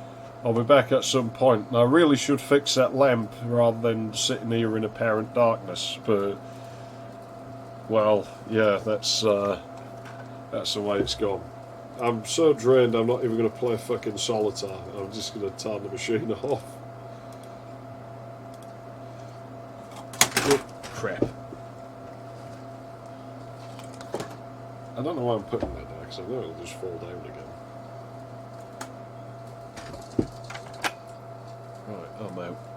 I'll be back at some point. And I really should fix that lamp rather than sitting here in apparent darkness. But well, yeah, that's the way it's gone. I'm so drained I'm not even going to play fucking solitaire. I'm just going to turn the machine off. Oh, crap. I don't know why I'm putting that there, because I know it'll just fall down again. Right. I'm out.